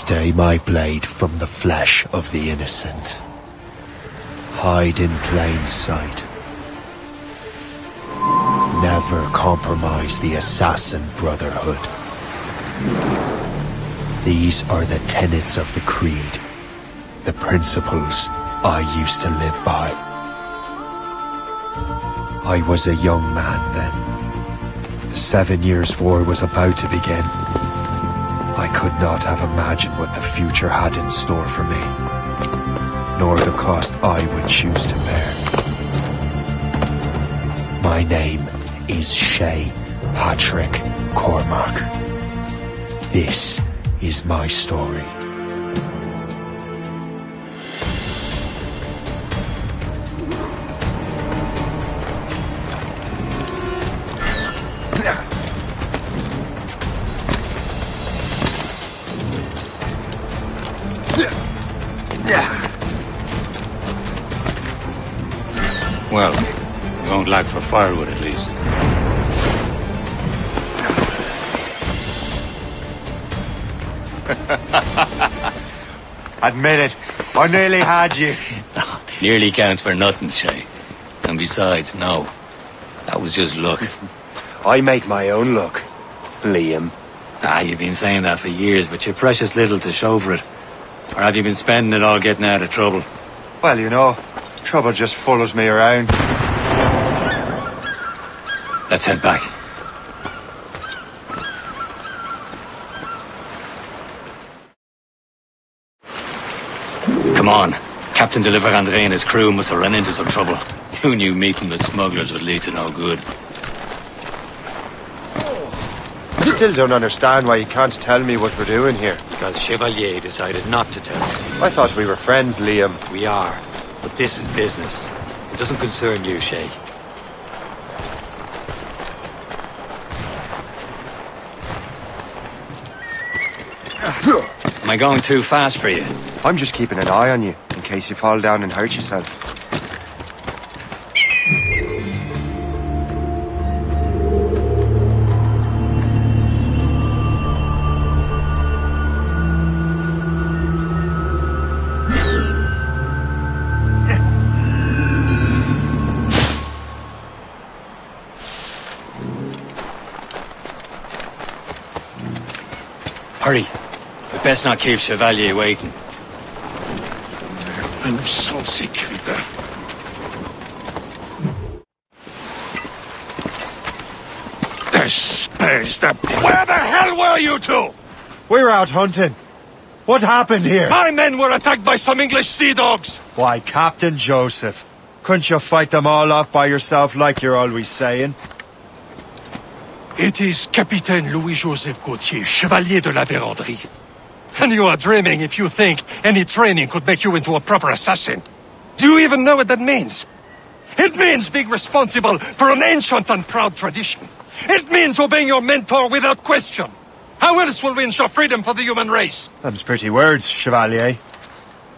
Stay my blade from the flesh of the innocent. Hide in plain sight. Never compromise the Assassin Brotherhood. These are the tenets of the Creed, the principles I used to live by. I was a young man then. The 7 Years' War was about to begin. I could not have imagined what the future had in store for me, nor the cost I would choose to bear. My name is Shay Patrick Cormac. This is my story. Well, we won't lack for firewood at least. Admit it, I nearly had you. Nearly counts for nothing, Shay. And besides, no. That was just luck. I make my own luck, Liam. You've been saying that for years, but you're precious little to show for it. Or have you been spending it all getting out of trouble? Well, you know, trouble just follows me around. Let's head back. Come on. Captain de Liverandre and his crew must have run into some trouble. Who knew meeting with smugglers would lead to no good? I still don't understand why you can't tell me what we're doing here. Because Chevalier decided not to tell. I thought we were friends, Liam. We are. But this is business. It doesn't concern you, Shay. Am I going too fast for you? I'm just keeping an eye on you, in case you fall down and hurt yourself. Hurry. We best not keep Chevalier waiting. Nous sommes sécuritaires. Where the hell were you two? We were out hunting. What happened here? My men were attacked by some English sea dogs. Why, Captain Joseph, couldn't you fight them all off by yourself like you're always saying? It is Capitaine Louis-Joseph Gauthier, Chevalier de la Vérendrye. And you are dreaming if you think any training could make you into a proper assassin. Do you even know what that means? It means being responsible for an ancient and proud tradition. It means obeying your mentor without question. How else will we ensure freedom for the human race? Them's pretty words, Chevalier.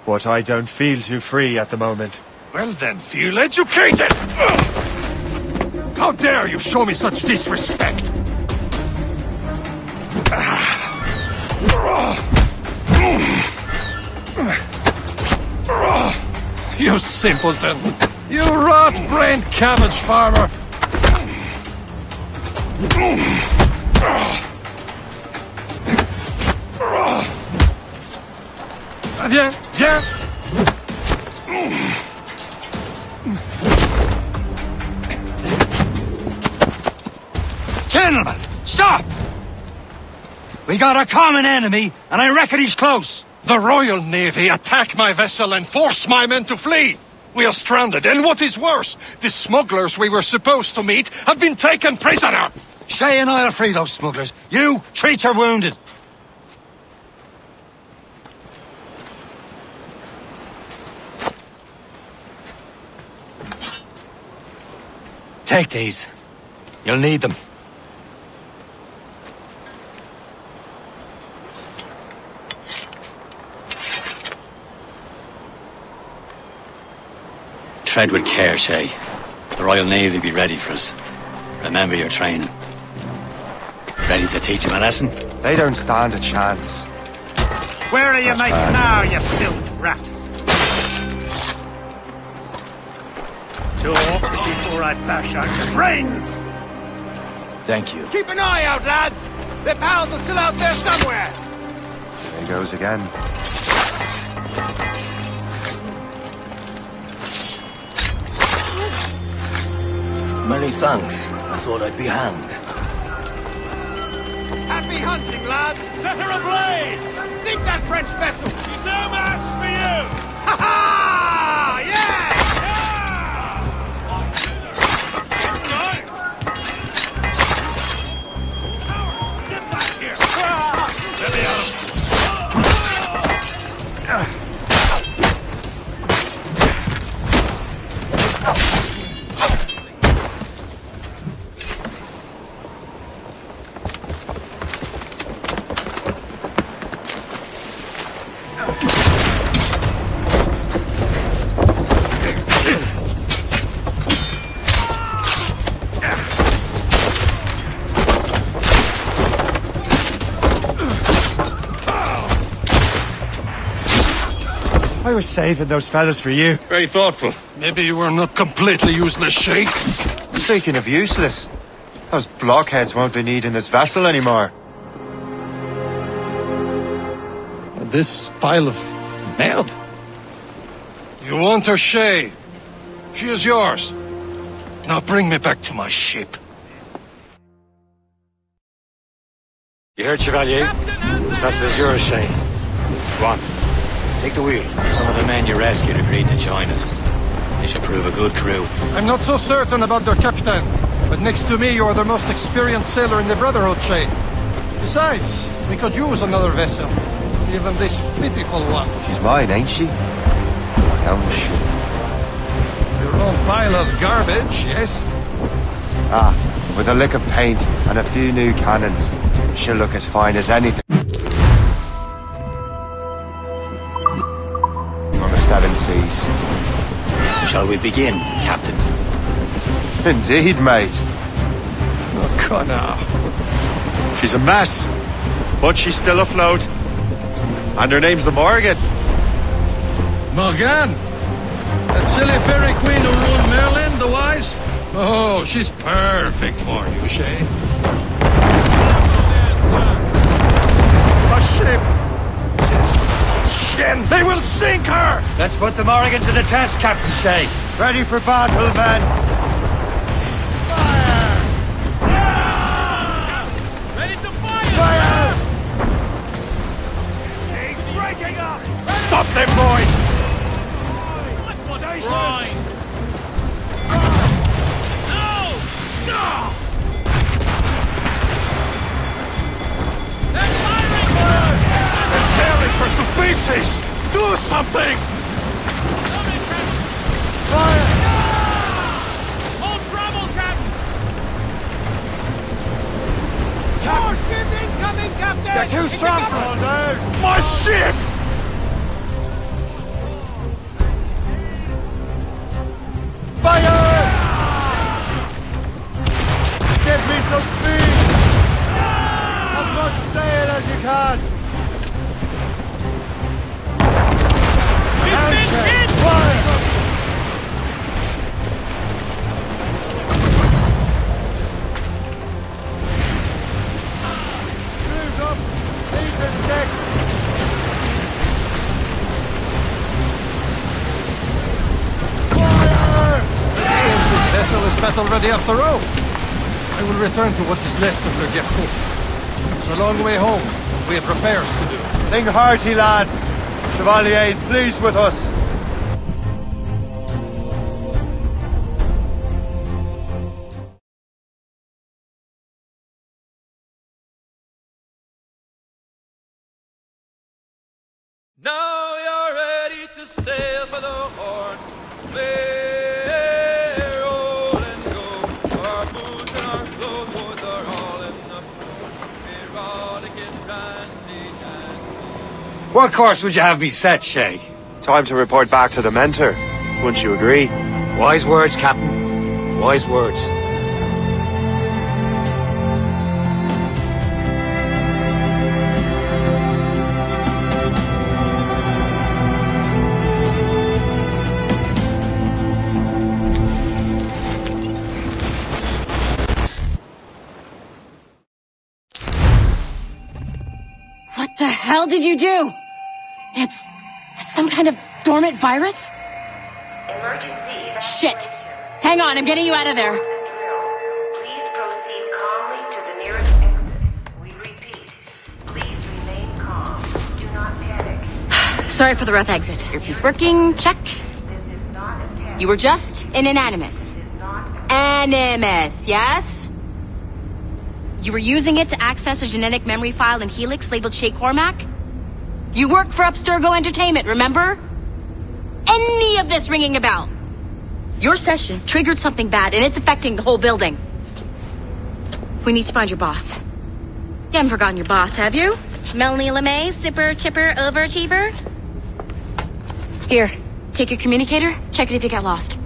But I don't feel too free at the moment. Well then, feel educated! How dare you show me such disrespect? You simpleton! You rot-brained cabbage farmer! Viens, viens! Gentlemen, stop! We got a common enemy, and I reckon he's close. The Royal Navy attack my vessel and force my men to flee. We are stranded, and what is worse, the smugglers we were supposed to meet have been taken prisoner. Shay and I'll free those smugglers. You, treat your wounded. Take these. You'll need them. Tread with care, Shay. The Royal Navy will be ready for us. Remember your training. Ready to teach them a lesson? They don't stand a chance. Where are your mates now, you bilge rat? Talk before I bash out your brains! Thank you. Keep an eye out, lads! Their pals are still out there somewhere! There he goes again. Many thanks. I thought I'd be hanged. Happy hunting, lads! Set her ablaze! Sink that French vessel! She's no match for you! Ha ha! Yeah! Get back here! Let me out! I was saving those fellas for you. Very thoughtful. Maybe you were not completely useless, Sheikh. Speaking of useless, those blockheads won't be needing this vessel anymore. This pile of mail? You want her, Shay? She is yours. Now bring me back to my ship. You heard, Chevalier? This vessel is yours, Shay. Go on. Take the wheel. Some of the men you rescued agreed to join us. They should prove a good crew. I'm not so certain about their captain, but next to me you are the most experienced sailor in the Brotherhood, Shay. Besides, we could use another vessel. Even this pitiful one. She's mine, ain't she? My own ship. Your own pile of garbage, yes? Ah, with a lick of paint and a few new cannons, she'll look as fine as anything. On the seven seas. Shall we begin, Captain? Indeed, mate. Oh, Connor. She's a mess, but she's still afloat. And her name's the Morgan. Morgan? That silly fairy queen who ruled Merlin, the Wise? Oh, she's perfect for you, Shay. A ship! Shin! They will sink her! Let's put the Morrigan to the test, Captain Shay. Ready for battle, men. Ready to fire! Fire! She's breaking up! Stop them, boys! Grind! No! No! They're firing! They're tearing her to pieces! Do something! Fire! Hold trouble, Captain! More ship incoming, Captain! They're too strong for us! My ship! Fire! Give me some speed! As much sail as you can! We've been hit! Fire! Crews up! These are sticks! Fire! Seems this vessel is battle ready after all. I will return to what is left of Le Guerchot. It's a long way home. We have repairs to do. Sing hearty, lads! Chevalier is pleased with us. Now you're ready to sail for the Horn. Play, roll and go. Our boots and our clothes are all in the erotic and brandy and What course would you have me set, Shay? Time to report back to the mentor. Wouldn't you agree? Wise words, Captain. Wise words. The hell did you do? It's some kind of dormant virus? Emergency. Shit! Hang on, I'm getting you out of there. Please proceed calmly to the nearest exit. We repeat, please remain calm. Do not panic. Sorry for the rough exit. Earpiece working, check. This is not a test. You were just an Animus. This is not a Animus, yes? You were using it to access a genetic memory file in Helix labeled Shay Cormac? You work for Abstergo Entertainment, remember? Any of this ringing a bell? Your session triggered something bad, and it's affecting the whole building. We need to find your boss. You haven't forgotten your boss, have you? Melanie LeMay, zipper, chipper, overachiever? Here, take your communicator, check it if you get lost.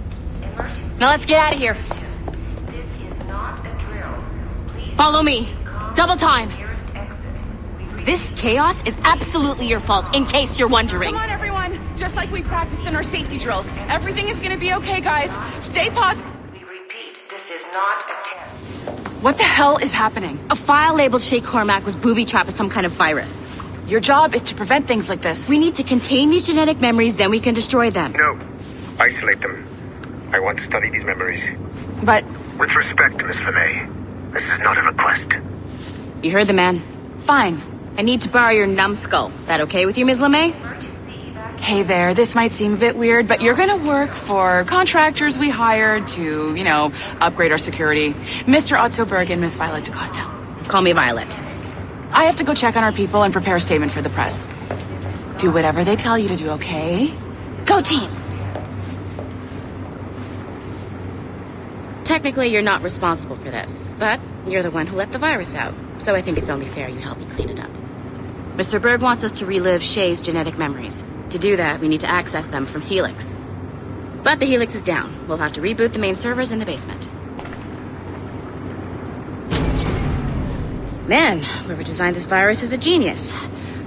Now let's get out of here. This is not a drill. Please Follow me. Double time. nearest exit. We repeat, This chaos is absolutely your fault, in case you're wondering. Come on, everyone. Just like we practiced in our safety drills. Everything is gonna be okay, guys. Stay positive. we repeat, this is not a test. What the hell is happening? A file labeled Shay Cormac was booby-trapped with some kind of virus. Your job is to prevent things like this. We need to contain these genetic memories, then we can destroy them. No. Isolate them. I want to study these memories. But With respect, Miss LeMay, this is not a request. You heard the man. fine. I need to borrow your numbskull. That okay with you, Ms. LeMay? Hey there, this might seem a bit weird, but you're gonna work for contractors we hired to, upgrade our security. Mr. Otto Berg and Miss Violet DaCosta. Call me Violet. I have to go check on our people and prepare a statement for the press. Do whatever they tell you to do, okay? Go team! Technically, you're not responsible for this, but you're the one who let the virus out, so I think it's only fair you help me clean it up. Mr. Berg wants us to relive Shay's genetic memories. To do that, we need to access them from Helix. But the Helix is down. We'll have to reboot the main servers in the basement. Man, whoever designed this virus is a genius.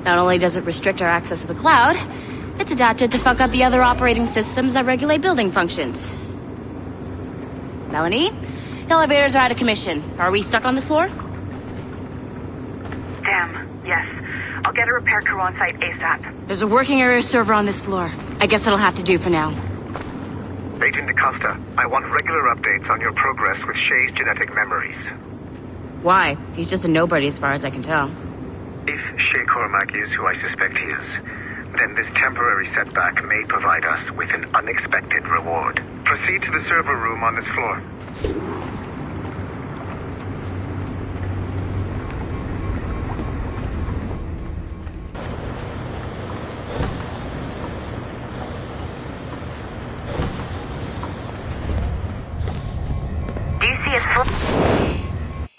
Not only does it restrict our access to the cloud, it's adapted to fuck up the other operating systems that regulate building functions. Melanie? The elevators are out of commission. Are we stuck on this floor? Damn, yes. I'll get a repair crew on site ASAP. There's a working area server on this floor. I guess that'll have to do for now. Agent DaCosta, I want regular updates on your progress with Shay's genetic memories. Why? He's just a nobody as far as I can tell. If Shay Cormac is who I suspect he is, then this temporary setback may provide us with an unexpected reward. Proceed to the server room on this floor. Do you see a full...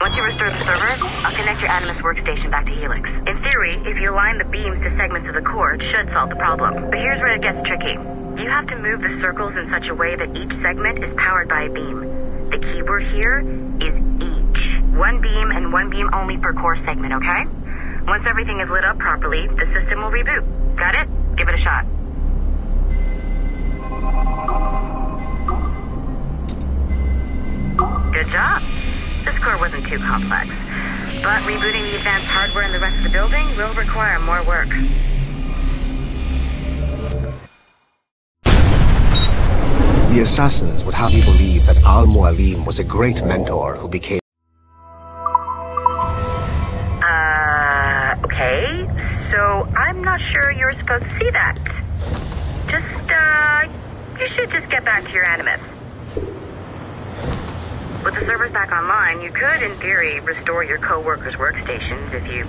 Once you restore the server, I'll connect your Animus workstation back to Helix. In theory, if you align the beams to segments of the core, it should solve the problem. But here's where it gets tricky. You have to move the circles in such a way that each segment is powered by a beam. The keyword here is each. One beam and one beam only per core segment, okay? Once everything is lit up properly, the system will reboot. Got it? Give it a shot. Good job. This core wasn't too complex. But rebooting the advanced hardware in the rest of the building will require more work. The assassins would have you believe that Al-Mualim was a great mentor who became... Okay. So I'm not sure you're supposed to see that. You should just get back to your Animus. With the servers back online, you could, in theory, restore your co-workers' workstations if you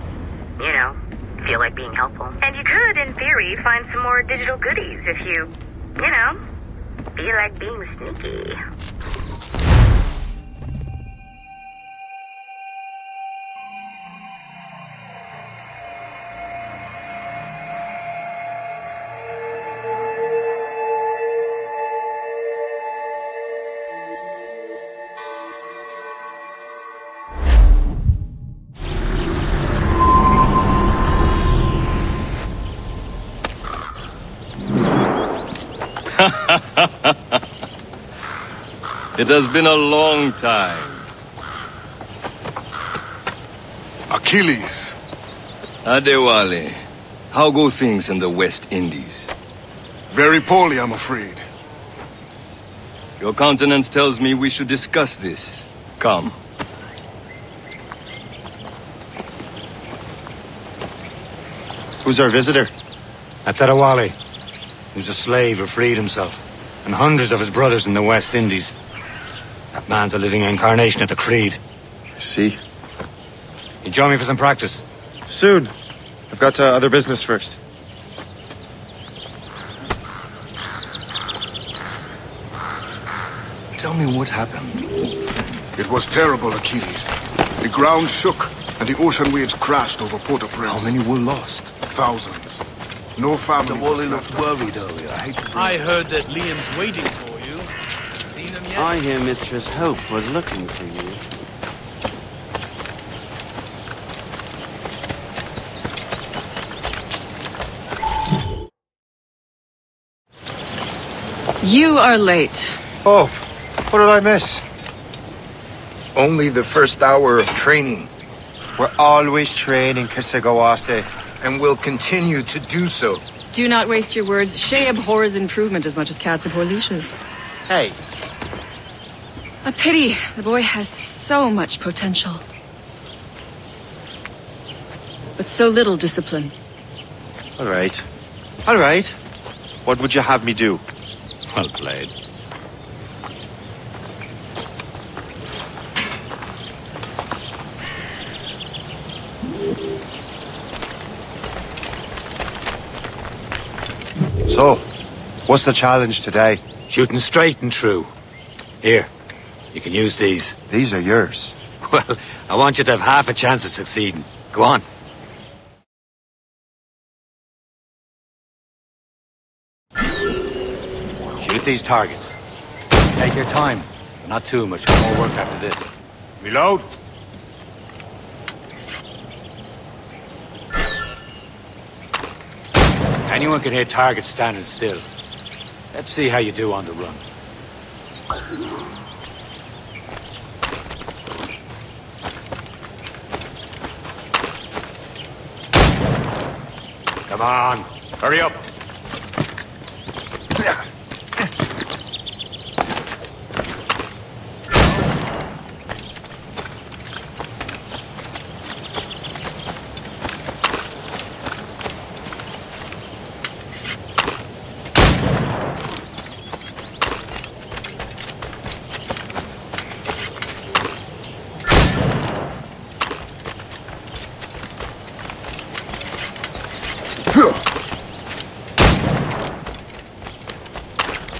feel like being helpful. And you could, in theory, find some more digital goodies if you feel like being sneaky. It has been a long time. Achilles, Adewale, how go things in the West Indies? Very poorly, I'm afraid. Your countenance tells me we should discuss this. Come. Who's our visitor? That's Adewale. He was a slave who freed himself, and hundreds of his brothers in the West Indies. That man's a living incarnation of the Creed. I see. You join me for some practice? Soon. I've got other business first. Tell me what happened. It was terrible, Achilles. The ground shook, and the ocean waves crashed over Port-au-Prince. How many were lost? Thousands. No family. Wally looked worried earlier. I heard that Liam's waiting for you. Seen him yet? I hear Mistress Hope was looking for you. You are late. Oh, what did I miss? Only the first hour of training. We're always training, Kisagawase, and will continue to do so. Do not waste your words. Shay abhors improvement as much as cats abhor leashes. Hey. A pity. The boy has so much potential. But so little discipline. All right. All right. What would you have me do? Well played. So, what's the challenge today? Shooting straight and true. Here, you can use these. These are yours. Well, I want you to have half a chance of succeeding. Go on. Shoot these targets. Take your time, but not too much. More work after this. Reload. Anyone can hit targets standing still. Let's see how you do on the run. Come on, hurry up.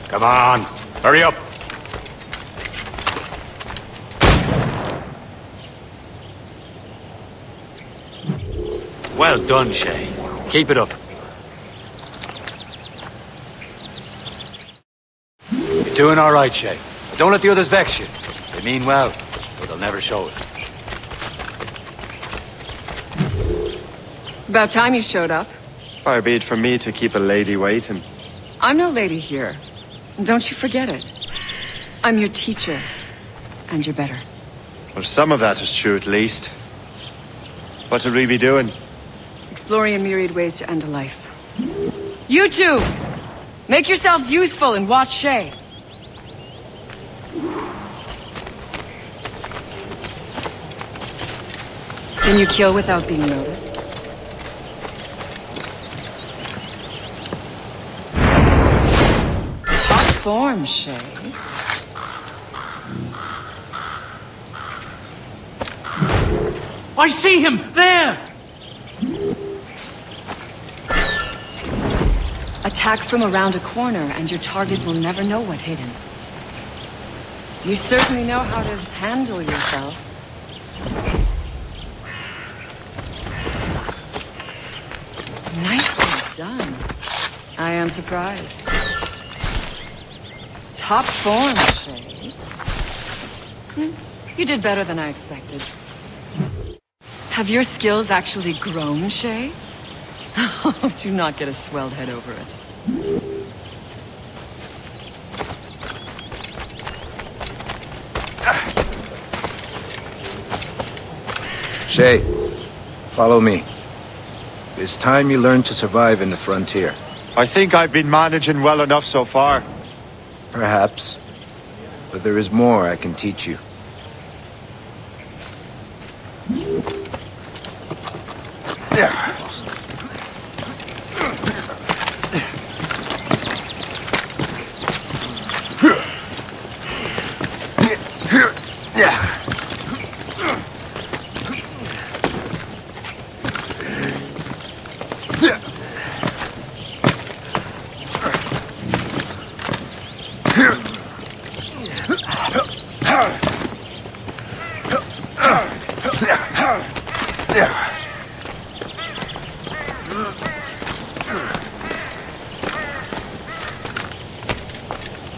Come on, hurry up. Well done, Shay. Keep it up. You're doing all right, Shay. But don't let the others vex you. They mean well, but they'll never show it. It's about time you showed up. Far be it from me to keep a lady waiting. I'm no lady here. And don't you forget it. I'm your teacher. And you're better. Well, some of that is true at least. What should we be doing? Exploring a myriad ways to end a life. You two! Make yourselves useful and watch Shay. Can you kill without being noticed? Top form, Shay. I see him! There! Attack from around a corner, and your target will never know what hit him. You certainly know how to handle yourself. Nicely done. I am surprised. Top form, Shay. You did better than I expected. Have your skills actually grown, Shay? Oh, do not get a swelled head over it. Shay, follow me. It's time you learn to survive in the frontier. I think I've been managing well enough so far. Perhaps. But there is more I can teach you.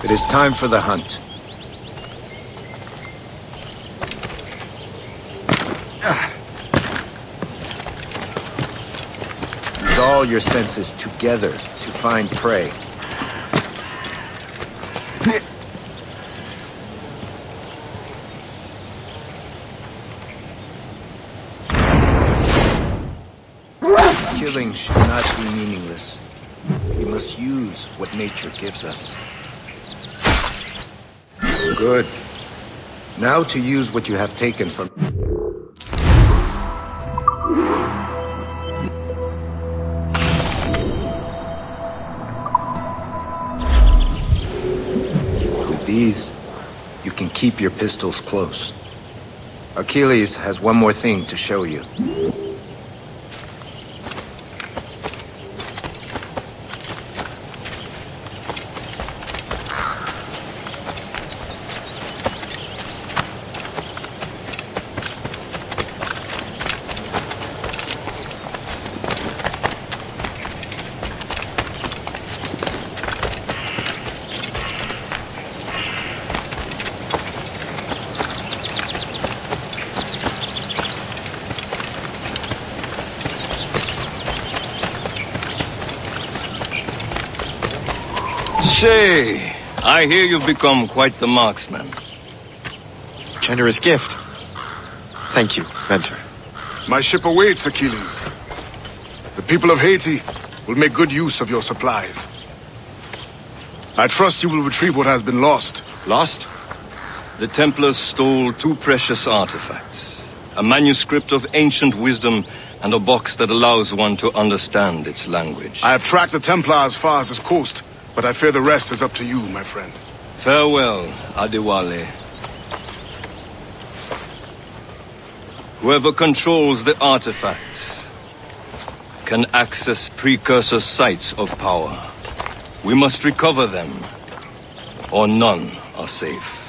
It is time for the hunt. Use all your senses together to find prey. Killing should not be meaningless. We must use what nature gives us. Good. Now to use what you have taken from... With these, you can keep your pistols close. Achilles has one more thing to show you. Shay, I hear you've become quite the marksman. Generous gift. Thank you, Mentor. My ship awaits, Achilles. The people of Haiti will make good use of your supplies. I trust you will retrieve what has been lost. Lost? The Templars stole 2 precious artifacts. A manuscript of ancient wisdom and a box that allows one to understand its language. I have tracked the Templar as far as this coast, but I fear the rest is up to you, my friend. Farewell, Adewale. Whoever controls the artifacts can access precursor sites of power. We must recover them, or none are safe.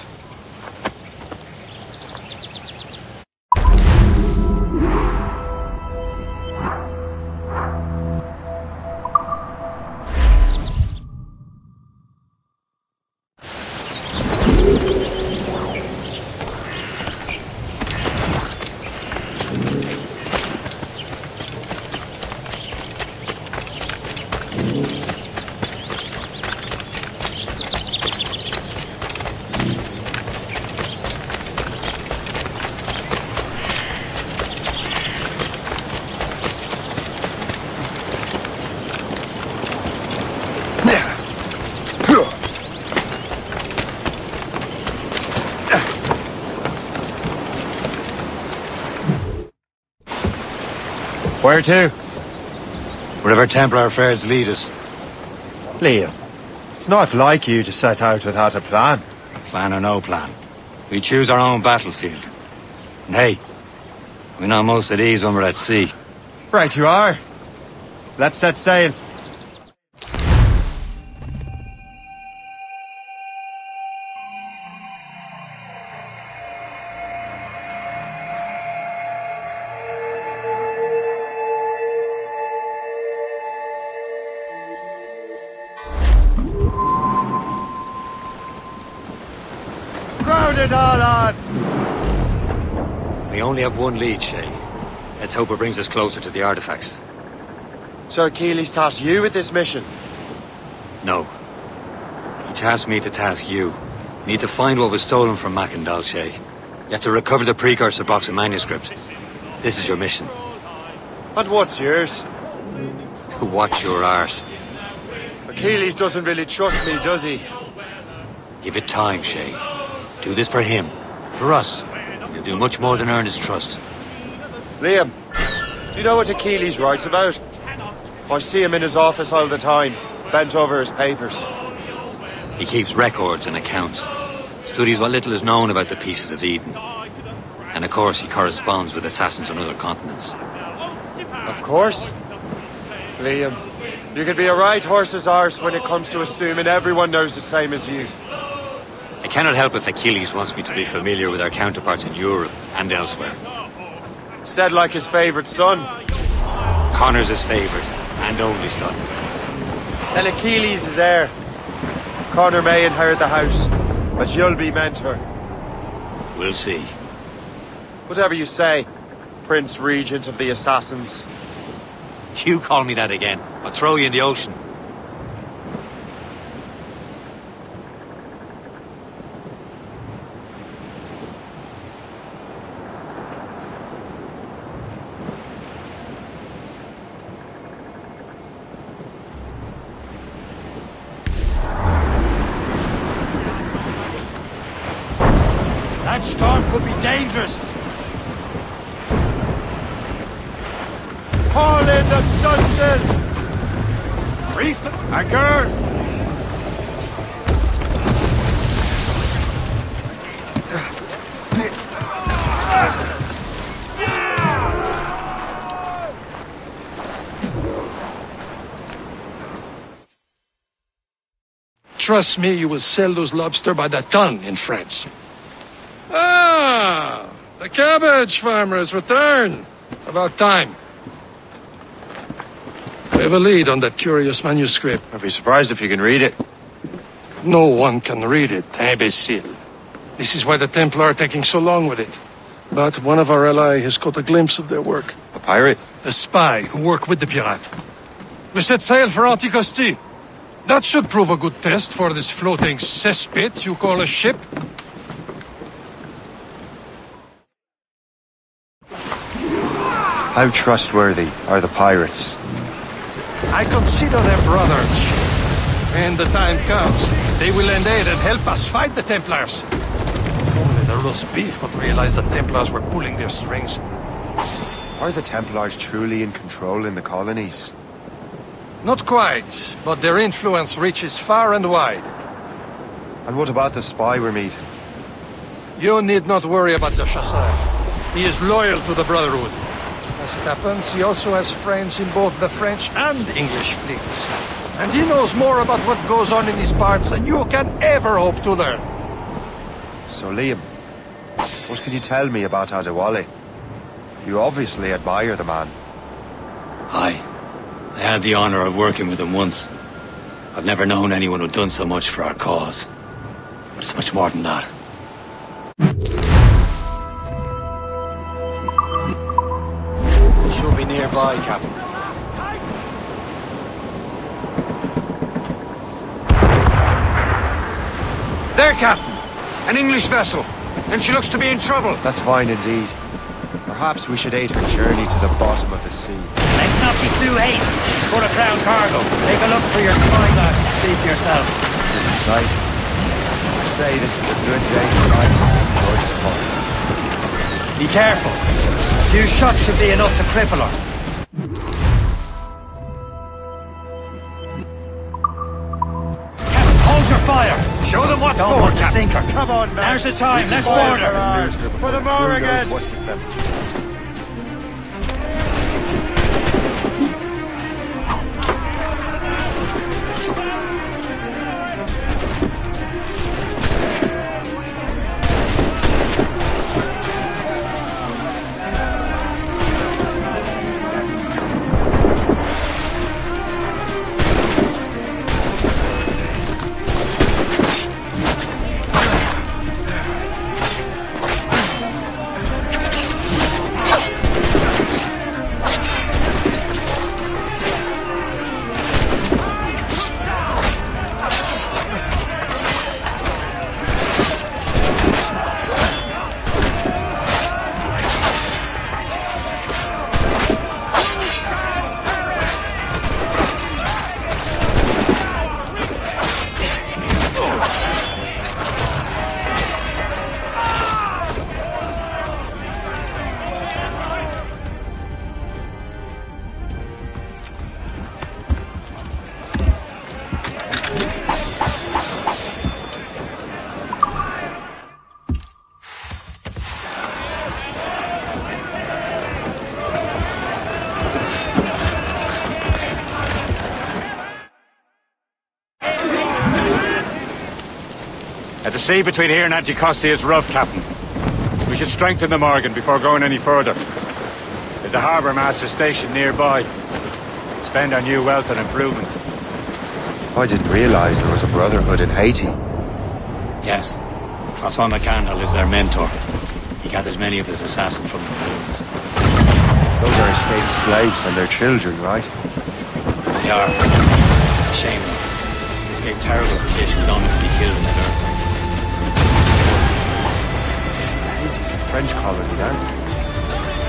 Where to? Wherever Templar affairs lead us. Liam, it's not like you to set out without a plan. Plan or no plan. We choose our own battlefield. And hey, we know most of these when we're at sea. Right you are. Let's set sail. It all on! We only have one lead, Shay. Let's hope it brings us closer to the artifacts. So Achilles tasked you with this mission? No. He tasked me to task you. We need to find what was stolen from Mackandal, Shay. You have to recover the precursor box and manuscript. This is your mission. And what's yours? Watch your arse. Achilles doesn't really trust me, does he? Give it time, Shay. Do this for him. For us. You'll do much more than earn his trust. Liam, do you know what Achilles writes about? I see him in his office all the time, bent over his papers. He keeps records and accounts. Studies what little is known about the Pieces of Eden. And of course, he corresponds with assassins on other continents. Of course. Liam, you could be a right horse's arse when it comes to assuming everyone knows the same as you. I cannot help if Achilles wants me to be familiar with our counterparts in Europe and elsewhere. Said like his favourite son. Connor's his favourite, and only son. Then Achilles is heir. Connor may inherit the house, but you'll be mentor. We'll see. Whatever you say, Prince Regent of the Assassins. You call me that again, I'll throw you in the ocean. That storm could be dangerous. Haul in the stunsail! Reef the anchor! Trust me, you will sell those lobster by the ton in France. Ah! The cabbage farmer has returned. About time. We have a lead on that curious manuscript. I'd be surprised if you can read it. No one can read it, imbecile. This is why the Templar are taking so long with it. But one of our allies has caught a glimpse of their work. A pirate? A spy who worked with the pirate. We set sail for Anticosti. That should prove a good test for this floating cesspit you call a ship. How trustworthy are the pirates? I consider them brothers. When the time comes, they will lend aid and help us fight the Templars. If only the roast beef would realize the Templars were pulling their strings. Are the Templars truly in control in the colonies? Not quite, but their influence reaches far and wide. And what about the spy we're meeting? You need not worry about the Chasseur. He is loyal to the Brotherhood. As it happens, he also has friends in both the French and English fleets. And he knows more about what goes on in these parts than you can ever hope to learn. So, Liam, what can you tell me about Adewale? You obviously admire the man. Aye. I had the honor of working with him once. I've never known anyone who'd done so much for our cause. But it's much more than that. He should be nearby, Captain. There, Captain! An English vessel, and she looks to be in trouble. That's fine indeed. Perhaps we should aid her journey to the bottom of the sea. Let's not be too hasty. It's for a crown cargo. Take a look through your spyglass and see for yourself. Pretty sight. I say this is a good day to ride some gorgeous pockets. Be careful. A few shots should be enough to cripple her. Hold your fire. Show them what's for, Captain. Sink her. Come on, man. Now's the time. Let's board her. For the Morrigan. The sea between here and Anticosti is rough, Captain. We should strengthen the Morgan before going any further. There's a harbour master station nearby. Spend our new wealth on improvements. I didn't realize there was a brotherhood in Haiti. Yes. Francois McCandle is their mentor. He gathers many of his assassins from the moons. Those are escaped slaves and their children, right? They are. A shame. They escape terrible conditions only to be killed in the dirt. Haiti's a French colony, then?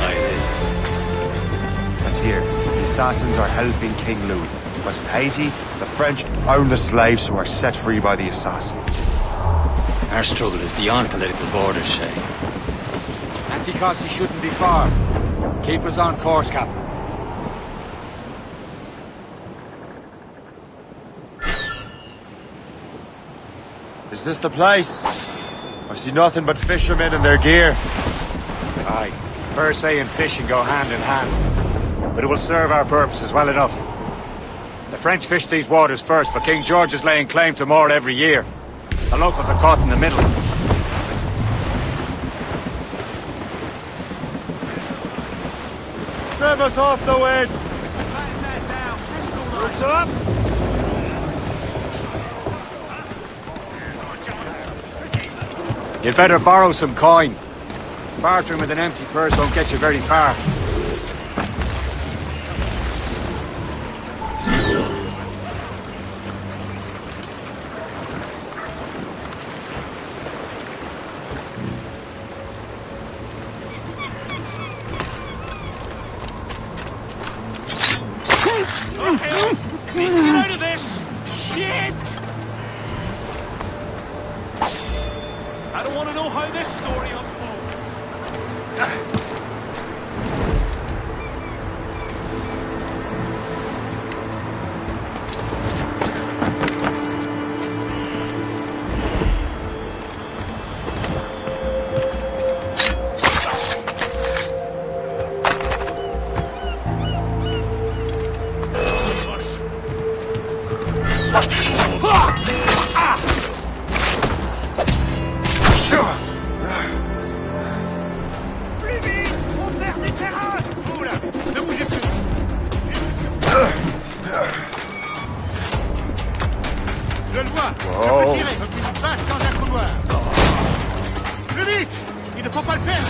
Aye, it is. And here, the assassins are helping King Louis. But in Haiti, the French own the slaves who are set free by the assassins. Our struggle is beyond political borders, Shay. Anticosti shouldn't be far. Keep us on course, Captain. Is this the place? I see nothing but fishermen and their gear. Aye. Per se and fishing go hand in hand. But it will serve our purposes well enough. The French fish these waters first, but King George is laying claim to more every year. The locals are caught in the middle. Trim us off the wind! What's up? You'd better borrow some coin. Bartering with an empty purse won't get you very far. Please get out of this! Shit! I don't want to know how this story unfolds. Je le vois. Je peux tirer comme une vache dans un couloir. Plus vite! Il ne faut pas le perdre.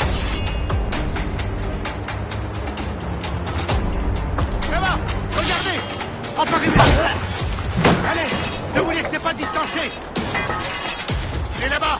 Là-bas! Regardez! Emparez-vous! Allez! Ne vous laissez pas distancer! Il est là-bas!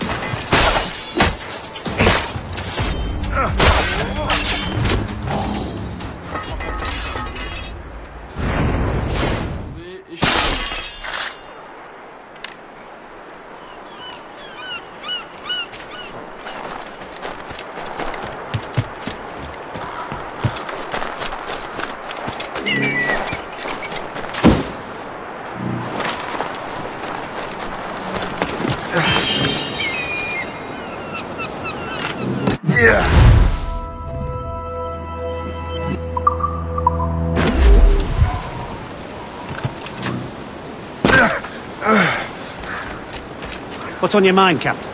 What's on your mind, Captain?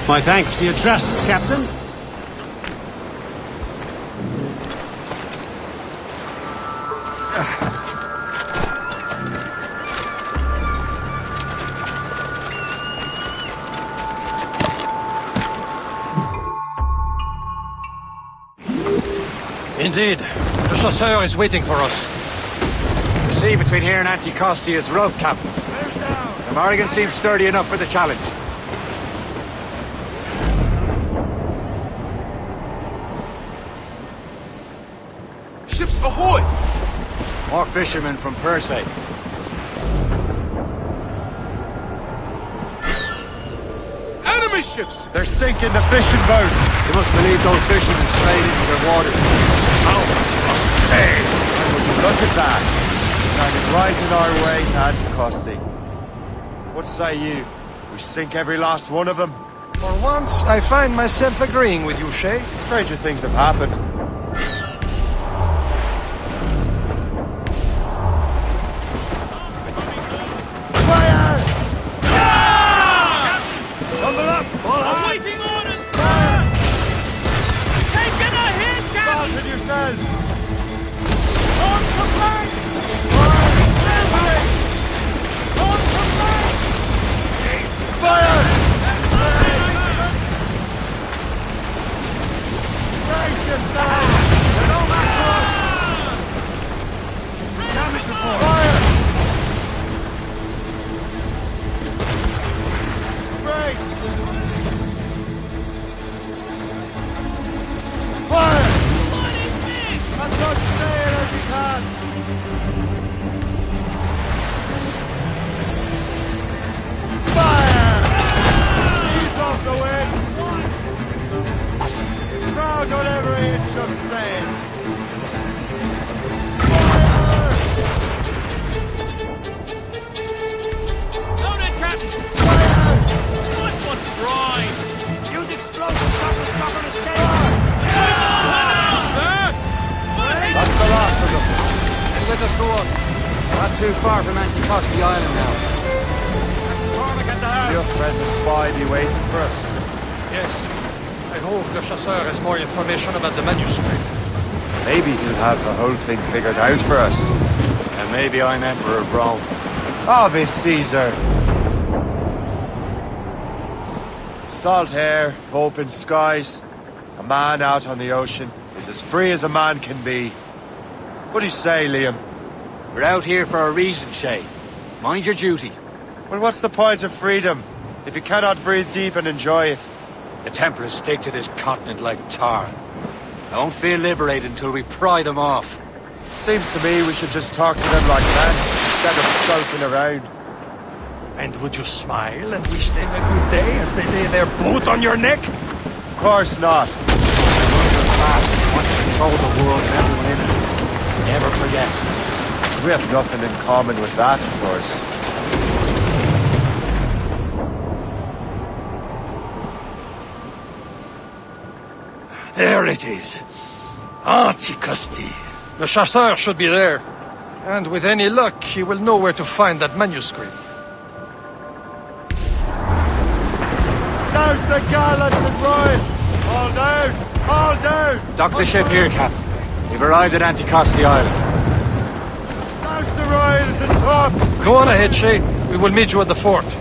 My thanks for your trust, Captain. Indeed. The chasseur is waiting for us. sea between here and Anticosti is rough, Captain. The Morrigan seems sturdy enough for the challenge. Ships ahoy! More fishermen from Persay. Enemy ships! They're sinking the fishing boats! You must believe those fishermen strayed into their waters. Hey! Would you look at that? Turning right in our way to Anticosti. What say you? We sink every last one of them? For once, I find myself agreeing with you, Shay. Stranger things have happened. Tumble up! All right! Waiting orders, sir! Taking a hit, Captain! Fasten yourselves! On for flank! On for flank! Fire! Brace yourselves! They're no match for us! Damage report! Fire! Brace! Fire! What is this? As much sail as you can! Fire! Ease off the wind! Crowd on every inch of sail! Fire! Loaded, Captain! Fire! Nice one, Brian! Use explosive shot to stop an escape! That's the last of them. And let us go on. Not too far from Anticosti Island now. Your friend the spy be waiting for us. Yes. I hope Le Chasseur has more information about the manuscript. Maybe he'll have the whole thing figured out for us. And maybe I'm Emperor of Rome. Ave Caesar! Salt air, open skies. A man out on the ocean is as free as a man can be. What do you say, Liam? We're out here for a reason, Shay. Mind your duty. Well, what's the point of freedom if you cannot breathe deep and enjoy it? The Templars stick to this continent like tar. I won't feel liberated until we pry them off. Seems to me we should just talk to them like men, instead of sulking around. And would you smile and wish them a good day as they lay their boot on your neck? Of course not. Fast and want to control the world and everyone in it. Never forget. We have nothing in common with that, of course. There it is. Anticosti. The Chasseur should be there. And with any luck, he will know where to find that manuscript. Douse the gallants and royals! All down! All down! Dock the ship here, Captain. We've arrived at Anticosti Island. Douse the royals and tops! Go on ahead, Shay. We will meet you at the fort.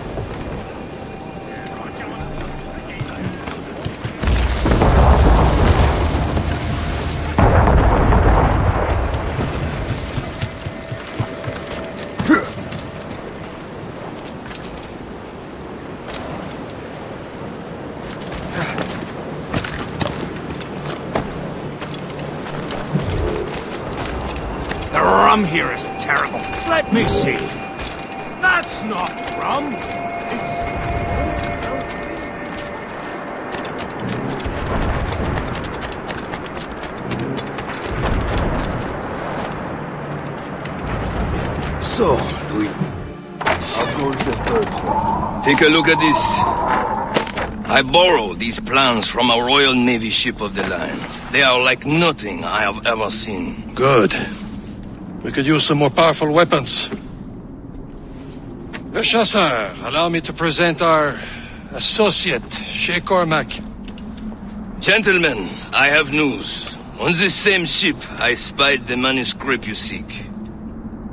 Here is terrible. Let me see. That's not rum. So, Louis. Take a look at this. I borrowed these plans from a Royal Navy ship of the line. They are like nothing I have ever seen. Good. We could use some more powerful weapons. Le Chasseur, allow me to present our associate, Shay Cormac. Gentlemen, I have news. On this same ship, I spied the manuscript you seek.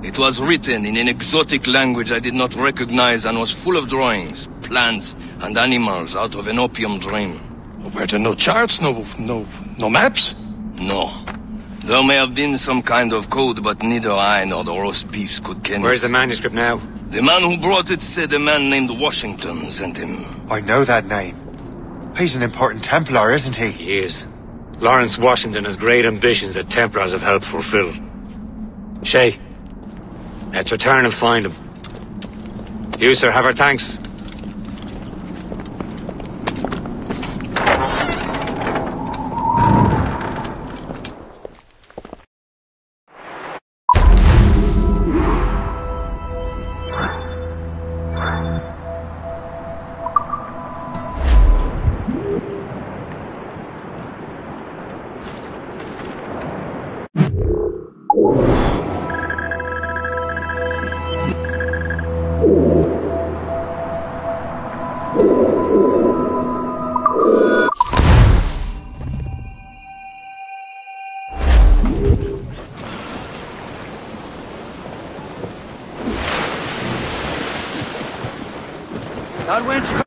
It was written in an exotic language I did not recognize and was full of drawings, plants, and animals out of an opium dream. Were there no charts, no maps? No. There may have been some kind of code, but neither I nor the roast beefs could ken it. Where's the manuscript now? The man who brought it said a man named Washington sent him. I know that name. He's an important Templar, isn't he? He is. Lawrence Washington has great ambitions that Templars have helped fulfill. Shay, let's return and find him. You, sir, have our thanks. That went straight.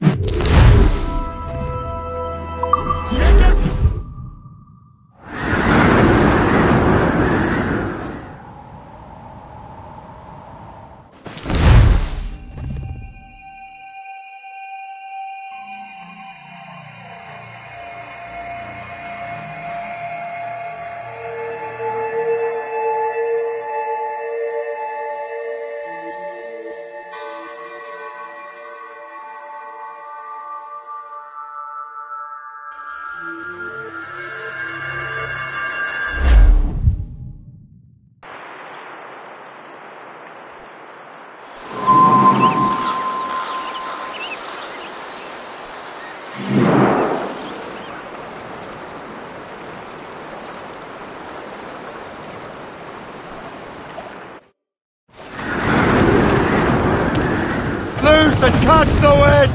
Loose and catch the wind!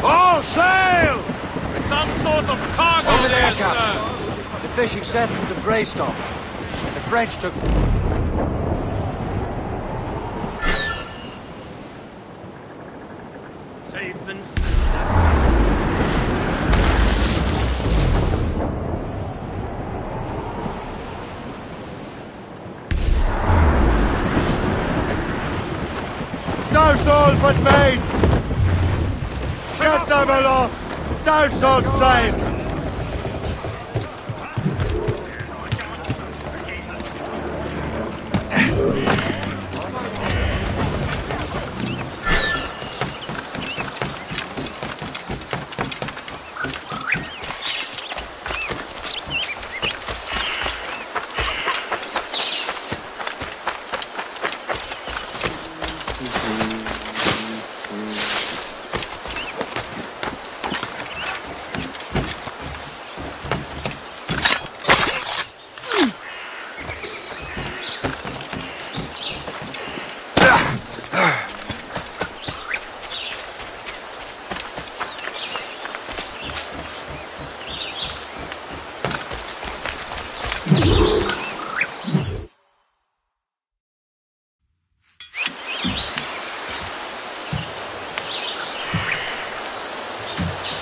All sail! It's some sort of cargo. Over there, sir. Captain. The fishing settlement of Greystone. The French took... Saveman's. Douse all but mates! Get them aloft! Douse all sail!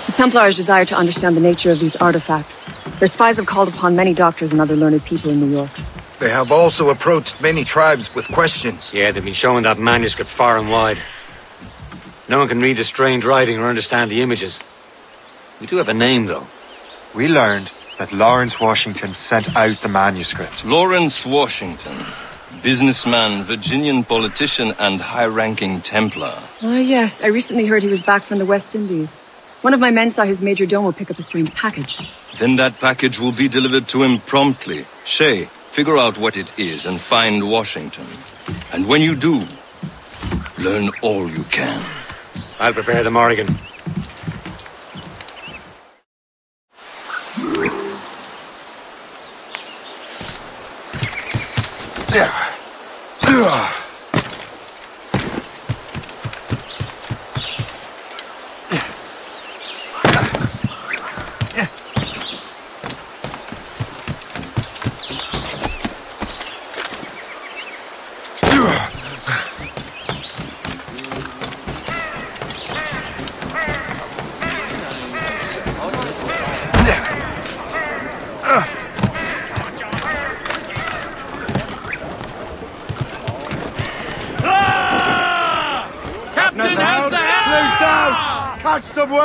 The Templars desire to understand the nature of these artifacts. Their spies have called upon many doctors and other learned people in New York. They have also approached many tribes with questions. Yeah, they've been showing that manuscript far and wide. No one can read the strange writing or understand the images. We do have a name, though. We learned that Lawrence Washington sent out the manuscript. Lawrence Washington. Businessman, Virginian politician, and high-ranking Templar. Ah, yes. I recently heard he was back from the West Indies. One of my men saw his major domo pick up a strange package. Then that package will be delivered to him promptly. Shay, figure out what it is and find Washington. And when you do, learn all you can. I'll prepare the Morrigan.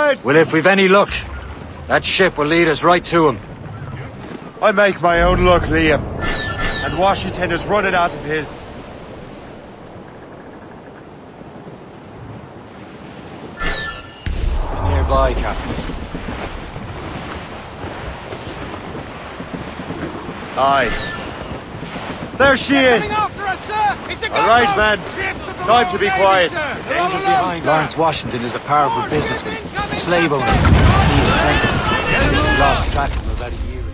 men! Well, if we've any luck, that ship will lead us right to him. I make my own luck, Liam. And Washington is running out of his. Nearby, Captain. Aye. There she is! All right, men. Time to be quiet. Danger behind. Lawrence Washington is a powerful businessman, a slave owner. He lost track of him about a year ago.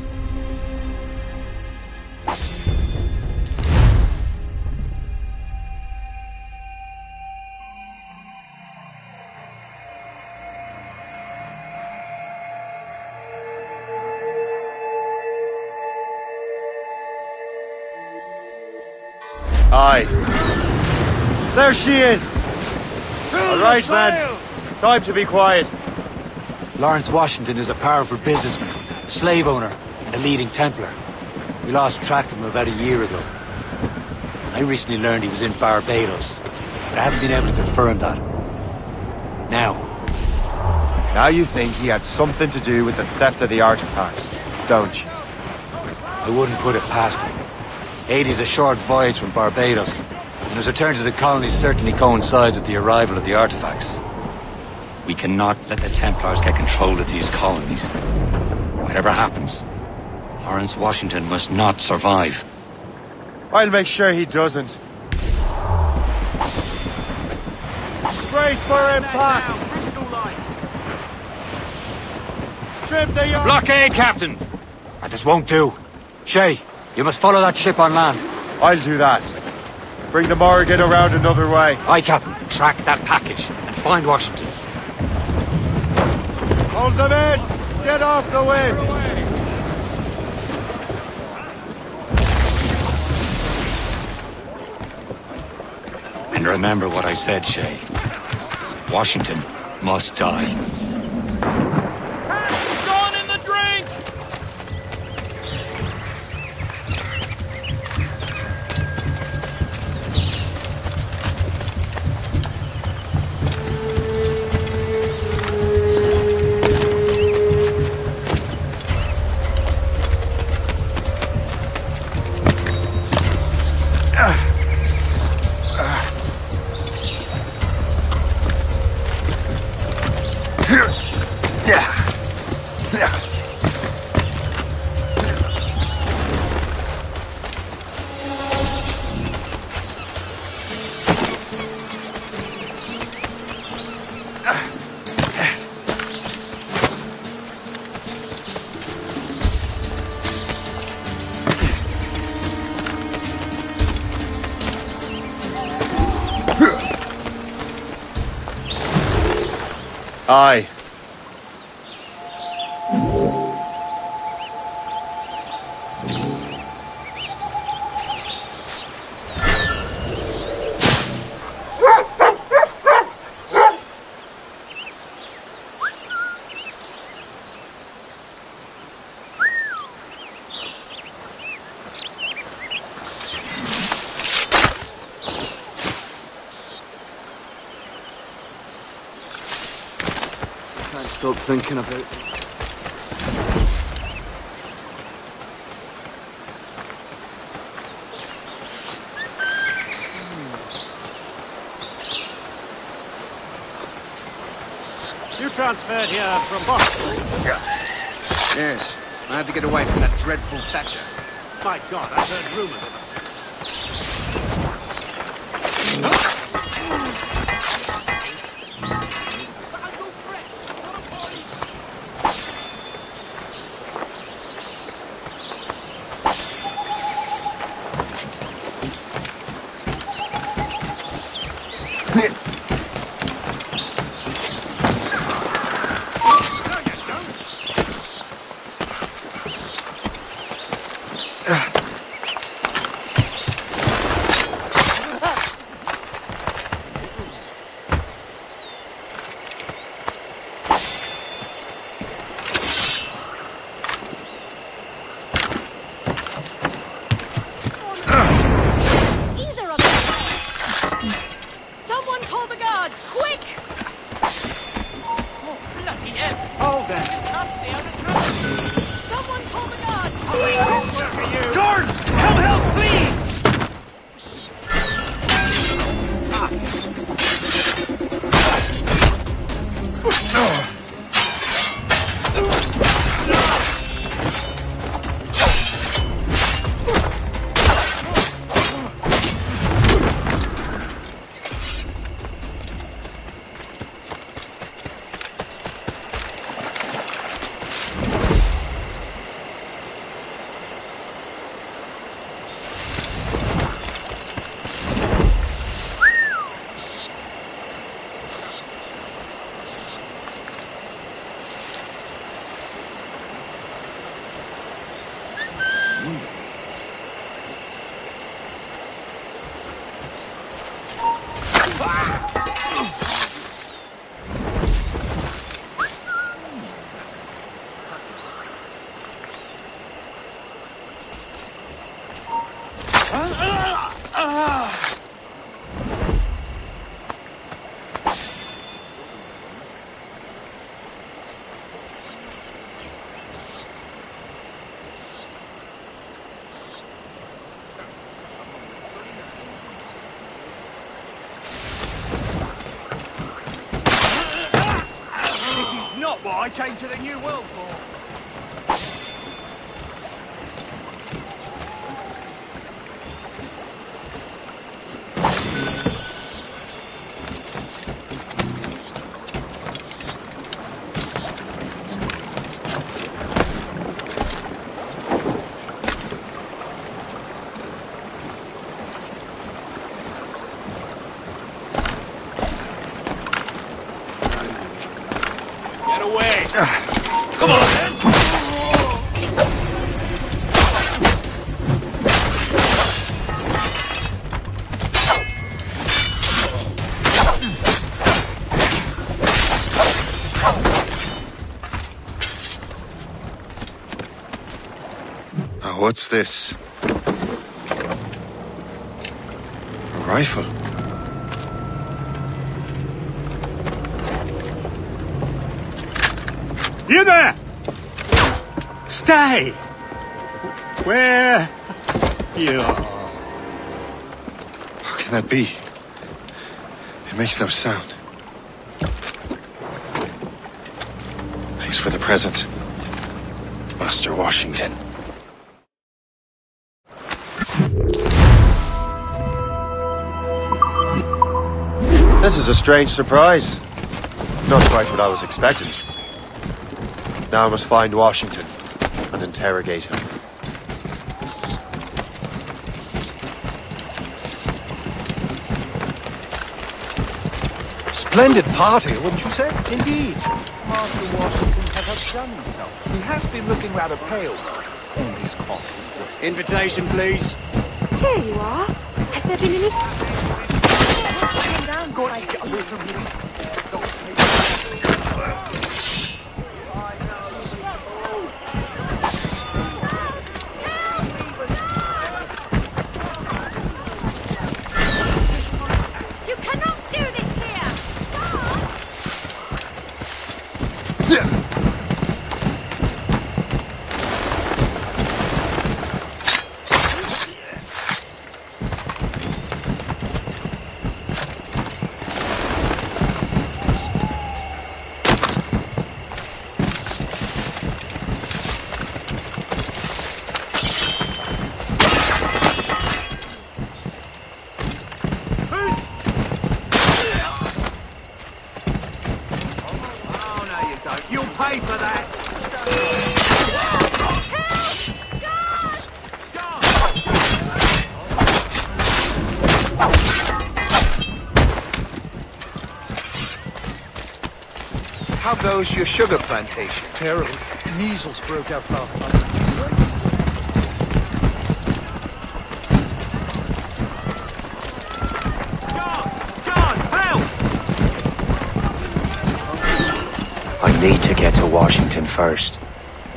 Aye. There she is! All right, man. Time to be quiet. Lawrence Washington is a powerful businessman, a slave owner, and a leading Templar. We lost track of him about a year ago. I recently learned he was in Barbados, but I haven't been able to confirm that. Now you think he had something to do with the theft of the artifacts, don't you? I wouldn't put it past him. Haiti's a short voyage from Barbados, and his return to the colonies certainly coincides with the arrival of the artifacts. We cannot let the Templars get control of these colonies. Whatever happens, Lawrence Washington must not survive. I'll make sure he doesn't. Brace for impact! Trim the yard! Blockade, Captain! This won't do. Shay, you must follow that ship on land. I'll do that. Bring the Morrigan around another way. Aye, Captain. Track that package and find Washington. Hold them in! Get off the wind! And remember what I said, Shay. Washington must die. Gone in the drink! Aye. Can't stop thinking about it. You transferred here from Boston? Yes. I had to get away from that dreadful Thatcher. My God, I've heard rumors of it. Guards! Come help, please! Not what I came to the New World for. Come on, then! Oh, what's this? A rifle? You there! Stay! Where you are? How can that be? It makes no sound. Thanks for the present, Master Washington. This is a strange surprise. Not quite what I was expecting. Now I must find Washington and interrogate him. Splendid party, wouldn't you say? Indeed. Master Washington has outdone himself. He has been looking rather pale, though, on his coffee. Invitation, please. Here you are. Has there been any... Got to get away from me. You cannot do this here! You'll pay for that! How goes your sugar plantation? Terrible. Measles broke out last night. I need to get to Washington first.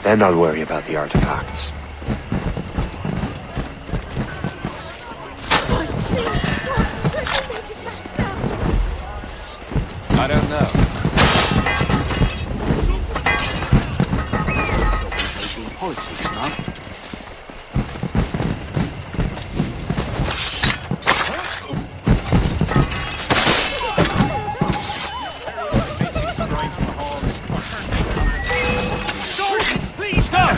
Then I'll worry about the artifacts. I don't know. politics, man. Please, stop!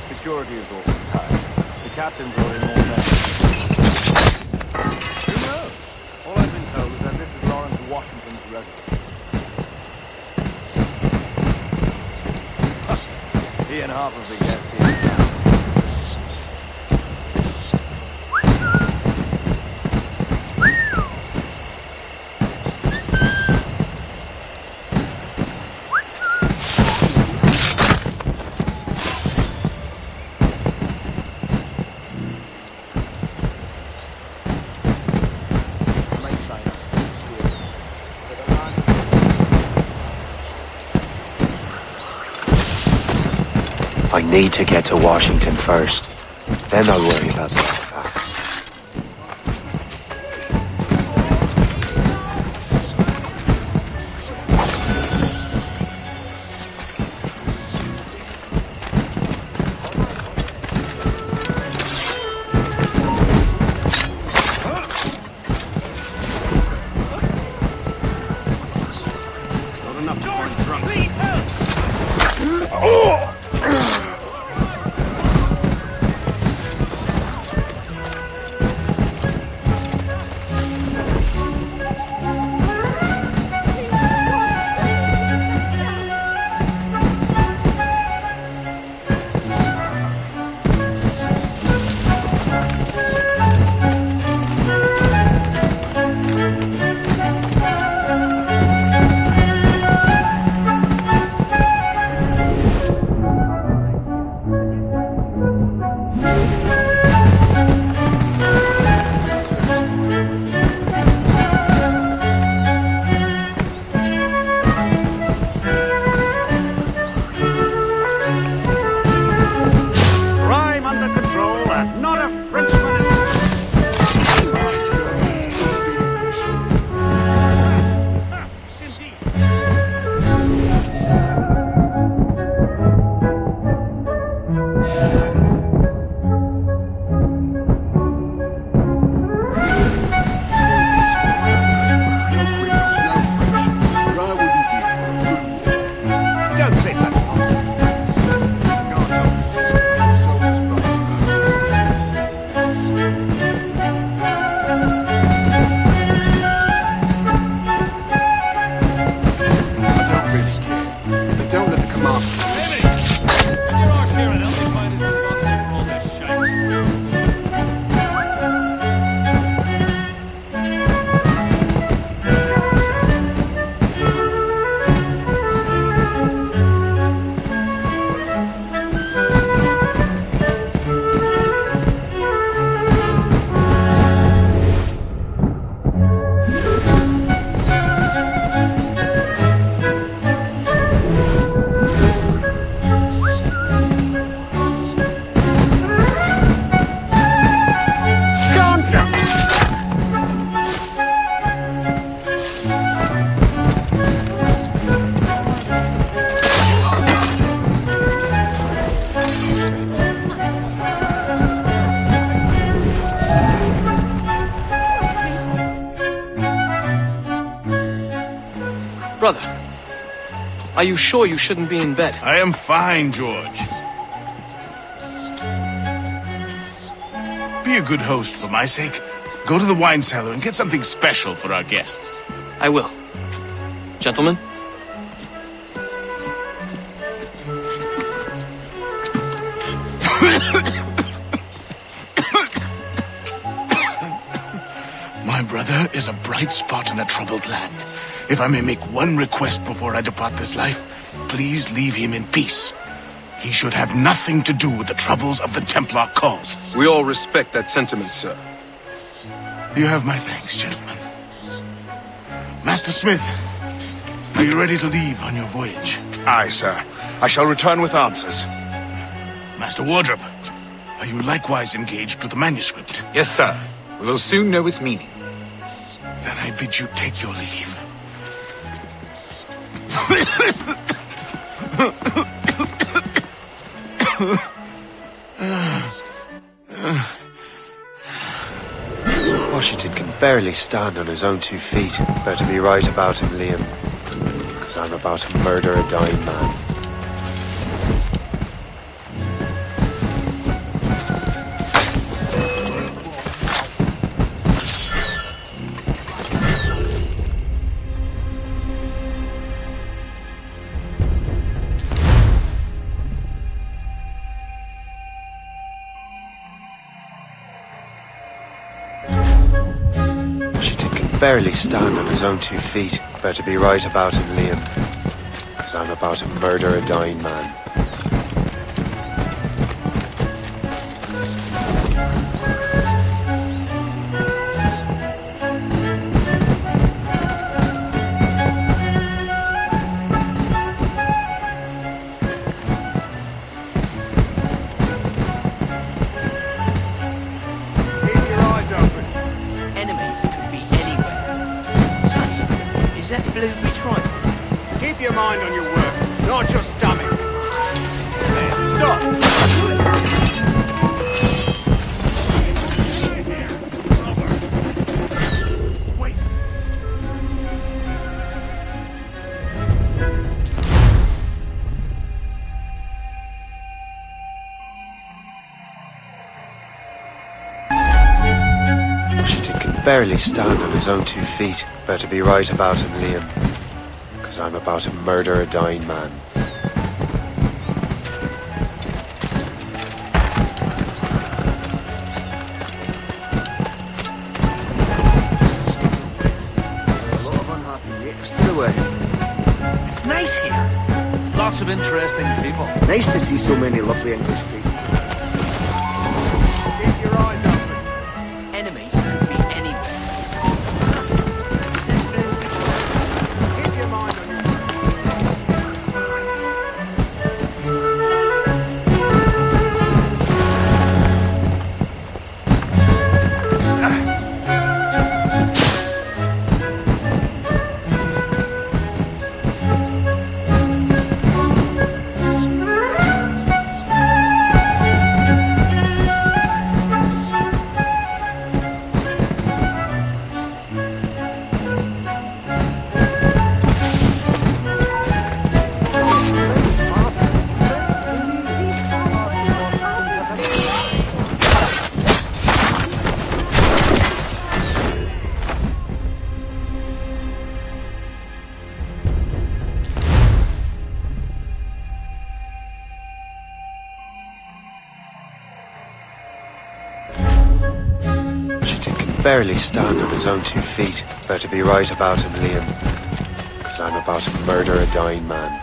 Security is awfully high. The captain brought in more men. Who knows? All I've been told is that this is Lawrence Washington's residence. He and half of the guests here. I need to get to Washington first. Then I'll worry about the artifacts. Not enough to find drunks. Please help! Oh! Brother, are you sure you shouldn't be in bed? I am fine, George. Be a good host for my sake. Go to the wine cellar and get something special for our guests. I will. Gentlemen? My brother is a bright spot in a troubled land. If I may make one request before I depart this life, please leave him in peace. He should have nothing to do with the troubles of the Templar cause. We all respect that sentiment, sir. You have my thanks, gentlemen. Master Smith, are you ready to leave on your voyage? Aye, sir. I shall return with answers. Master Wardrop, are you likewise engaged with the manuscript? Yes, sir. We will soon know its meaning. Then I bid you take your leave. Washington can barely stand on his own 2 feet. Better be right about him, Liam. Because I'm about to murder a dying man. Barely stand on his own 2 feet. Better be right about him, Liam. Because I'm about to murder a dying man. Keep your mind on your work, not your stomach. Stop! Wait. Washington can barely stand on his own 2 feet. Better be right about him, Liam. Because I'm about to murder a dying man. A lot of unhappy neighbours to the west. It's nice here. Lots of interesting people. Nice to see so many lovely English faces. Keep your eyes open. Enemies could be anywhere. Keep your mind on your Barely stand on his own 2 feet. Better be right about him, Liam. Because I'm about to murder a dying man.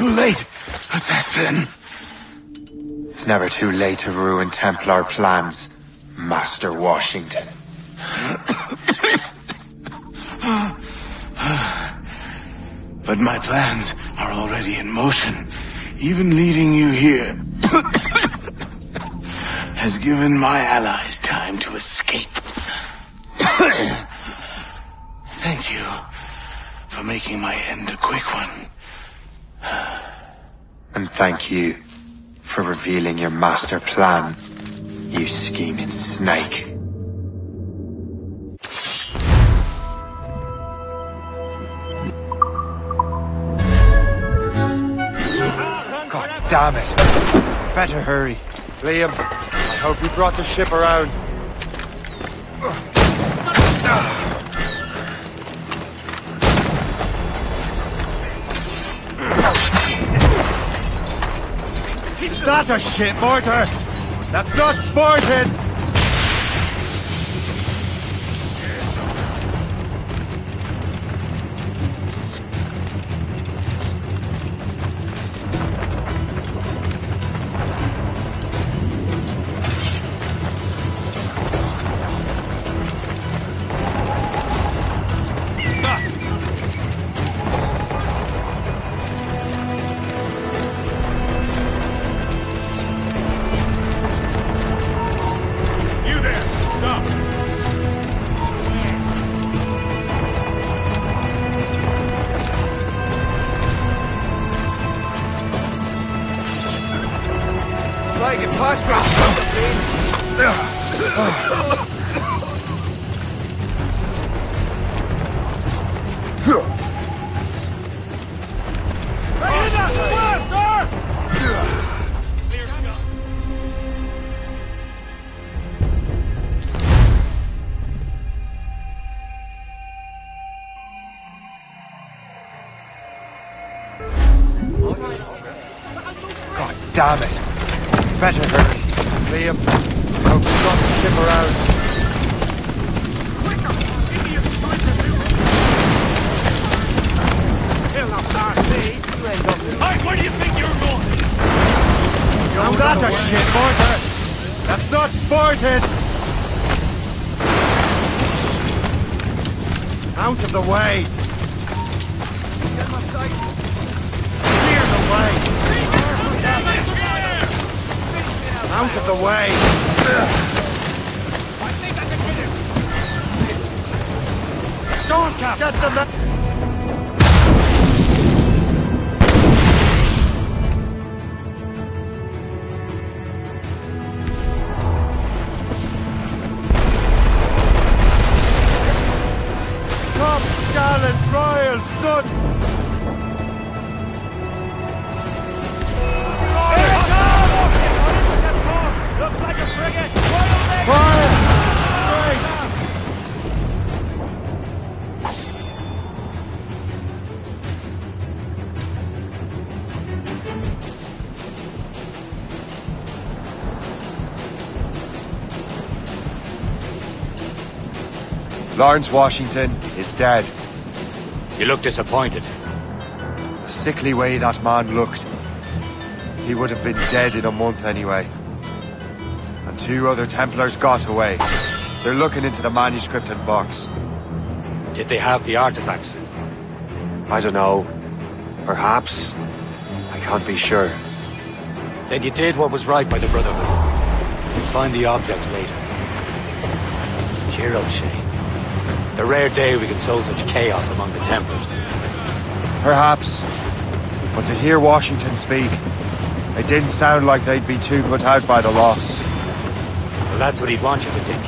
too late, assassin. It's never too late to ruin Templar plans, Master Washington. But my plans are already in motion. Even leading you here has given my allies time to escape. Thank you for making my end a quick one. And thank you for revealing your master plan, you scheming snake. God damn it. Better hurry. Liam, I hope you brought the ship around. It's not a ship mortar! That's not sporting! Like a toss brush. God damn it. Better hurry. Liam, I hope you got the ship around. Hey, where do you think you're going? It's not a ship mortar! That's not sporting! Out of the way! Clear the way! Out of the way! I think I can get him! Stormcap! Get the Top Gallants Royal stood! Looks like a frigate! Fire! Lawrence Washington is dead. You look disappointed. The sickly way that man looked. He would have been dead in a month anyway. And 2 other Templars got away. They're looking into the manuscript and box. Did they have the artifacts? I don't know. Perhaps. I can't be sure. Then you did what was right by the Brotherhood. You'll find the object later. Cheer up, Shane. It's a rare day we can sow such chaos among the Templars. Perhaps. But to hear Washington speak, it didn't sound like they'd be too put out by the loss. Well, that's what he'd want you to think.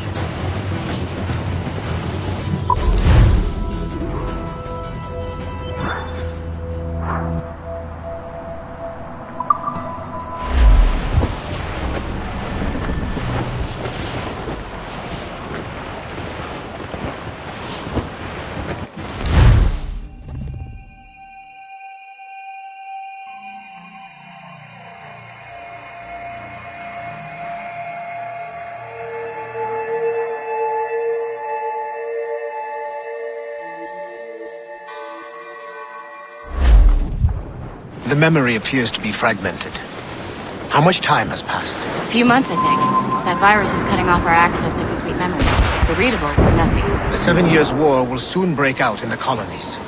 The memory appears to be fragmented. How much time has passed? A few months, I think. That virus is cutting off our access to complete memories. They're readable, but messy. The 7 Years' War will soon break out in the colonies.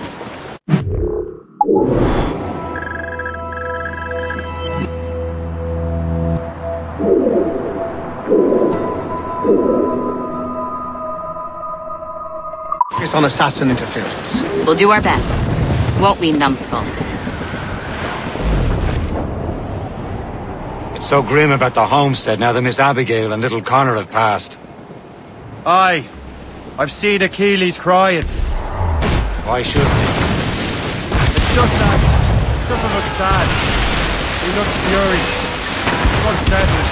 It's on assassin interference. We'll do our best. Won't we, numbskull? It's so grim about the homestead now that Miss Abigail and little Connor have passed. Aye. I've seen Achilles crying. Why should they? It's just that he doesn't look sad. He looks furious. It's unsettling.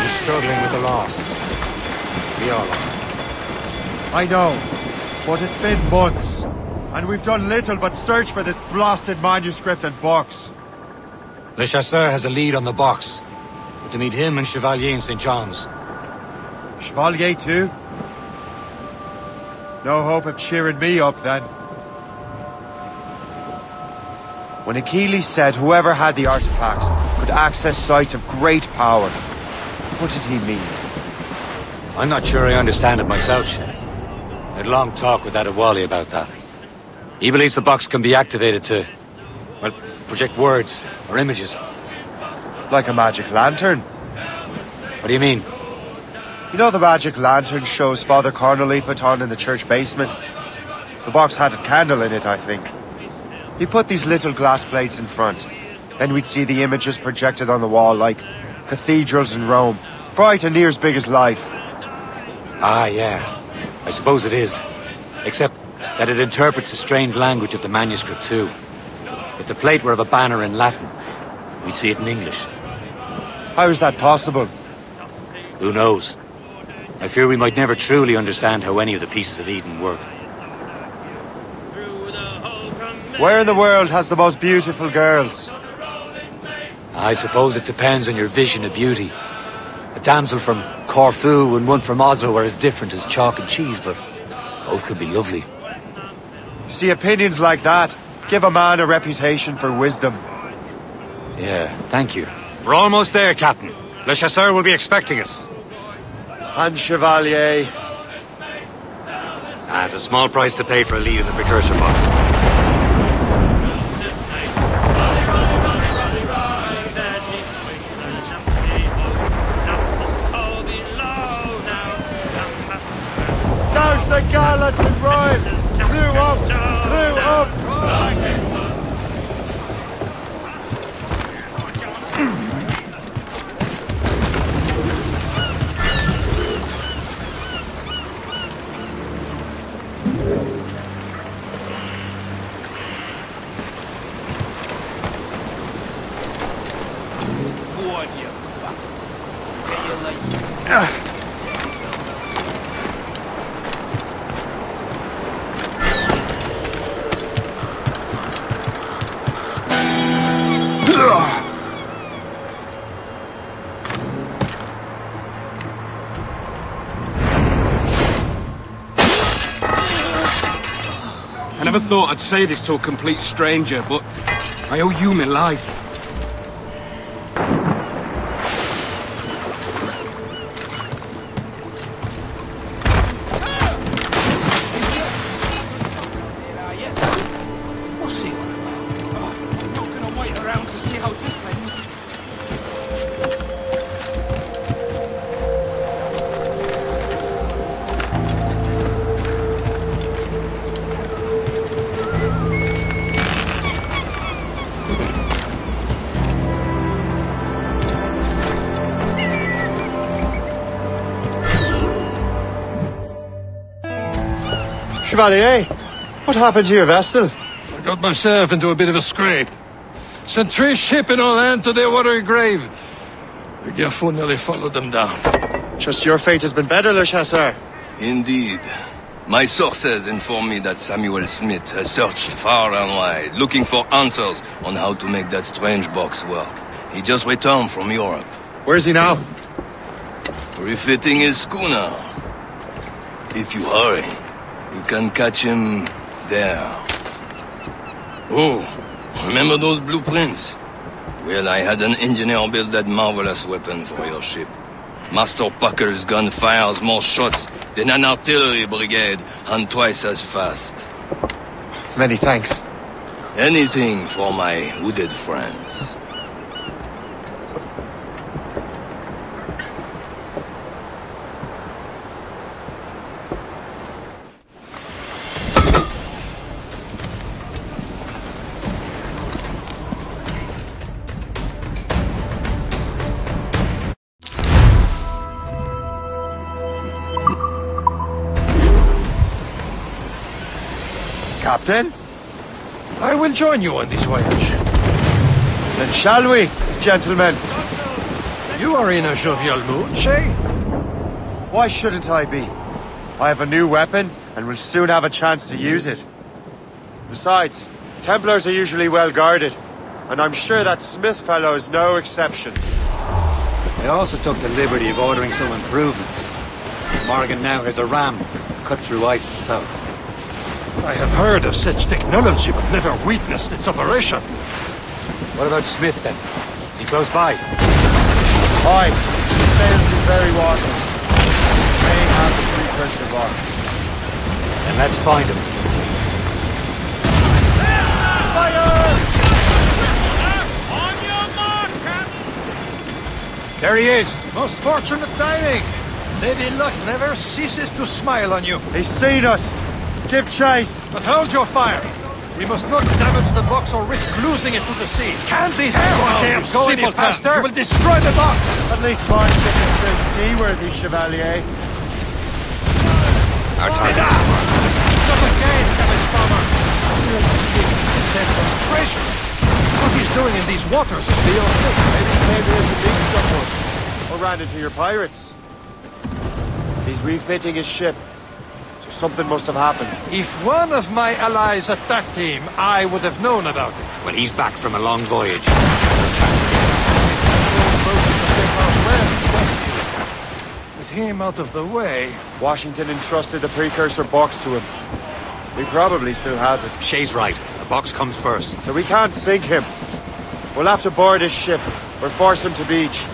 He's struggling with the loss. We all are. I know, but it's been months, and we've done little but search for this blasted manuscript and box. Le Chasseur has a lead on the box. We're to meet him and Chevalier in St. John's. Chevalier too? No hope of cheering me up then. When Achilles said whoever had the artifacts could access sites of great power, what did he mean? I'm not sure I understand it myself, Shay. I had a long talk with Adewale about that. He believes the box can be activated to, well, project words or images. Like a magic lantern? What do you mean? You know the magic lantern shows Father Connolly put on in the church basement? The box had a candle in it, I think. He put these little glass plates in front. Then we'd see the images projected on the wall like cathedrals in Rome. Bright and near as big as life. Ah, yeah. I suppose it is. Except that it interprets the strange language of the manuscript too. If the plate were of a banner in Latin, we'd see it in English. How is that possible? Who knows? I fear we might never truly understand how any of the pieces of Eden work. Where in the world has the most beautiful girls? I suppose it depends on your vision of beauty. A damsel from Corfu and one from Oslo are as different as chalk and cheese, but both could be lovely. See, opinions like that give a man a reputation for wisdom. Yeah, thank you. We're almost there, Captain. Le Chasseur will be expecting us. And Chevalier. It's a small price to pay for a lead in the precursor box. Douse the gallants and royals! Crew up! Crew up! I never thought I'd say this to a complete stranger, but I owe you my life. What's he on about? I'm not gonna wait around to see how this ends. Chevalier, what happened to your vessel? I got myself into a bit of a scrape. Sent 3 ships in on land to their watery grave. The Gerfaut nearly followed them down. Just your fate has been better, Le Chasseur. Indeed. My sources inform me that Samuel Smith has searched far and wide, looking for answers on how to make that strange box work. He just returned from Europe. Where's he now? Refitting his schooner. If you hurry. You can catch him there. Oh, remember those blueprints? Well, I had an engineer build that marvelous weapon for your ship. Master Pucker's gun fires more shots than an artillery brigade, and twice as fast. Many thanks. Anything for my wounded friends. Captain? I will join you on this voyage. Then shall we, gentlemen? You are in a jovial mood, Shay? Why shouldn't I be? I have a new weapon, and will soon have a chance to use it. Besides, Templars are usually well guarded, and I'm sure that Smith fellow is no exception. I also took the liberty of ordering some improvements. Morgan now has a ram cut through ice itself. I have heard of such technology, but never witnessed its operation. What about Smith, then? Is he close by? Aye, he sails in very waters. May have the precursor box. Then let's find him. Fire! On your mark, Captain! There he is! Most fortunate timing! Lady Luck never ceases to smile on you. He's seen us! Give chase! But hold your fire! We must not damage the box or risk losing it to the sea. Can't these camps go any faster? You will destroy the box! At least mine ship is still seaworthy, Chevalier. Our time is Not again, cabbage farmer! Still speaking of the Templar's treasure. What he's doing in these waters is beyond me. Maybe he came here to beat someone. Or ran into your pirates. He's refitting his ship. So something must have happened. If one of my allies attacked him, I would have known about it. Well, he's back from a long voyage. With him out of the way... Washington entrusted the precursor box to him. He probably still has it. Shay's right. The box comes first. So we can't sink him. We'll have to board his ship, or force him to beach.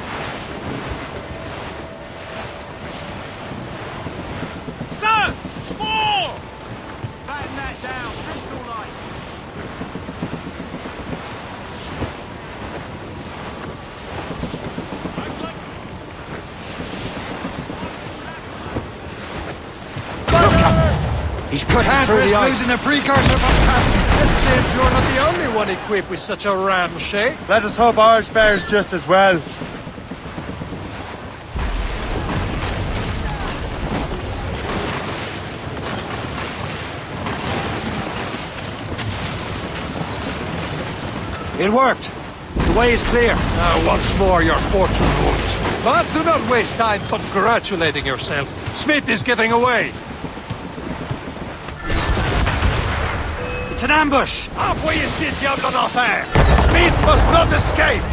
Sir! Fall! Batten that down, pistol light. He's cutting through the ice. Losing a precursor box, Captain. It seems you're not the only one equipped with such a ram, Shay. Let us hope ours fares just as well. It worked. The way is clear. Now, once more, your fortune wounds. But do not waste time congratulating yourself. Smith is getting away. It's an ambush! Up where you sit, Diablo d'Enfer! Smith must not escape!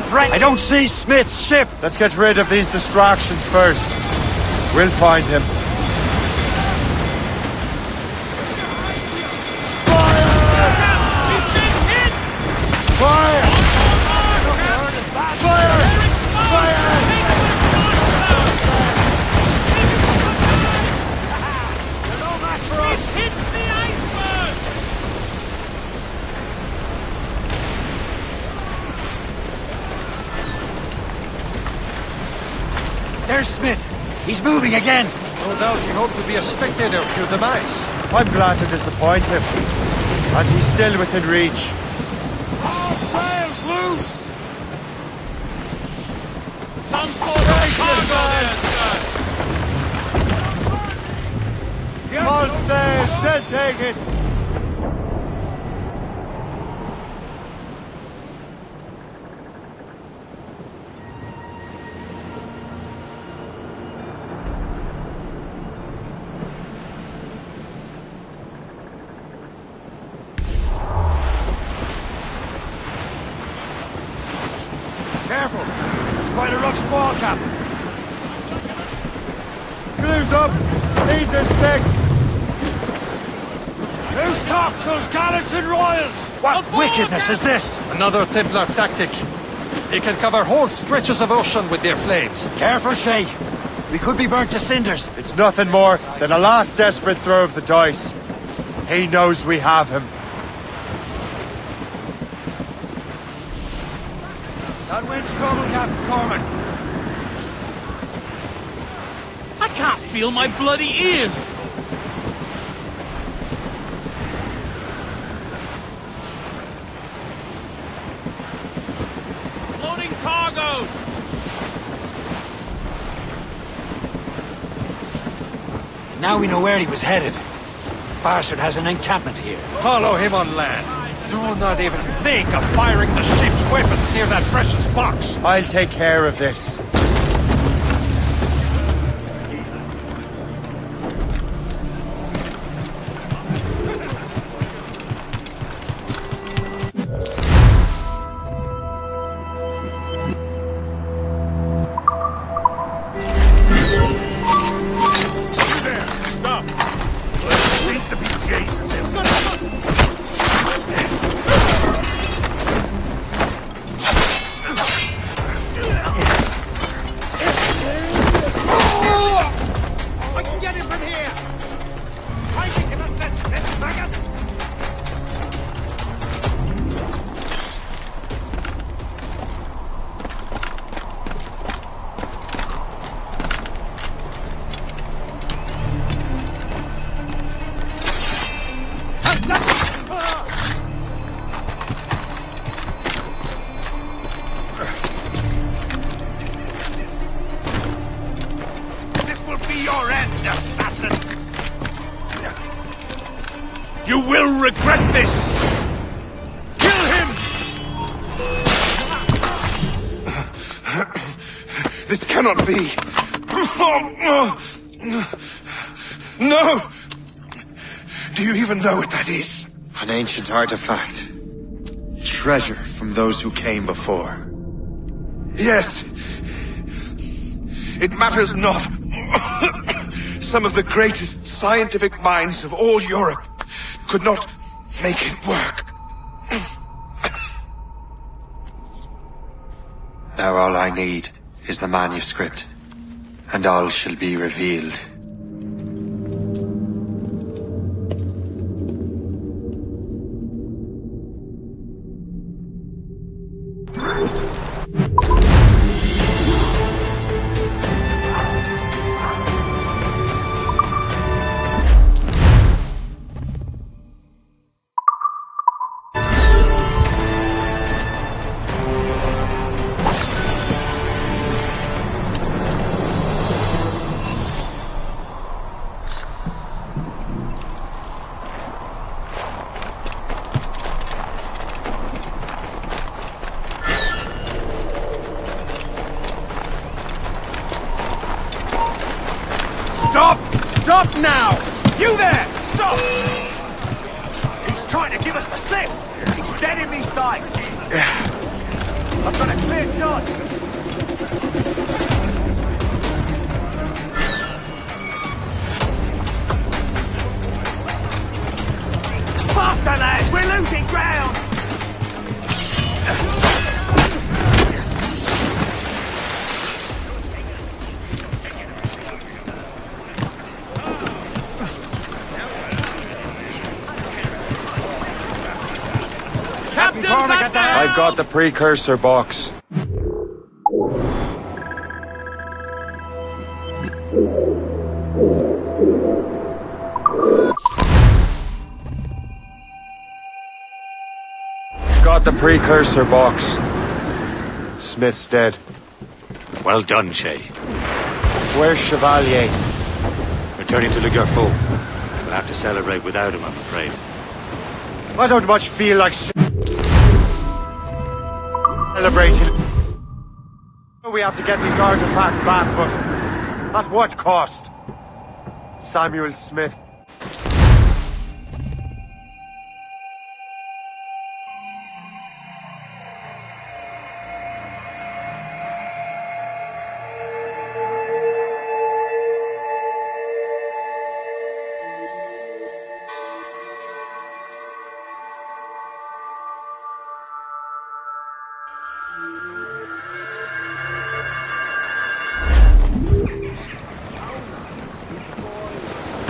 threat. I don't see Smith's ship. Let's get rid of these distractions first. We'll find him. There's Smith. He's moving again. No doubt he hoped to be a spectator of your demise. I'm glad to disappoint him. And he's still within reach. All sails loose! Some sort of cargo there, sir! All sails, should take it! Careful! It's quite a rough squall, Captain. Glue's up! These are sticks! Who's topsails, gallants and royals? What wickedness is this? Another Templar tactic. They can cover whole stretches of ocean with their flames. Careful, Shay. We could be burnt to cinders. It's nothing more than a last desperate throw of the dice. He knows we have him. That wind's trouble, Captain Cormac. I can't feel my bloody ears! Loading cargo! Now we know where he was headed. Bastard has an encampment here. Follow him on land. Do not even think of firing the ship's weapons near that precious box. I'll take care of this. You will regret this! Kill him! This cannot be! No! Do you even know what that is? An ancient artifact. Treasure from those who came before. Yes. It matters not. Some of the greatest scientific minds of all Europe could not make it work. Now all I need is the manuscript, and all shall be revealed. Stop! Stop now! You there! Stop! He's trying to give us the slip! He's dead in me sights! I've got a clear shot! Faster, lads! We're losing ground! I've got the precursor box. Got the precursor box. Smith's dead. Well done, Shay. Where's Chevalier? Returning to Le Garfou. We'll have to celebrate without him, I'm afraid. I don't much feel like celebrating. We have to get these artifacts back, but at what cost? Samuel Smith.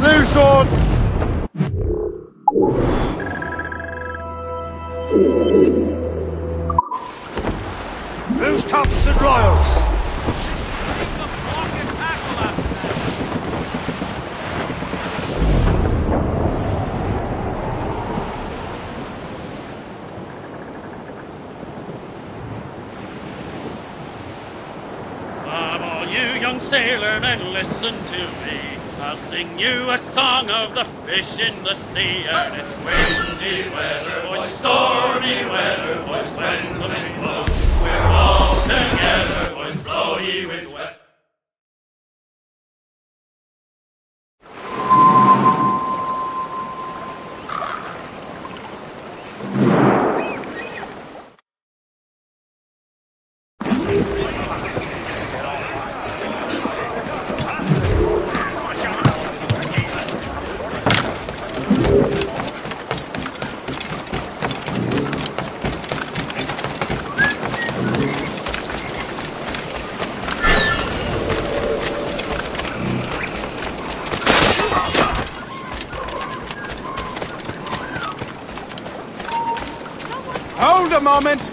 Loose on! Who's Thompson Royals? Come all you young sailormen, listen to me. I'll sing you a song of the fish in the sea. And it's windy weather, boys, stormy weather, boys, when the wind blows. We're all together, boys, blow ye with west. Hold a moment!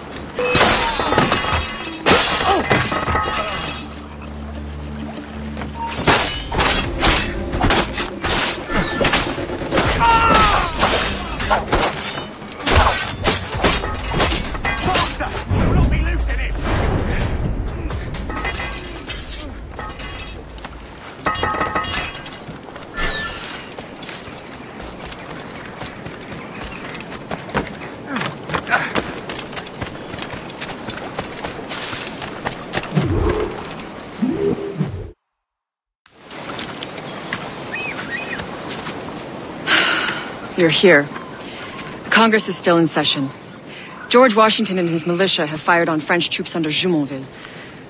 You're here. Congress is still in session. George Washington and his militia have fired on French troops under Jumonville.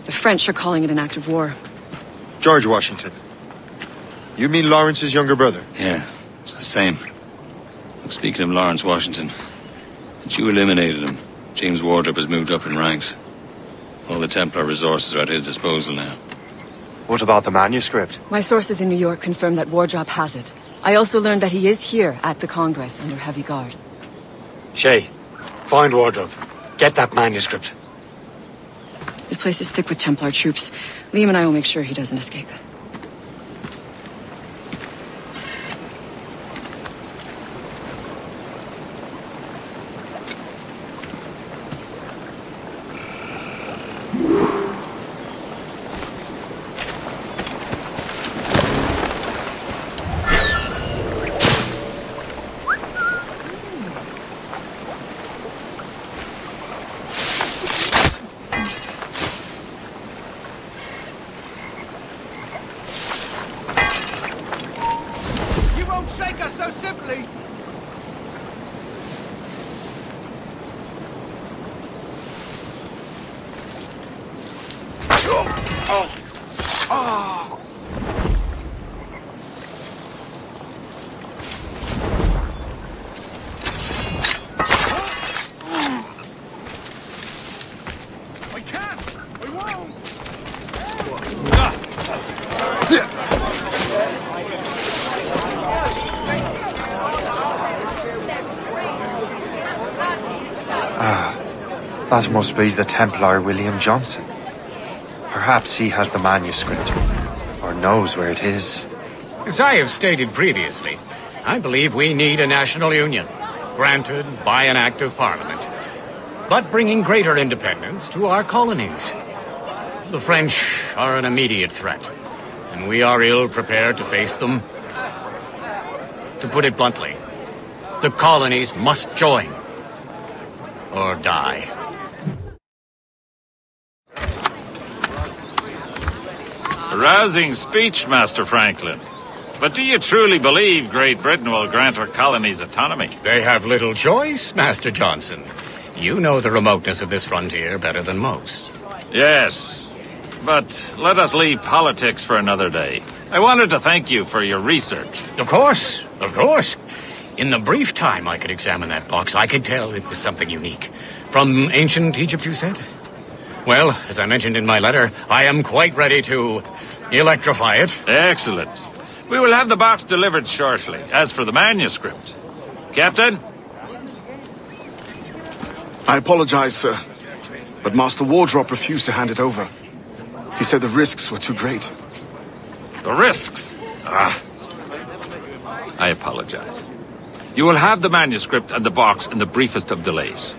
The French are calling it an act of war. George Washington. You mean Lawrence's younger brother? Yeah, it's the same. Speaking of Lawrence Washington, since you eliminated him, James Wardrop has moved up in ranks. All the Templar resources are at his disposal now. What about the manuscript? My sources in New York confirm that Wardrop has it. I also learned that he is here at the Congress under heavy guard. Shay, find Wardrop. Get that manuscript. This place is thick with Templar troops. Liam and I will make sure he doesn't escape. So simply. That must be the Templar William Johnson. Perhaps he has the manuscript, or knows where it is. As I have stated previously, I believe we need a national union, granted by an act of parliament, but bringing greater independence to our colonies. The French are an immediate threat, and we are ill prepared to face them. To put it bluntly, the colonies must join, or die. A rousing speech, Master Franklin. But do you truly believe Great Britain will grant her colonies autonomy? They have little choice, Master Johnson. You know the remoteness of this frontier better than most. Yes, but let us leave politics for another day. I wanted to thank you for your research. Of course, of course. In the brief time I could examine that box, I could tell it was something unique. From ancient Egypt, you said? Well, as I mentioned in my letter, I am quite ready to electrify it. Excellent. We will have the box delivered shortly. As for the manuscript... Captain? I apologize, sir, but Master Wardrop refused to hand it over. He said the risks were too great. The risks? I apologize. You will have the manuscript and the box in the briefest of delays.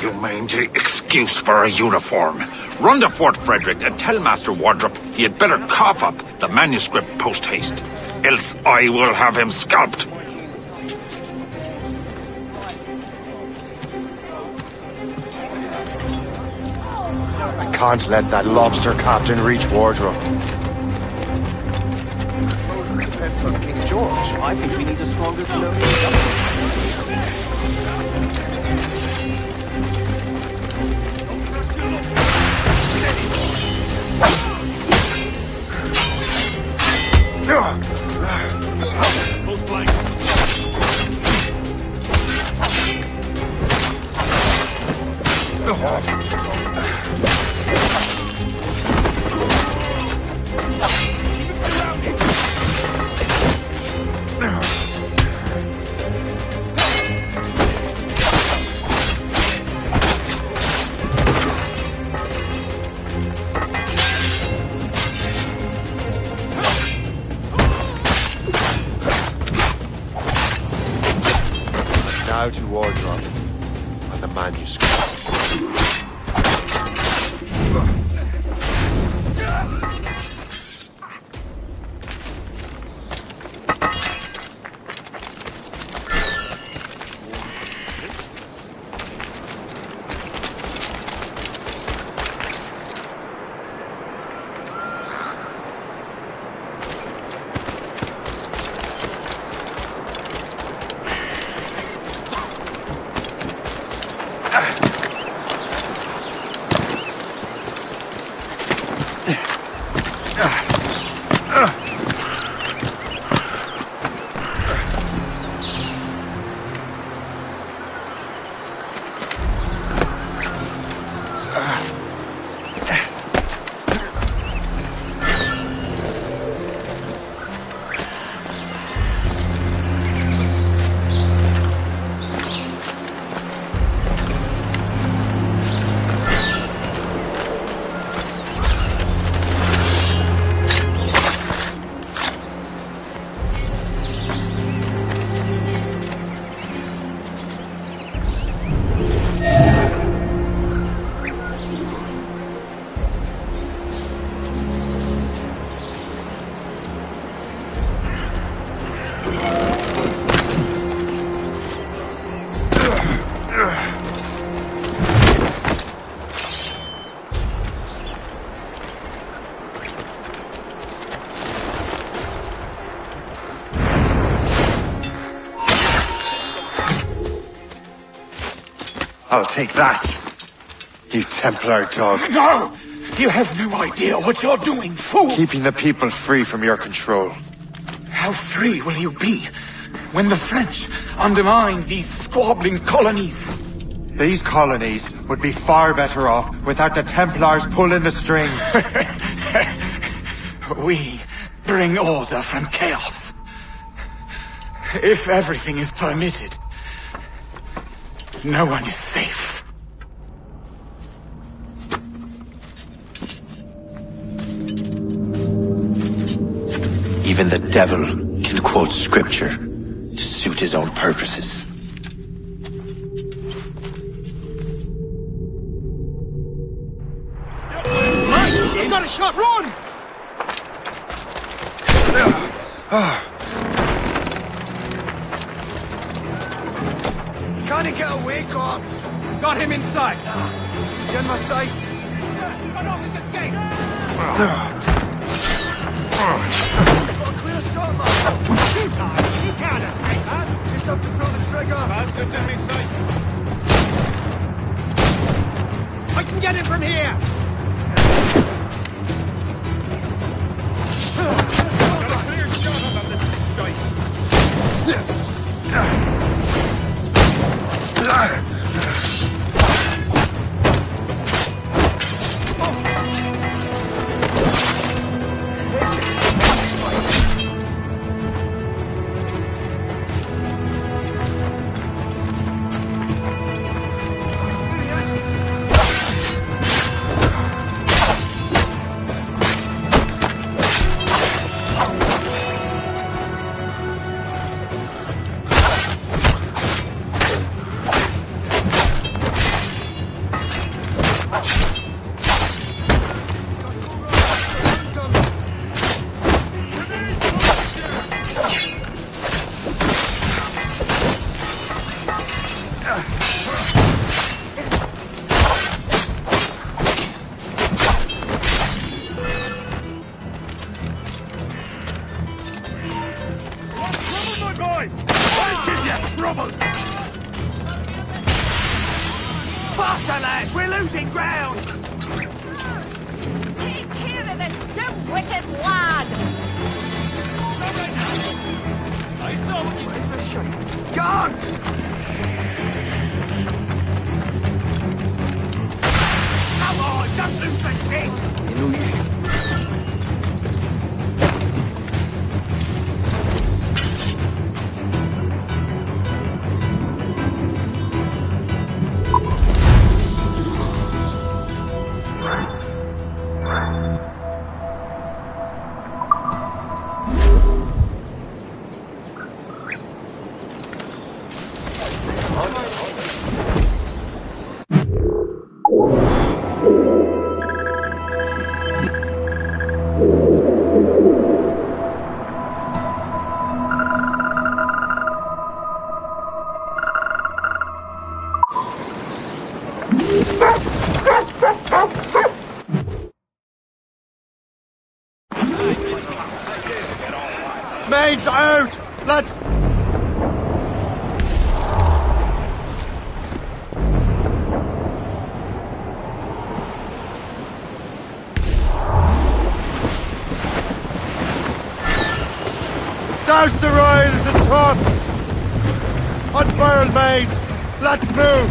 You mangy excuse for a uniform. Run to Fort Frederick and tell Master Wardrop he had better cough up the manuscript post-haste. Else I will have him scalped. I can't let that lobster captain reach Wardrop. Depends on King George. I think we need a stronger colonial government. Now to Wardrop and the manuscript. I'll take that, you Templar dog. No! You have no idea what you're doing, fool! Keeping the people free from your control. How free will you be when the French undermine these squabbling colonies? These colonies would be far better off without the Templars pulling the strings. We bring order from chaos. If everything is permitted, no one is safe. Even the devil can quote scripture to suit his own purposes. Nice! You got a shot! Run! Can't he get away, Corpse? Got him inside. He's in my sight. Run off his escape! Got a clear shot, man. Too tight. He can't escape, man. Just have to pull the trigger. Bastards in me sight. I can get him from here. Got a clear shot on this Faster, lads! We're losing ground! Take care of this dim-witted lad! I saw what you said. Guards! Come on, don't lose the thing! You know you should. Maid's out! Let's... Douse the royals and tops! Unfurl, maids! Let's move!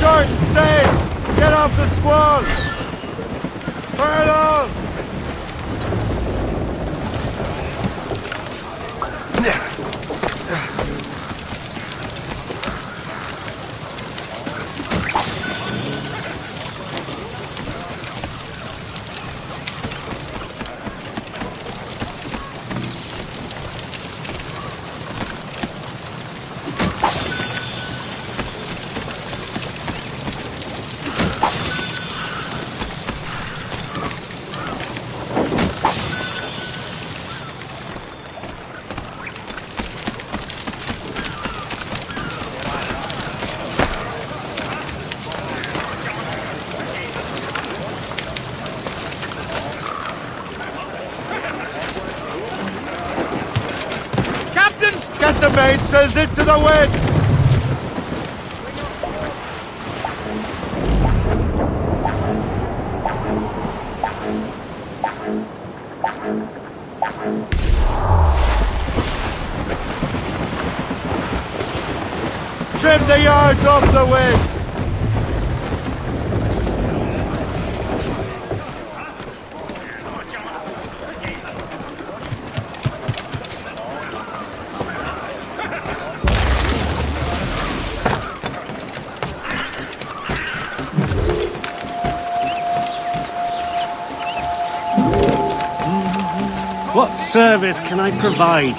Short and safe! Get off the squall! Fire on! Get the mainsails into the wind! Trim the yards off the wind! What service can I provide?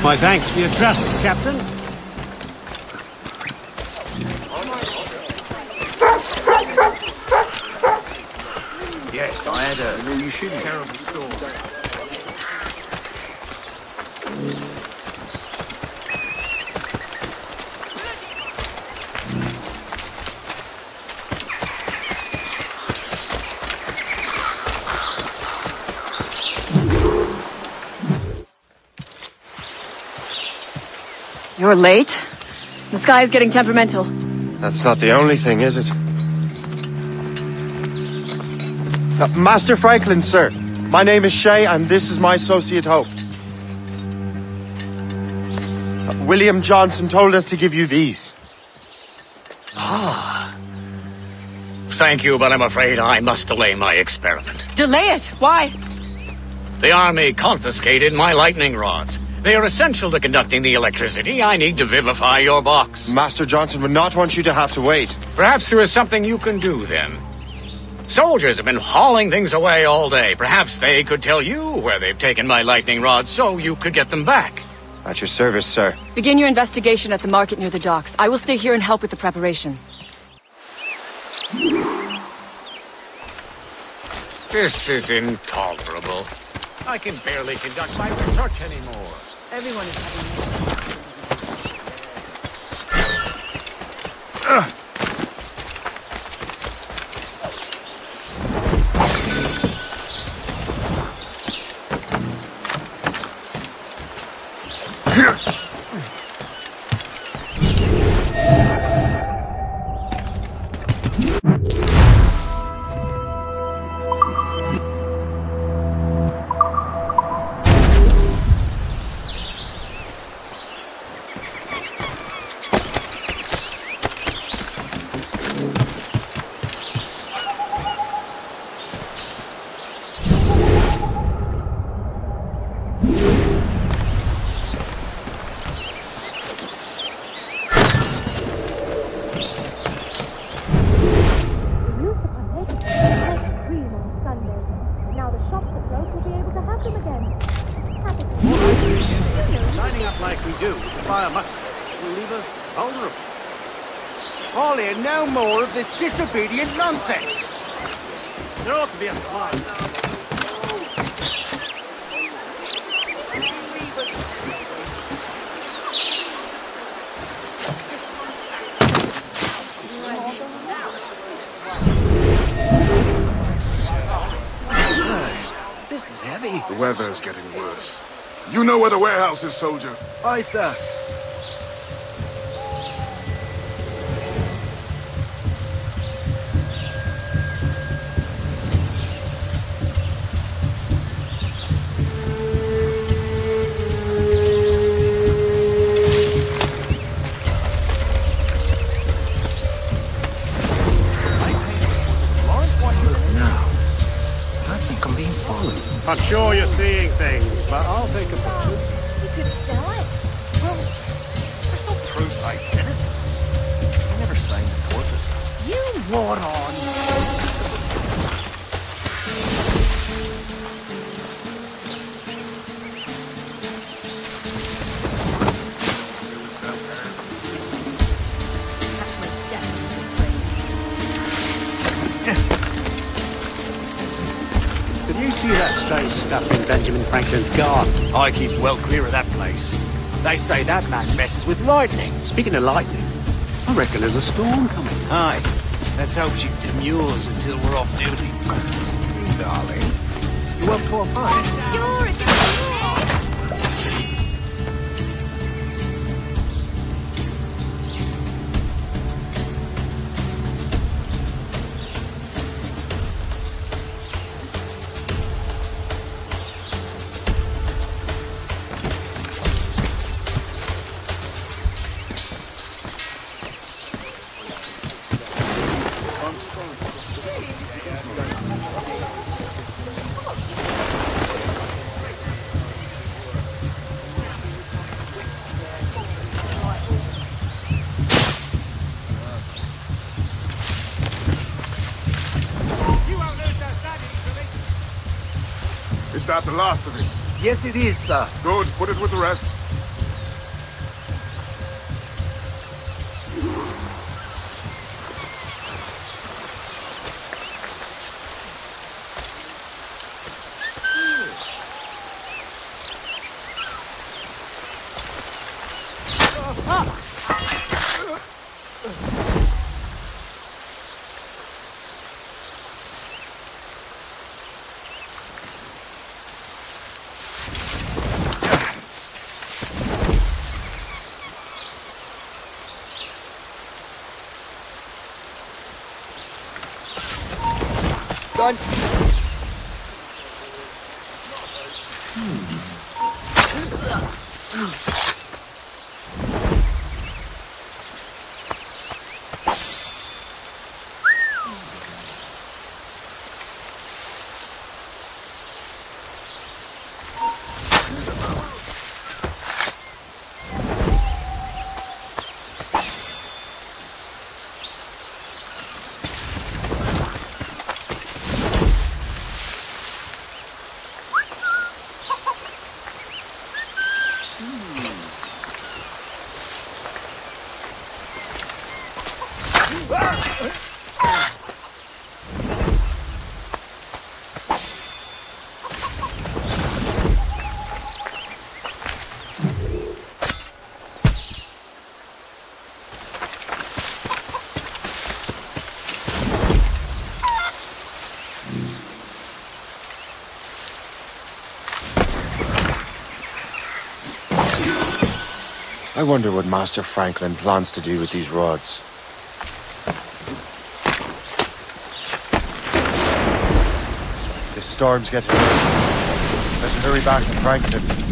My thanks for your trust, Captain. Yes, I had a... No, you shouldn't. Terrible storm. You're late. The sky is getting temperamental. That's not the only thing, is it? Master Franklin, sir. My name is Shay, and this is my associate Hope. William Johnson told us to give you these. Ah. Thank you, but I'm afraid I must delay my experiment. Delay it? Why? The army confiscated my lightning rods. They are essential to conducting the electricity I need to vivify your box. Master Johnson would not want you to have to wait. Perhaps there is something you can do, then. Soldiers have been hauling things away all day. Perhaps they could tell you where they've taken my lightning rods so you could get them back. At your service, sir. Begin your investigation at the market near the docks. I will stay here and help with the preparations. This is intolerable. I can barely conduct my research anymore. Everyone is having... No more of this disobedient nonsense! There ought to be a fly. This is heavy. The weather is getting worse. You know where the warehouse is, soldier. Aye, sir. I'm sure you're seeing things, but I'll take a picture. You could sell it. Well, there's no proof I did it. I never signed the portrait. You moron! Did you see that strange stuff in Benjamin Franklin's garden? I keep well clear of that place. They say that man messes with lightning. Speaking of lightning, I reckon there's a storm coming. Aye. Let's hope she demurs until we're off duty. Darling, you up for a pint? Sure, if you're Is that the last of it? Yes, it is, sir. Good. Put it with the rest. Done. I wonder what Master Franklin plans to do with these rods. This storm's getting worse. Let's hurry back to Franklin.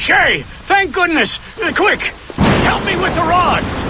Shay! Thank goodness! Quick! Help me with the rods!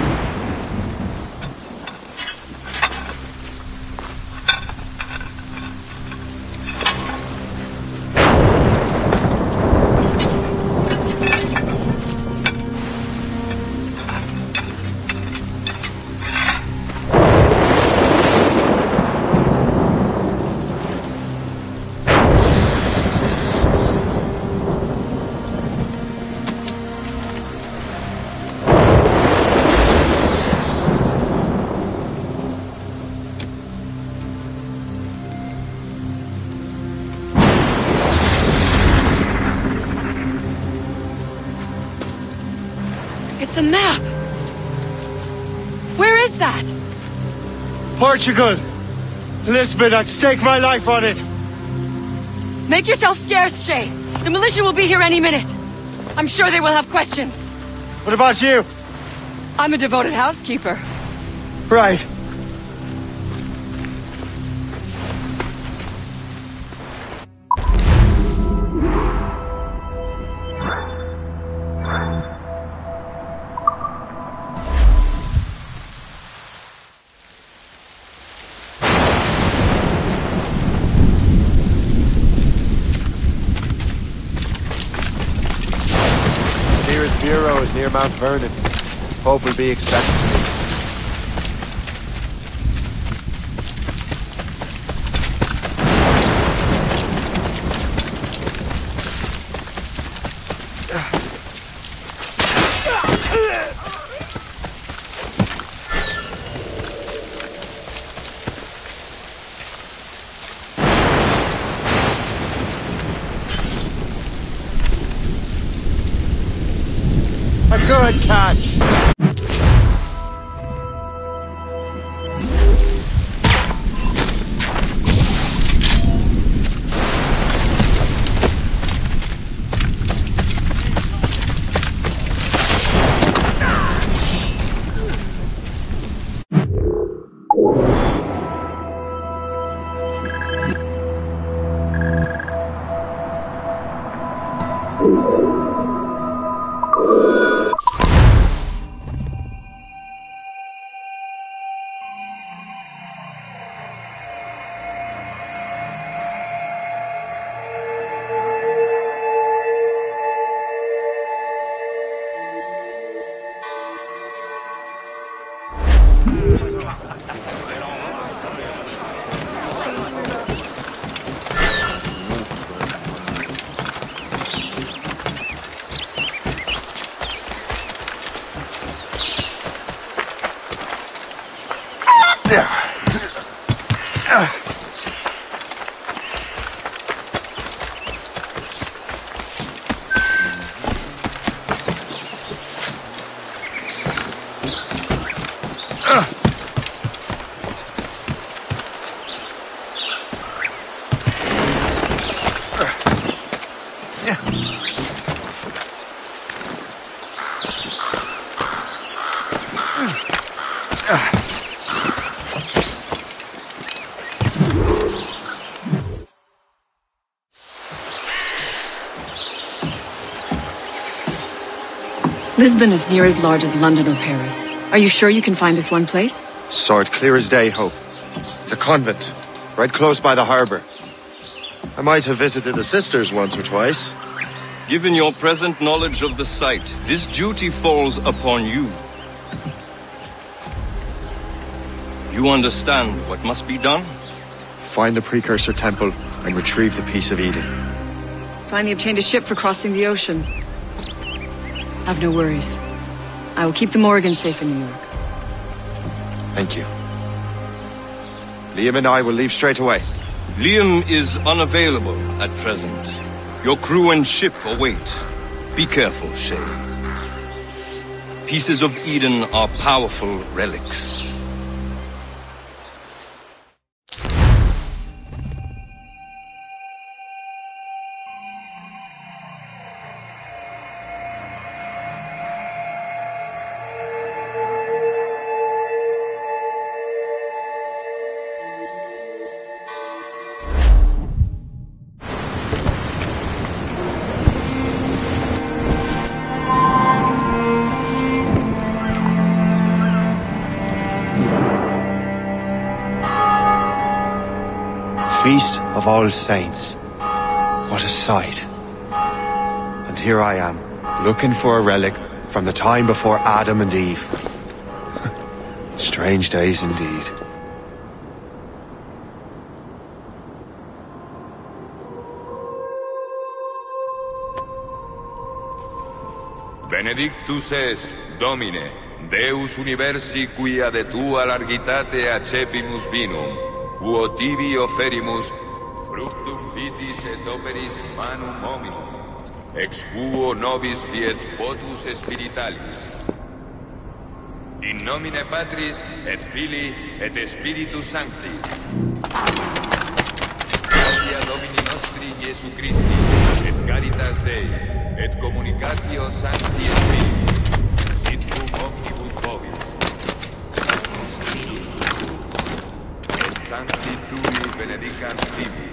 It's a map! Where is that? Portugal! Lisbon, I'd stake my life on it! Make yourself scarce, Shay. The militia will be here any minute. I'm sure they will have questions. What about you? I'm a devoted housekeeper. Right. Bureau is near Mount Vernon. Hope will be expected to me. A good catch! Lisbon is near as large as London or Paris. Are you sure you can find this one place? Sword clear as day, Hope. It's a convent, right close by the harbor. I might have visited the sisters once or twice. Given your present knowledge of the site, this duty falls upon you. You understand what must be done? Find the Precursor Temple and retrieve the Piece of Eden. Finally obtained a ship for crossing the ocean. Have no worries. I will keep the Morrigan safe in New York. Thank you. Liam and I will leave straight away. Liam is unavailable at present. Your crew and ship await. Be careful, Shay. Pieces of Eden are powerful relics. Feast of All Saints. What a sight. And here I am, looking for a relic from the time before Adam and Eve. Strange days indeed. Benedictus est, Domine, Deus universi quia de tua largitate accepimus vinum, uo tibi oferimus fructum vitis et operis manum hominum, ex quo nobis fiet votus spiritualis, In nomine Patris, et Filii, et Spiritus Sancti. Gloria Domini nostri Iesu Christi, et caritas Dei, et communicatio Sancti Spiritus, sit cum omnibus vobis. Et Sancti Tui benedicant tibi.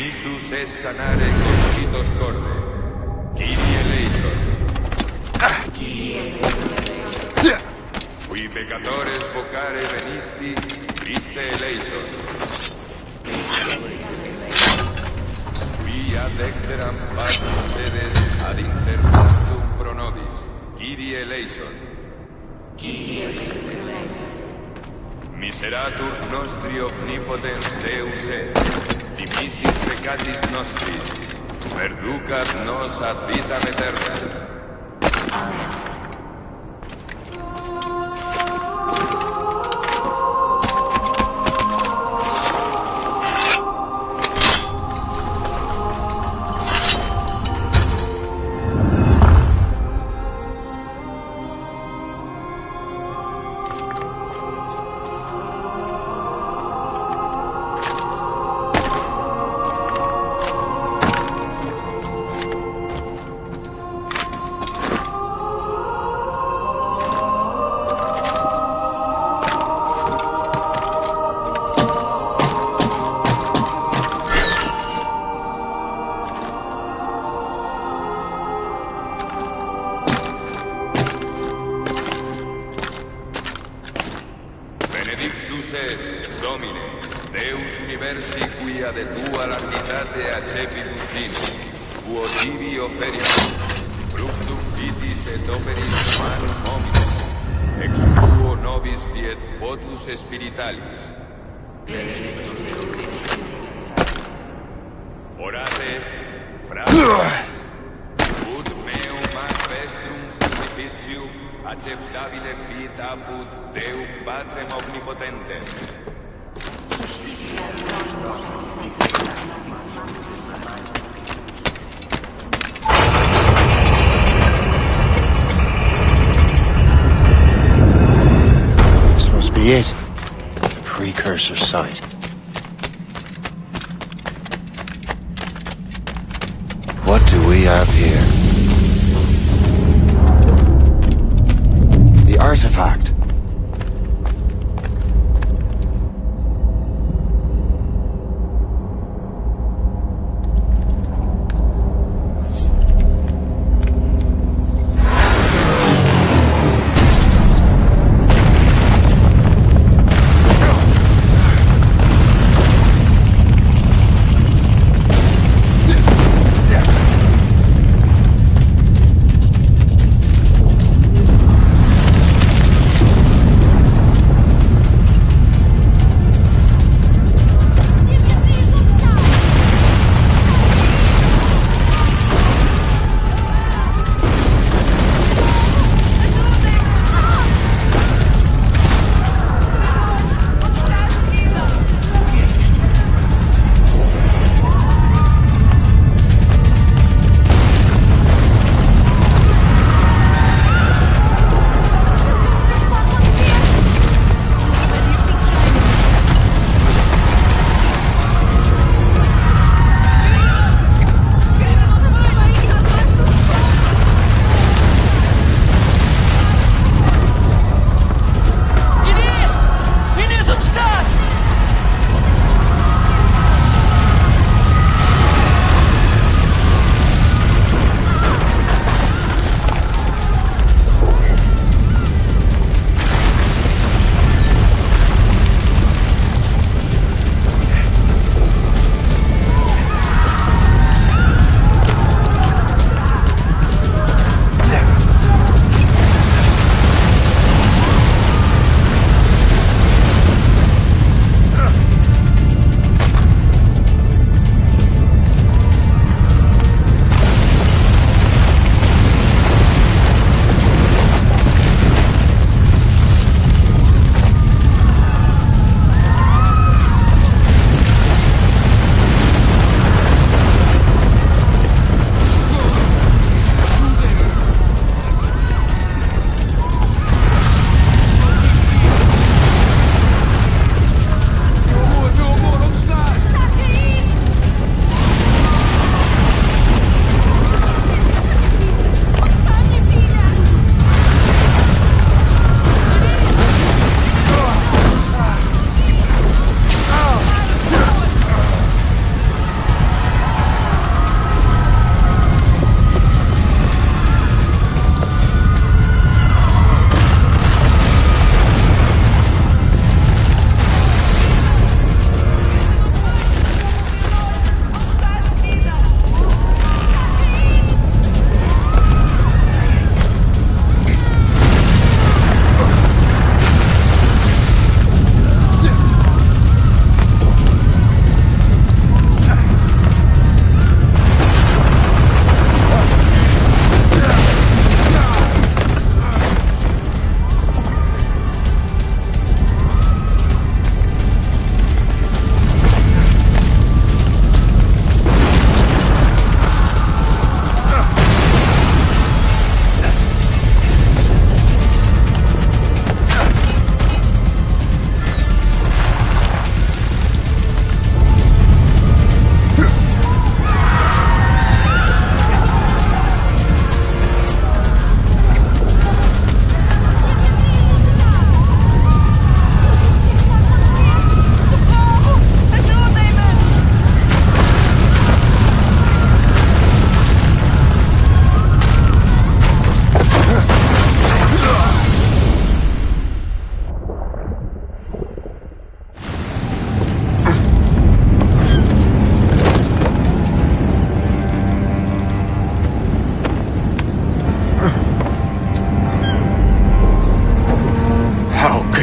Missus es sanare confitos corde. Kyrie eleison. Qui peccatores vocare venisti, Christe eleison. Qui ad exteram patrum sedes ad intertantum pro nobis, Kyrie eleison. Miseratur nostri omnipotens Deus et. Dimisis peccatis nostris, perducat nos ad vitam aeterna. Benedictus es, Domine, Deus universi quia de tua largitate accepimus vinum, quo tibi oferimus, fructum vitis et operis manum hominum, ex quo nobis fiet votus spiritualis. Orate, frate, ut meum ad vestrum sacrificium acceptabile fit apud Deum Patrem Omnipotentem. This must be it. The precursor site. What do we have here? The artifact.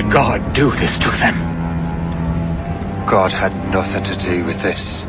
God do this to them? God had nothing to do with this.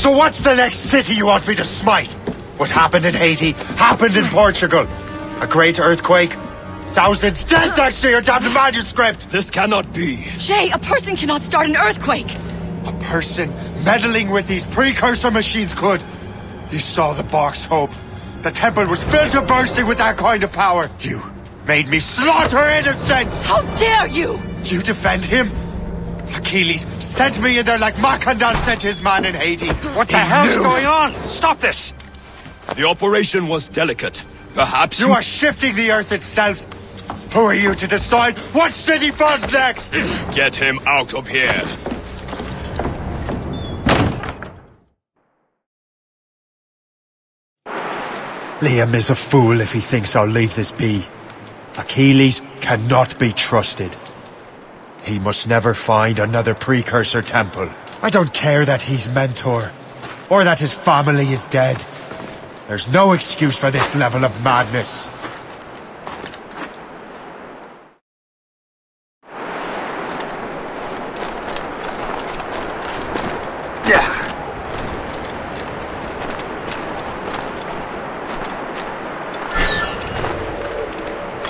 So what's the next city you want me to smite? What happened in Haiti happened in Portugal. A great earthquake. Thousands dead thanks to your damned manuscript! This cannot be. Shay, a person cannot start an earthquake! A person meddling with these precursor machines could. You saw the Box Hope. The temple was filled to bursting with that kind of power. You made me slaughter innocents! How dare you! You defend him? Achilles sent me in there like Macandal sent his man in Haiti. What the hell's going on? Stop this! The operation was delicate. Perhaps you are shifting the earth itself. Who are you to decide what city falls next? Get him out of here. Liam is a fool if he thinks I'll leave this be. Achilles cannot be trusted. He must never find another precursor temple. I don't care that he's mentor, or that his family is dead. There's no excuse for this level of madness.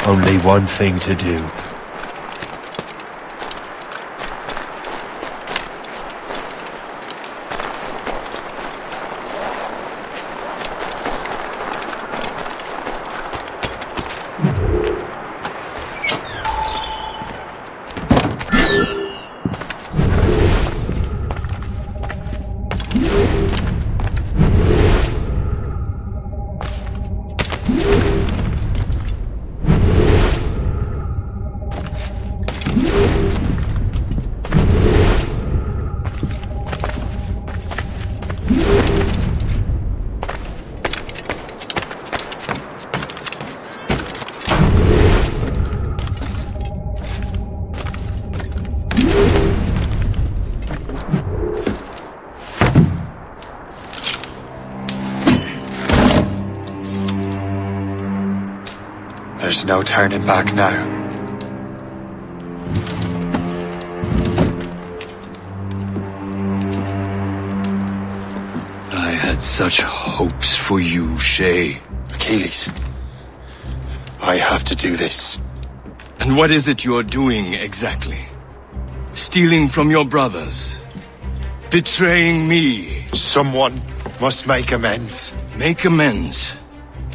Only one thing to do. There's no turning back now. I had such hopes for you, Shay. Achilles, I have to do this. And what is it you're doing exactly? Stealing from your brothers? Betraying me? Someone must make amends. Make amends?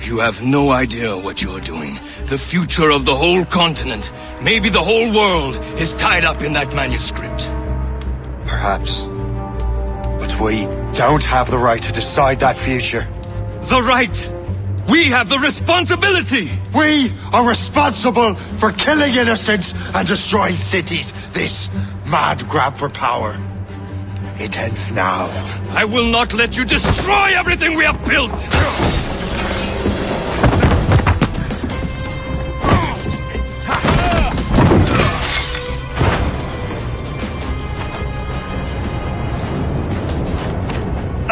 You have no idea what you're doing. The future of the whole continent, maybe the whole world, is tied up in that manuscript. Perhaps. But we don't have the right to decide that future. The right? We have the responsibility! We are responsible for killing innocents and destroying cities. This mad grab for power. It ends now. I will not let you destroy everything we have built!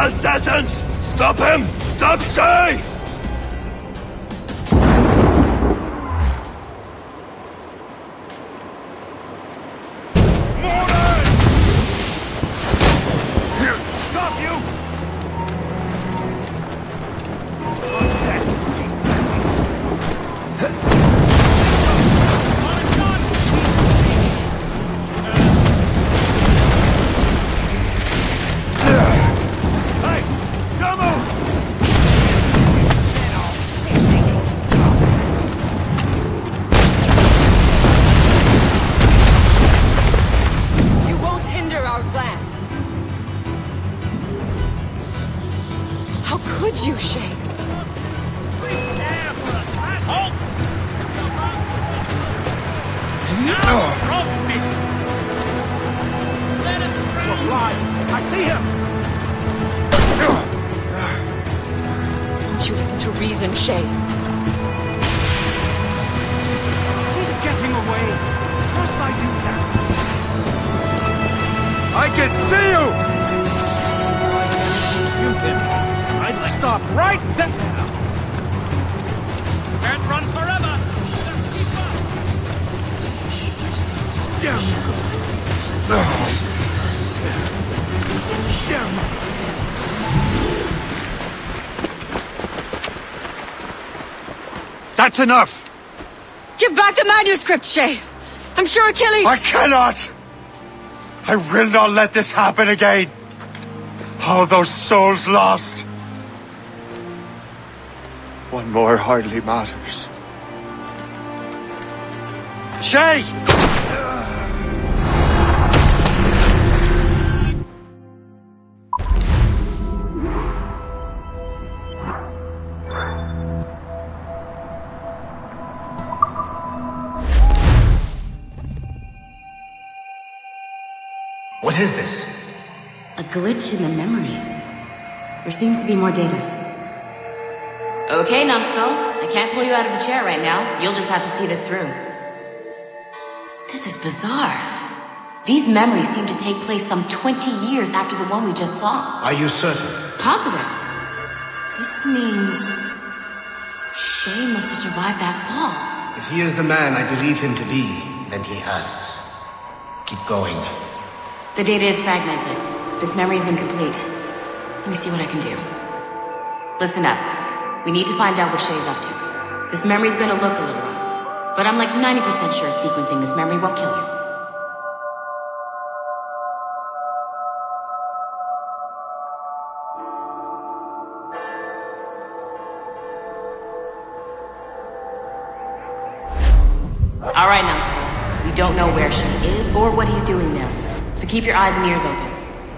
Assassins! Stop him! Stop Shay! could you, Shay? I see him! Won't you listen to reason, Shay? He's getting away. First I do that. I can see you! Shoot him. I'd stop right there. Can't run forever. Just keep up. Damn you. Damn. That's enough! Give back the manuscript, Shay! I'm sure Achilles— I cannot! I will not let this happen again! All those souls lost! One more hardly matters. Shay! What is this? A glitch in the memories. There seems to be more data. Okay, Numbskull. I can't pull you out of the chair right now. You'll just have to see this through. This is bizarre. These memories seem to take place some 20 years after the one we just saw. Are you certain? Positive. This means Shay must have survived that fall. If he is the man I believe him to be, then he has. Keep going. The data is fragmented. This memory is incomplete. Let me see what I can do. Listen up. We need to find out what Shay's up to. This memory's gonna look a little rough, but I'm like 90% sure sequencing this memory won't kill you. Alright, Numbskull. We don't know where Shay is or what he's doing now. So keep your eyes and ears open.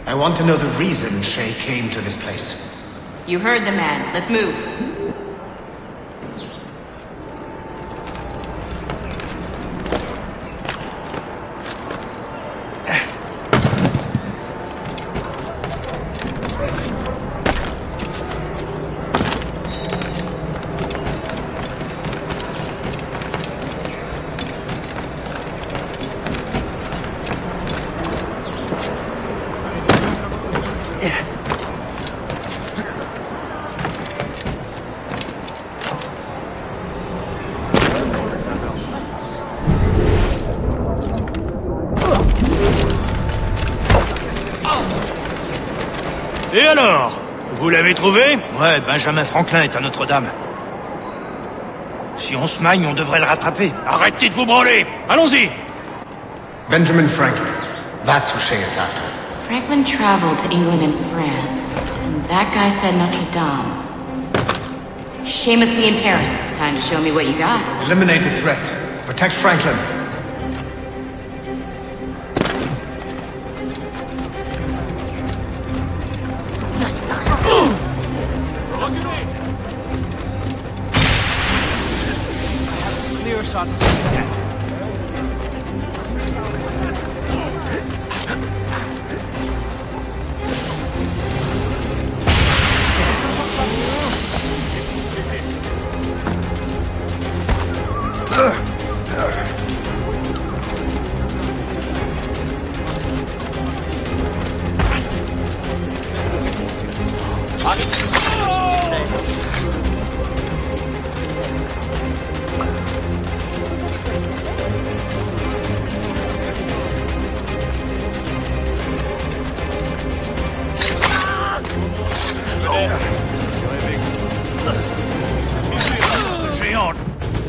I want to know the reason Shay came to this place. You heard the man. Let's move. Et alors? Vous l'avez trouvé? Ouais, Benjamin Franklin est à Notre-Dame. Si on se magne, on devrait le rattraper. Arrêtez de vous branler! Allons-y! Benjamin Franklin. That's who Shay is after. Franklin traveled to England and France, and that guy said Notre Dame. Shay must be in Paris. Time to show me what you got. Eliminate the threat. Protect Franklin. Clear shot to see that.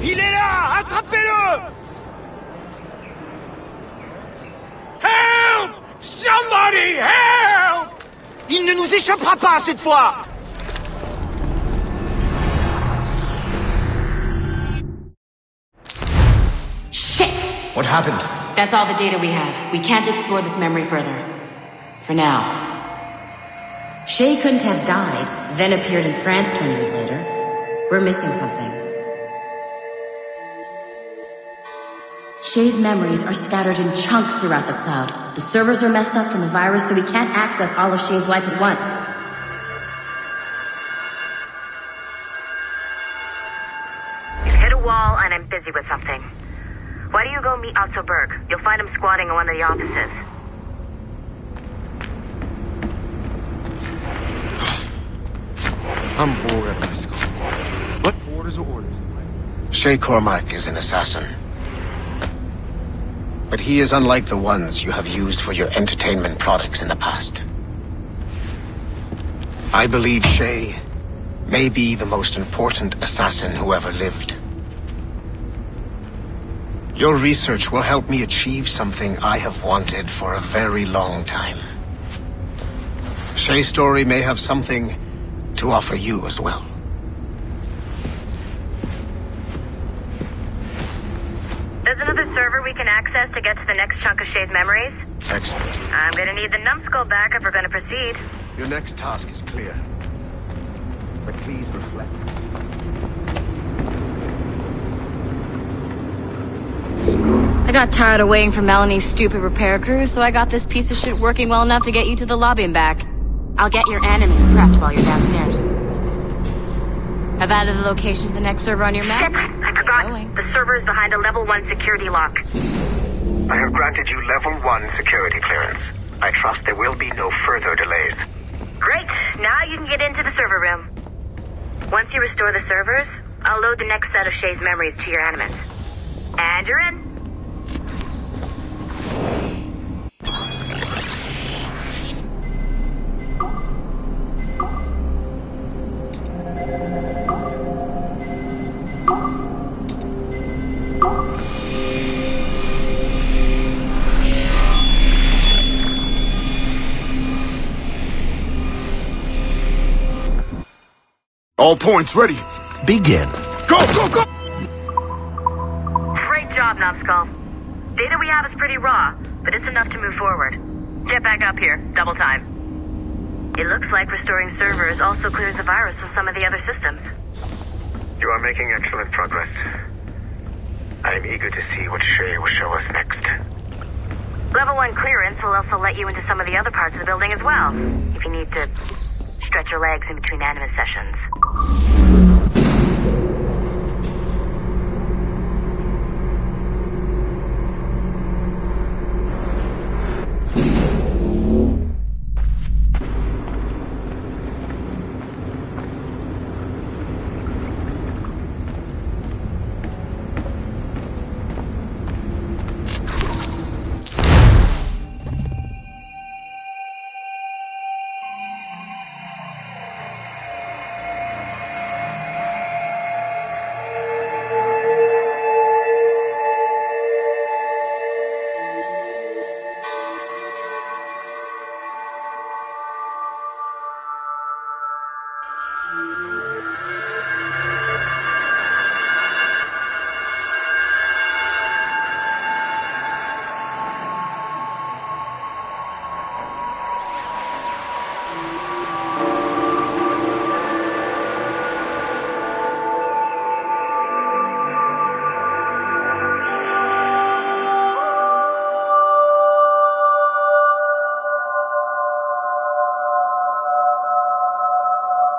Il est là! Attrapez-le! Help! Somebody help! Il ne nous échappera pas cette fois! Shit! What happened? That's all the data we have. We can't explore this memory further. For now. Shay couldn't have died, then appeared in France 20 years later. We're missing something. Shay's memories are scattered in chunks throughout the cloud. The servers are messed up from the virus, so we can't access all of Shay's life at once. You've hit a wall, and I'm busy with something. Why don't you go meet Otto Berg? You'll find him squatting in one of the offices. I'm bored of this school. What? Orders are orders. Shay Cormac is an assassin. But he is unlike the ones you have used for your entertainment products in the past. I believe Shay may be the most important assassin who ever lived. Your research will help me achieve something I have wanted for a very long time. Shay's story may have something to offer you as well. There's another server we can access to get to the next chunk of Shay's memories. Excellent. I'm gonna need the numbskull back if we're gonna proceed. Your next task is clear. But please reflect. I got tired of waiting for Melanie's stupid repair crew, so I got this piece of shit working well enough to get you to the lobby and back. I'll get your animus prepped while you're downstairs. I've added the location to the next server on your map. Shit! I forgot. The server is behind a level 1 security lock. I have granted you level 1 security clearance. I trust there will be no further delays. Great! Now you can get into the server room. Once you restore the servers, I'll load the next set of Shay's memories to your animus. And you're in. All points ready. Begin. Go, go, go! Great job, Numbskull. Data we have is pretty raw, but it's enough to move forward. Get back up here. Double time. It looks like restoring servers also clears the virus from some of the other systems. You are making excellent progress. I am eager to see what Shay will show us next. Level 1 clearance will also let you into some of the other parts of the building as well, if you need to stretch your legs in between animus sessions.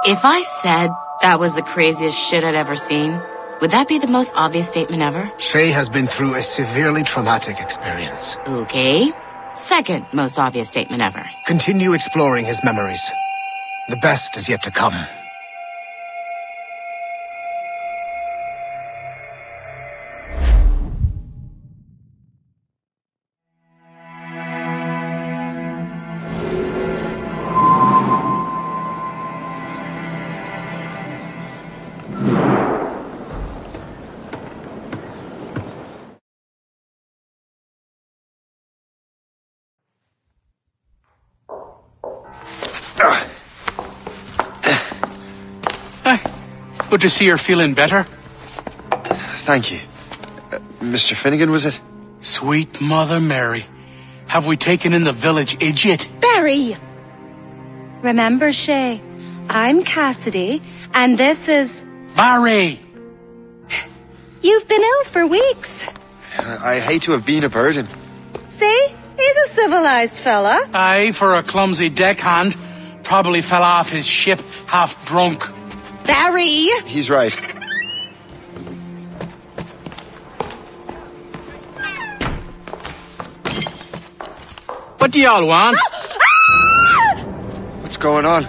If I said that was the craziest shit I'd ever seen, would that be the most obvious statement ever? Shay has been through a severely traumatic experience. Okay. Second most obvious statement ever. Continue exploring his memories. The best is yet to come. Good to see you're feeling better. Thank you. Mr. Finnegan, was it? Sweet Mother Mary. Have we taken in the village idiot? Barry! Remember, Shay, I'm Cassidy, and this is... Barry! You've been ill for weeks. I hate to have been a burden. See? He's a civilized fella. Aye, for a clumsy deckhand. Probably fell off his ship half drunk. Barry! He's right. What do y'all want? What's going on?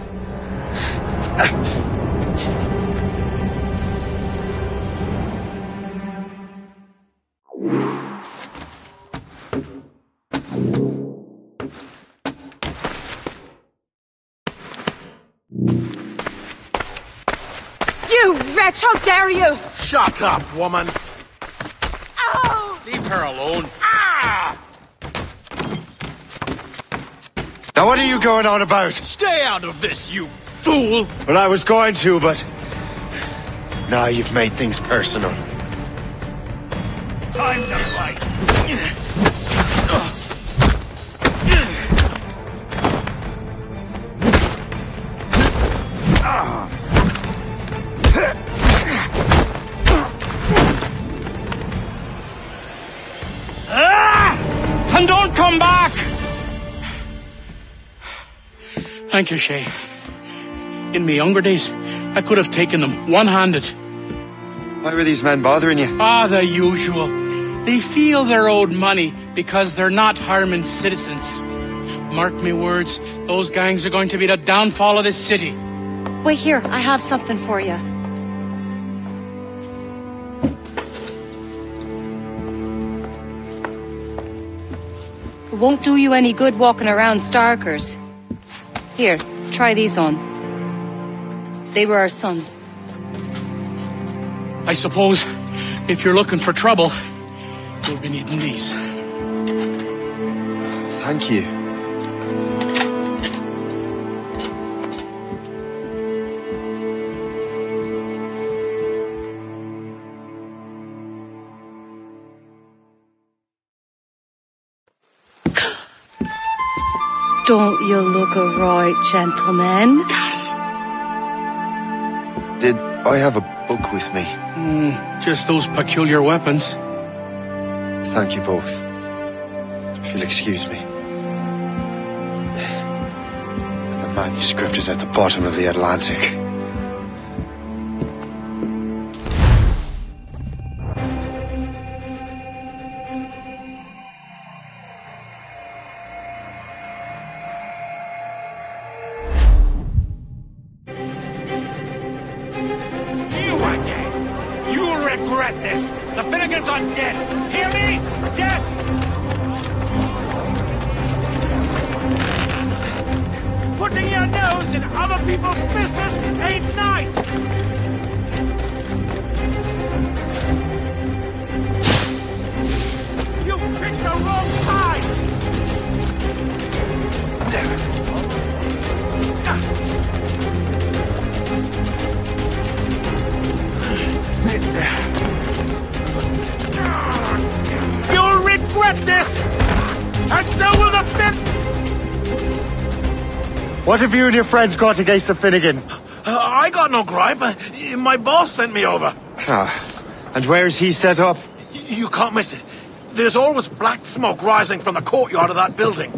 You wretch! How dare you! Shut up, woman! Ow! Leave her alone. Now what are you going on about? Stay out of this, you fool! Well, I was going to, but... Now you've made things personal. Time to fight! And don't come back! Thank you, Shay. In my younger days, I could have taken them one-handed. Why were these men bothering you? Ah, the usual. They feel they're owed money because they're not harming citizens. Mark me words, those gangs are going to be the downfall of this city. Wait here, I have something for you. It won't do you any good walking around Starkers. Here, try these on. They were our sons. I suppose, if you're looking for trouble, you'll be needing these. Thank you. Don't you look a right gentleman? Cass! Did I have a book with me? Just those peculiar weapons. Thank you both. If you'll excuse me. The manuscript is at the bottom of the Atlantic. Regret this! The Finnegans are dead! Hear me? Dead! Putting your nose in other people's business ain't nice! You picked the wrong side! You'll regret this! And so will the Finn... What have you and your friends got against the Finnegans? I got no gripe. My boss sent me over. And where's he set up? You can't miss it. There's always black smoke rising from the courtyard of that building.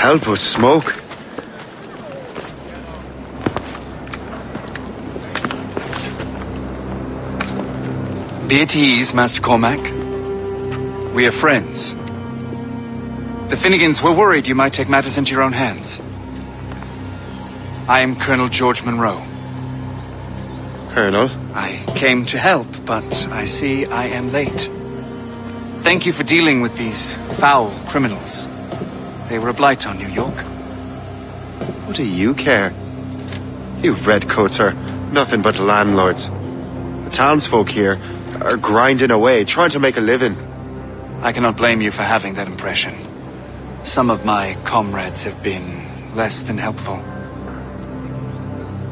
help but smoke. Be at ease, Master Cormac. We are friends. The Finnegans were worried you might take matters into your own hands. I am Colonel George Monroe. Colonel? I came to help, but I see I am late. Thank you for dealing with these foul criminals. They were a blight on New York. What do you care? You redcoats are nothing but landlords. The townsfolk here are grinding away, trying to make a living. I cannot blame you for having that impression. Some of my comrades have been less than helpful.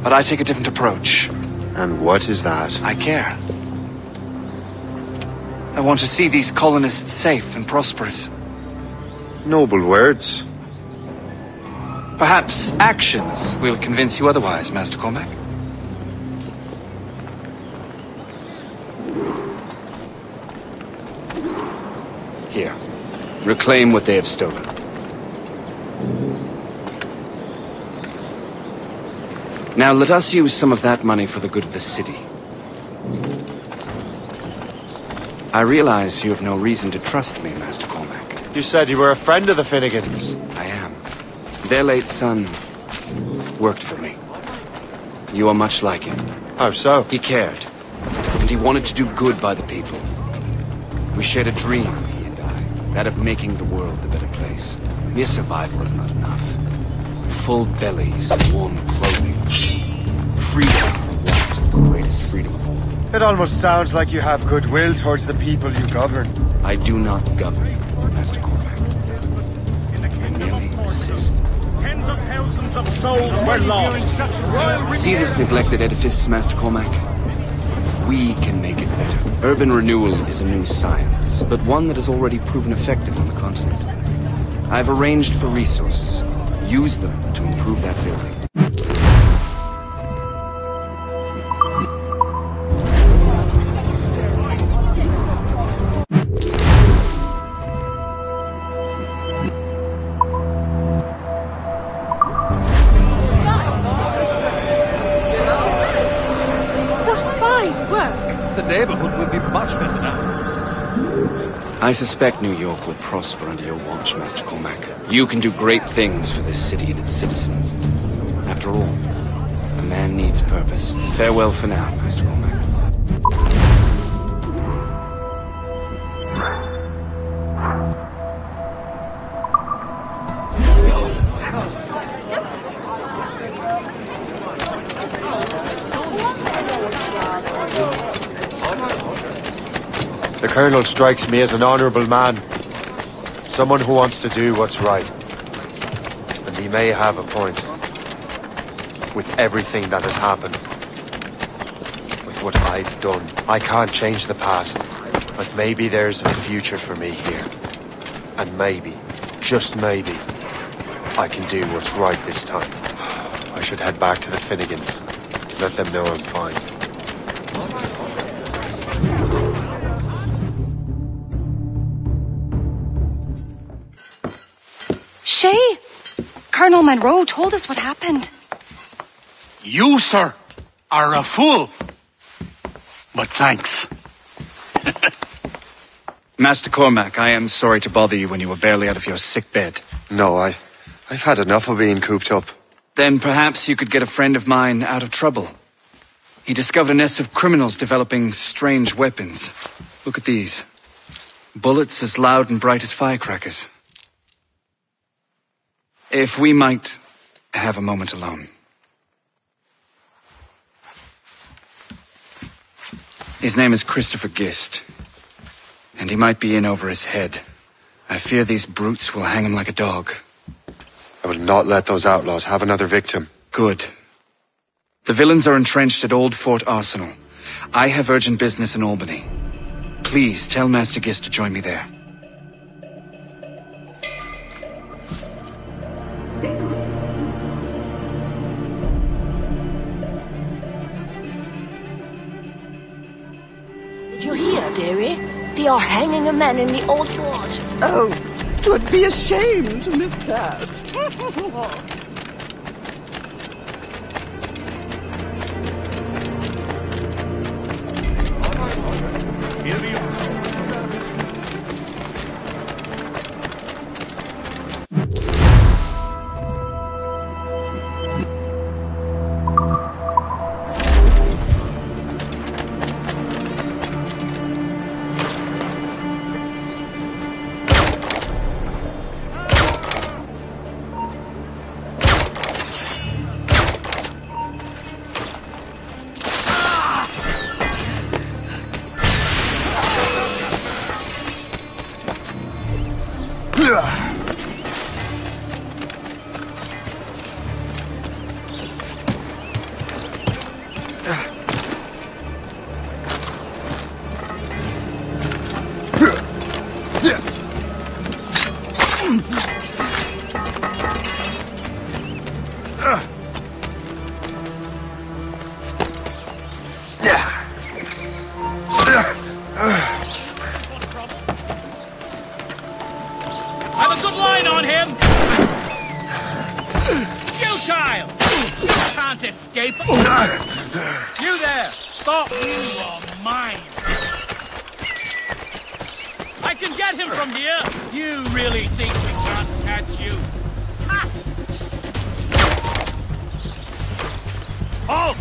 But I take a different approach. And what is that? I care. I want to see these colonists safe and prosperous. Noble words. Perhaps actions will convince you otherwise, Master Cormac. Here. Reclaim what they have stolen. Now let us use some of that money for the good of the city. I realize you have no reason to trust me, Master Cormac. You said you were a friend of the Finnegans. I am. Their late son worked for me. You are much like him. How so? He cared. And he wanted to do good by the people. We shared a dream, he and I. That of making the world a better place. Mere survival is not enough. Full bellies, warm clothing. Freedom from want is the greatest freedom of all. It almost sounds like you have goodwill towards the people you govern. I do not govern, Master Cormac. I merely assist. Tens of thousands of souls were lost. See this neglected edifice, Master Cormac? We can make it better. Urban renewal is a new science, but one that has already proven effective on the continent. I've arranged for resources. Use them to improve that building. I suspect New York will prosper under your watch, Master Cormac. You can do great things for this city and its citizens. After all, a man needs purpose. Farewell for now, Master Cormac. The Colonel strikes me as an honorable man. Someone who wants to do what's right. And he may have a point. With everything that has happened. With what I've done. I can't change the past. But maybe there's a future for me here. And maybe, just maybe, I can do what's right this time. I should head back to the Finnegans. Let them know I'm fine. Shay! Colonel Monroe told us what happened. You, sir, are a fool. But thanks. Master Cormac, I am sorry to bother you when you were barely out of your sick bed. No, I've had enough of being cooped up. Then perhaps you could get a friend of mine out of trouble. He discovered a nest of criminals developing strange weapons. Look at these. Bullets as loud and bright as firecrackers. If we might have a moment alone. His name is Christopher Gist. And he might be in over his head. I fear these brutes will hang him like a dog. I will not let those outlaws have another victim. Good. The villains are entrenched at Old Fort Arsenal. I have urgent business in Albany. Please tell Master Gist to join me there. Did you hear, dearie? They are hanging a man in the old fort. Oh, 'twould be a shame to miss that. Have a good line on him! You child! You can't escape! You there! Stop! You are mine! I can get him from here! You really think we can't catch you? Ha! Halt!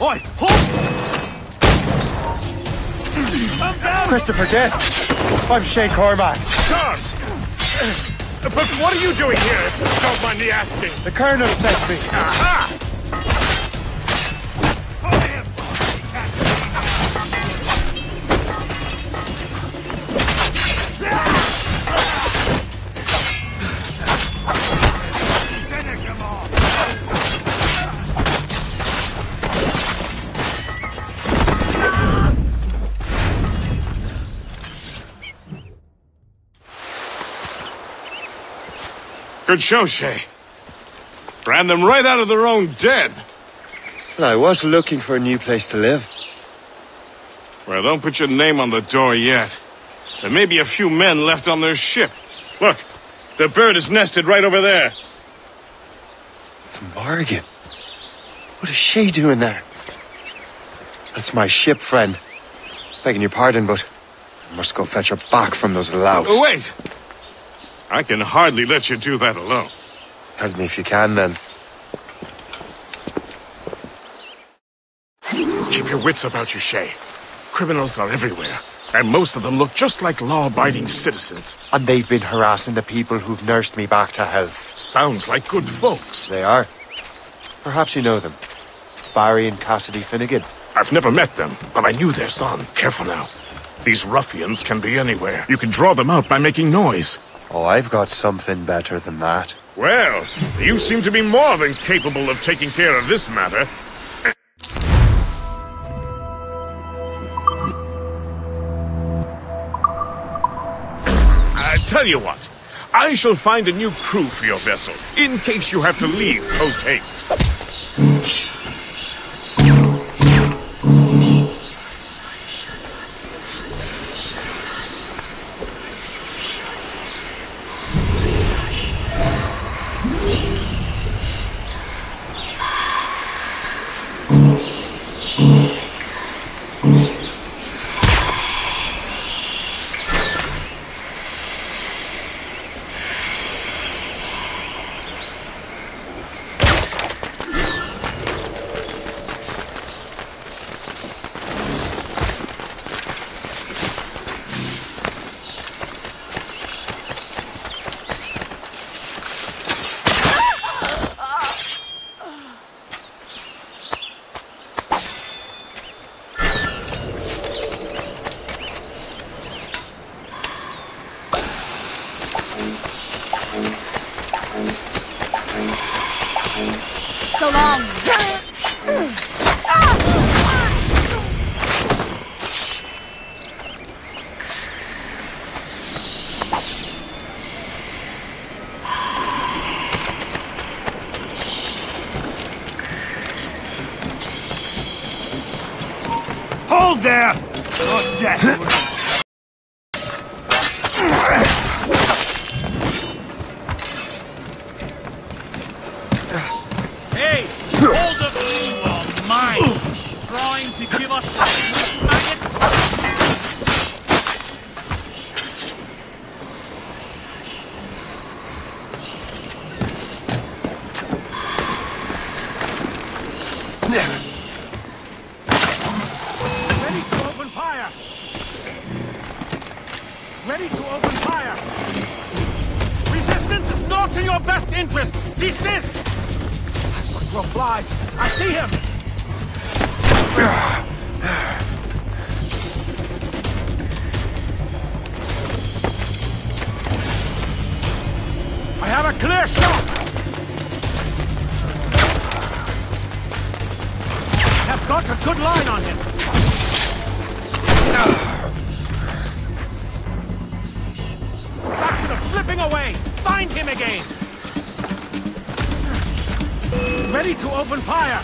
Oi! Halt! Christopher Guest! I'm Shane Cormac. Guard! But what are you doing here, if you don't mind me asking? The Colonel sent me. Aha! Finish him off! Good show, Shay. Ran them right out of their own den. Well, I was looking for a new place to live. Well, don't put your name on the door yet. There may be a few men left on their ship. Look, the bird is nested right over there. It's Morrigan. What is she doing there? That's my ship, friend. Begging your pardon, but I must go fetch her back from those louts. Oh, wait! I can hardly let you do that alone. Help me if you can, then. Keep your wits about you, Shay. Criminals are everywhere, and most of them look just like law-abiding citizens. And they've been harassing the people who've nursed me back to health. Sounds like good folks. They are. Perhaps you know them. Barry and Cassidy Finnegan. I've never met them, but I knew their son. Careful now. These ruffians can be anywhere. You can draw them out by making noise. Oh, I've got something better than that. Well, you seem to be more than capable of taking care of this matter. I tell you what, I shall find a new crew for your vessel, in case you have to leave post-haste. So long. Hold there! Not death. Ready to open fire! Ready to open fire! Resistance is not in your best interest! Desist! That's what Crow flies! I see him! I have a clear shot! I've got a good line on him! Bastard slipping away! Find him again! Ready to open fire!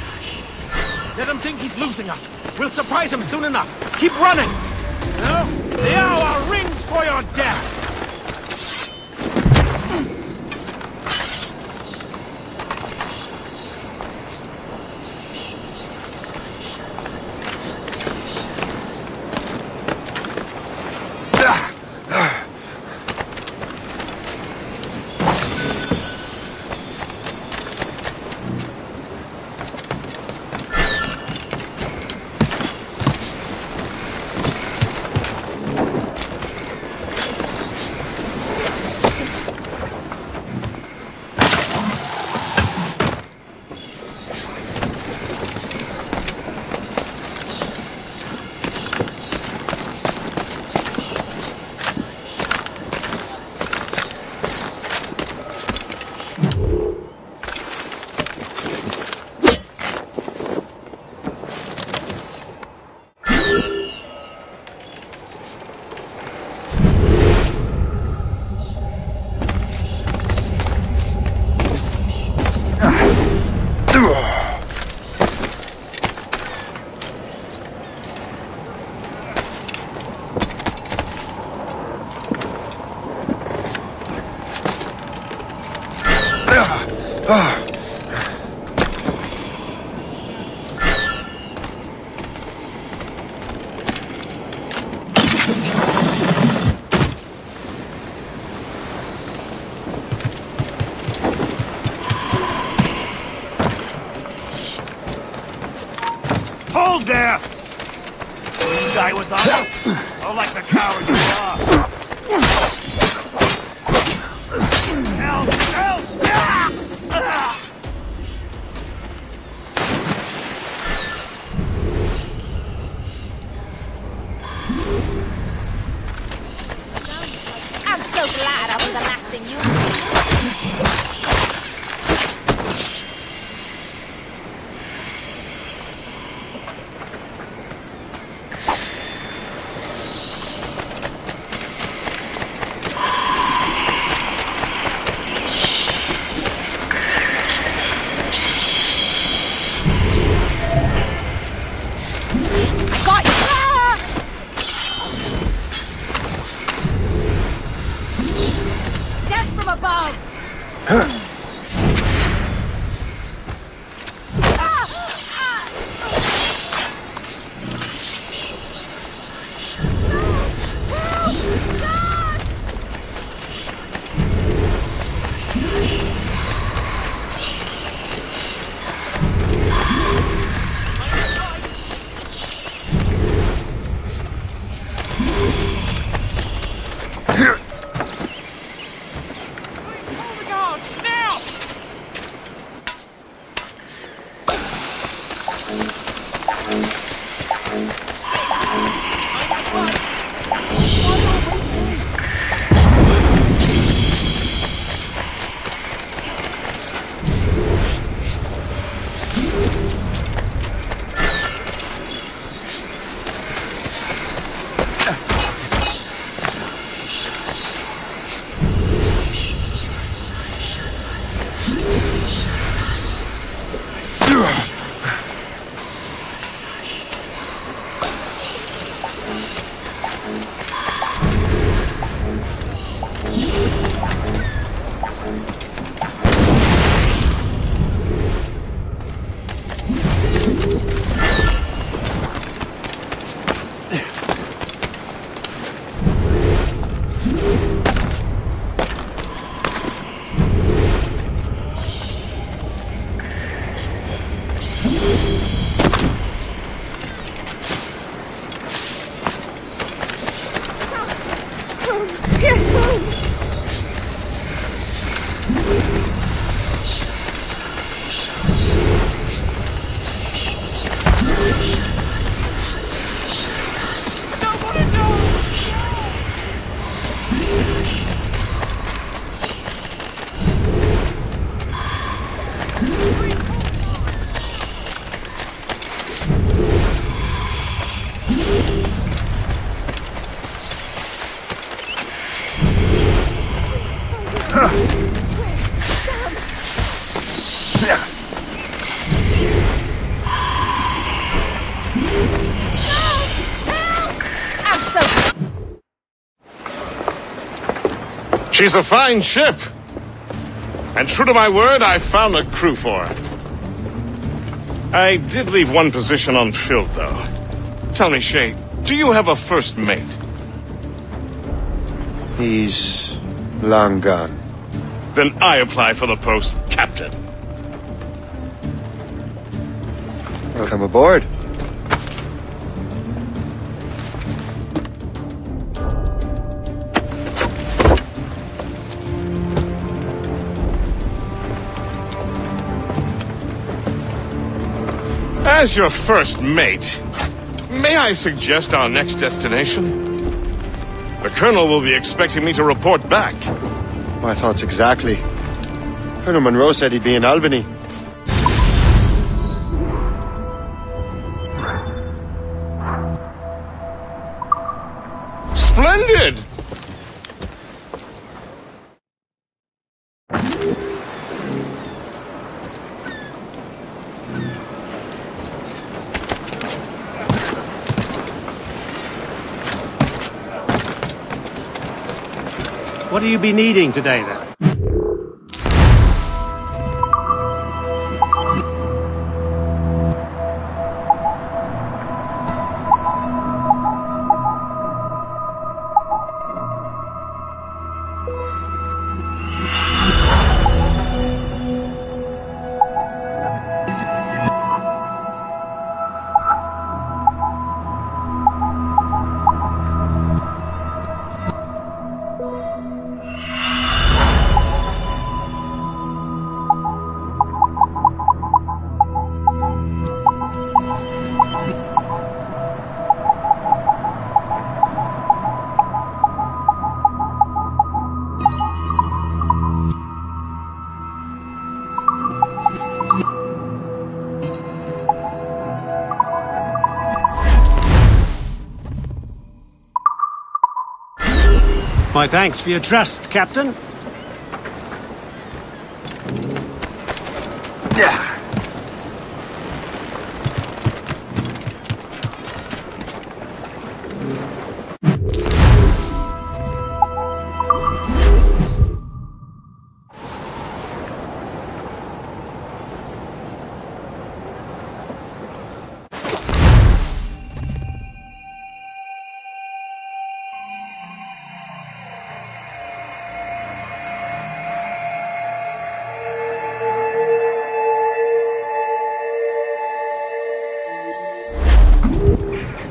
Let him think he's losing us. We'll surprise him soon enough. Keep running! No? The hour rings for your death! Hold there! Will you die with honor? Or like the coward you are? Else! I'm so glad I was the last thing you did. She's a fine ship. And true to my word, I found a crew for her. I did leave one position unfilled, though. Tell me, Shay, do you have a first mate? He's long gone. Then I apply for the post, Captain. Welcome aboard. As your first mate, may I suggest our next destination? The Colonel will be expecting me to report back. My thoughts exactly. Colonel Monroe said he'd be in Albany. Splendid! What do you be needing today, then? My thanks for your trust, Captain.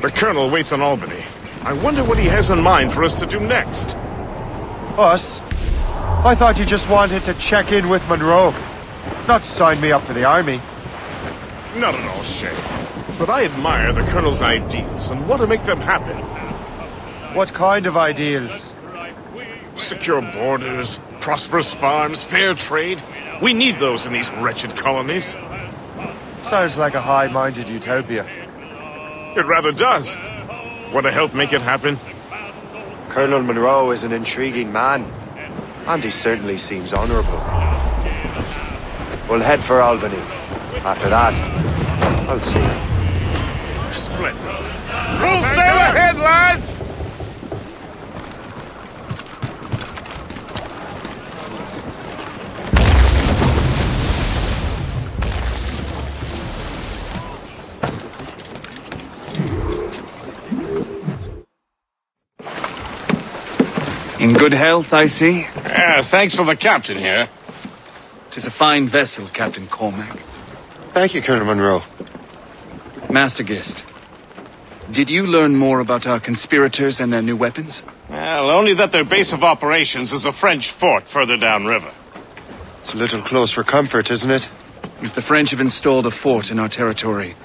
The Colonel waits in Albany. I wonder what he has in mind for us to do next. Us? I thought you just wanted to check in with Monroe. Not sign me up for the army. Not at all, Shay. But I admire the Colonel's ideals and want to make them happen. What kind of ideals? Secure borders, prosperous farms, fair trade. We need those in these wretched colonies. Sounds like a high-minded utopia. It rather does. Want to help make it happen? Colonel Monroe is an intriguing man, and he certainly seems honorable. We'll head for Albany. After that, I'll see. Splendid. Full sail ahead, lads! In good health, I see. Thanks to the captain here. 'Tis a fine vessel, Captain Cormac. Thank you, Colonel Monroe. Master Gist, did you learn more about our conspirators and their new weapons? Well, only that their base of operations is a French fort further downriver. It's a little close for comfort, isn't it? If the French have installed a fort in our territory,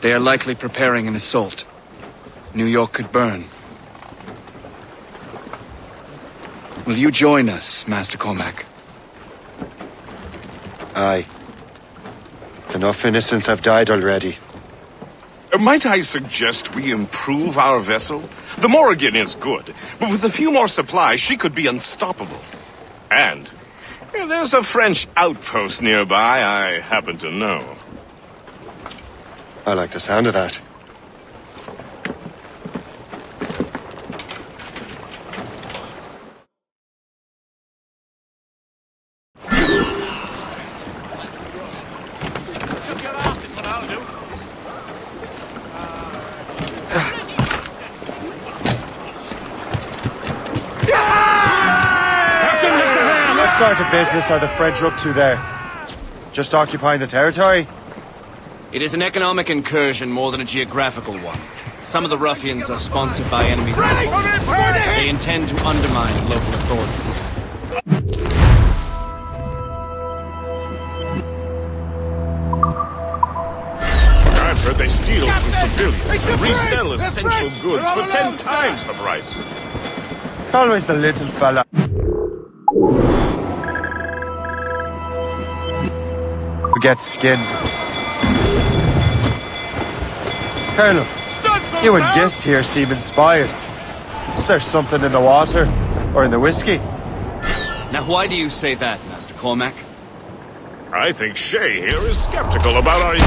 they are likely preparing an assault. New York could burn. Will you join us, Master Cormac? Aye. Enough innocents have died already. Might I suggest we improve our vessel? The Morrigan is good, but with a few more supplies, she could be unstoppable. And Yeah, there's a French outpost nearby I happen to know. I like the sound of that. What sort of business are the French up to there? Just occupying the territory? It is an economic incursion more than a geographical one. Some of the ruffians are sponsored by enemies of the forces. They intend to undermine local authorities. I've heard they steal from civilians and resell essential goods for 10 times the price. It's always the little fella. Who gets skinned. Colonel, you and Gist here seem inspired. Is there something in the water? Or in the whiskey? Now why do you say that, Master Cormac? I think Shay here is skeptical about our...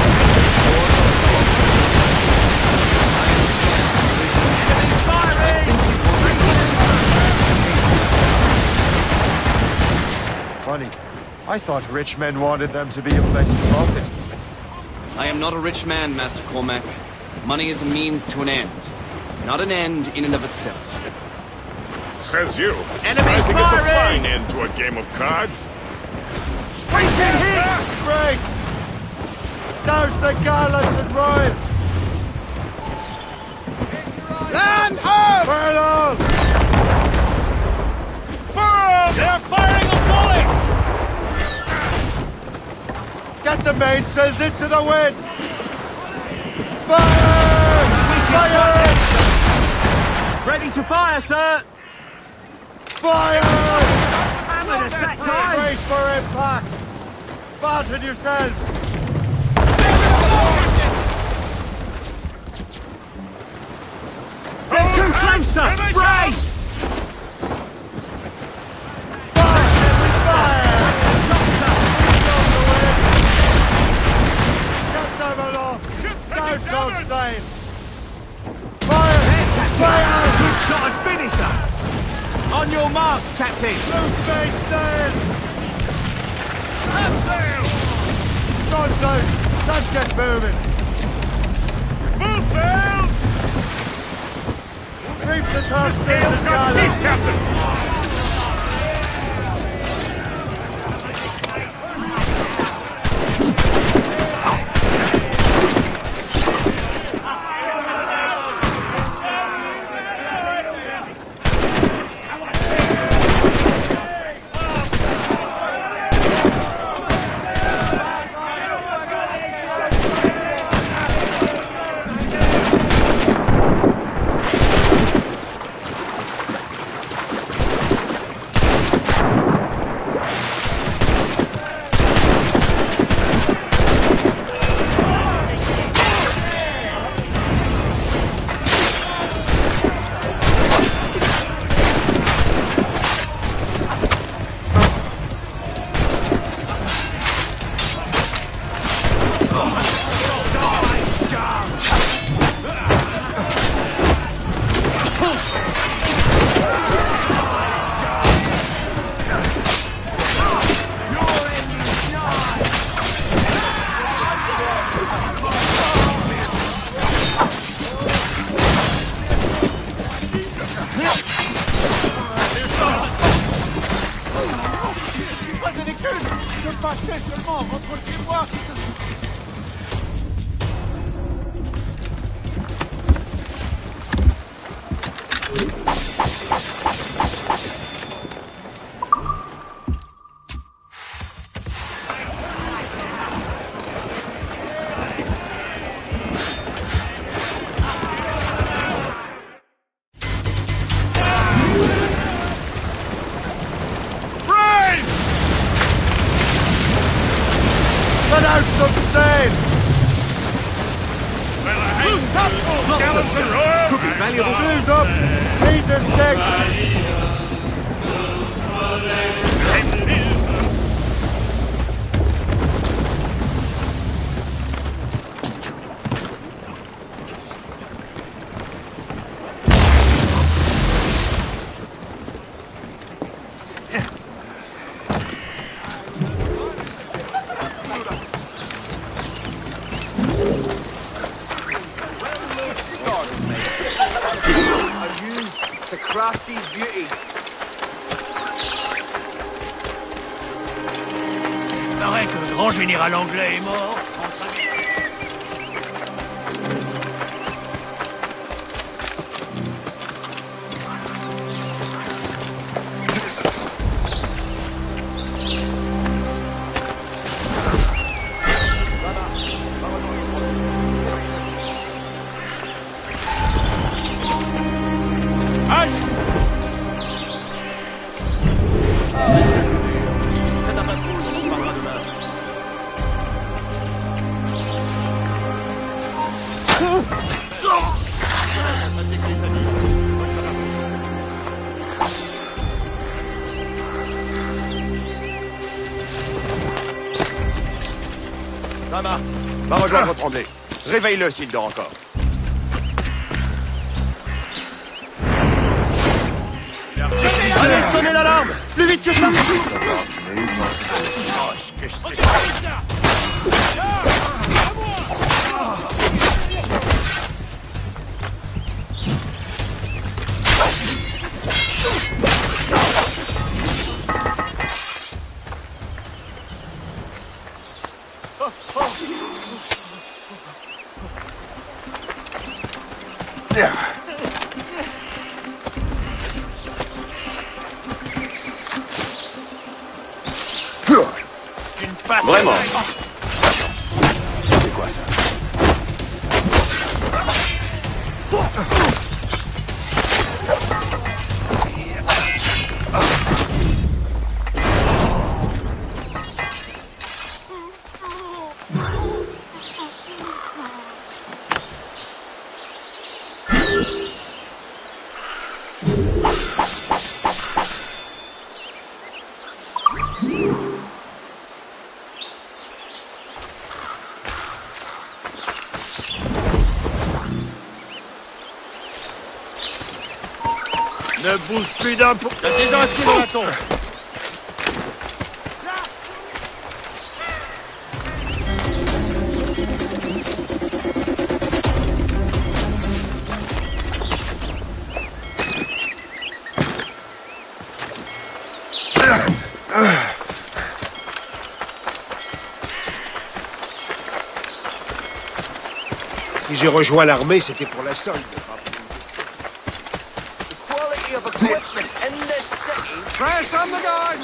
Funny. I thought rich men wanted them to be a place of profit. I am not a rich man, Master Cormac. Money is a means to an end, not an end in and of itself. Says you. Enemies I think it's a firing! fine end to a game of cards. Freaking heat! Brace! Douse the gallants and royals! Land ho! Colonel! Furl! They're firing a volley! Get the mainsails into the wind! Fire! Fire! Ready to fire, sir! Fire! With us that time! Brace for impact! Batten yourselves! They're too close, sir! Brace! Down all sail! Fire! Fire! Good shot and finisher! On your mark, Captain! Loose mainsail! Up sail! Guns out! Let's get moving! Full sails! Reef the topsails and gallants! Captain! paraît que le grand général anglais est mort. Sama, va rejoindre Tremblay. Réveille-le s'il dort encore. Allez, sonnez l'alarme! Plus vite que ça! Vraiment? C'est quoi ça? Ne bouge plus d'un pour... T'as déjà assis le bâton. Si j'ai rejoint l'armée, c'était pour la solde. Crash on the guard!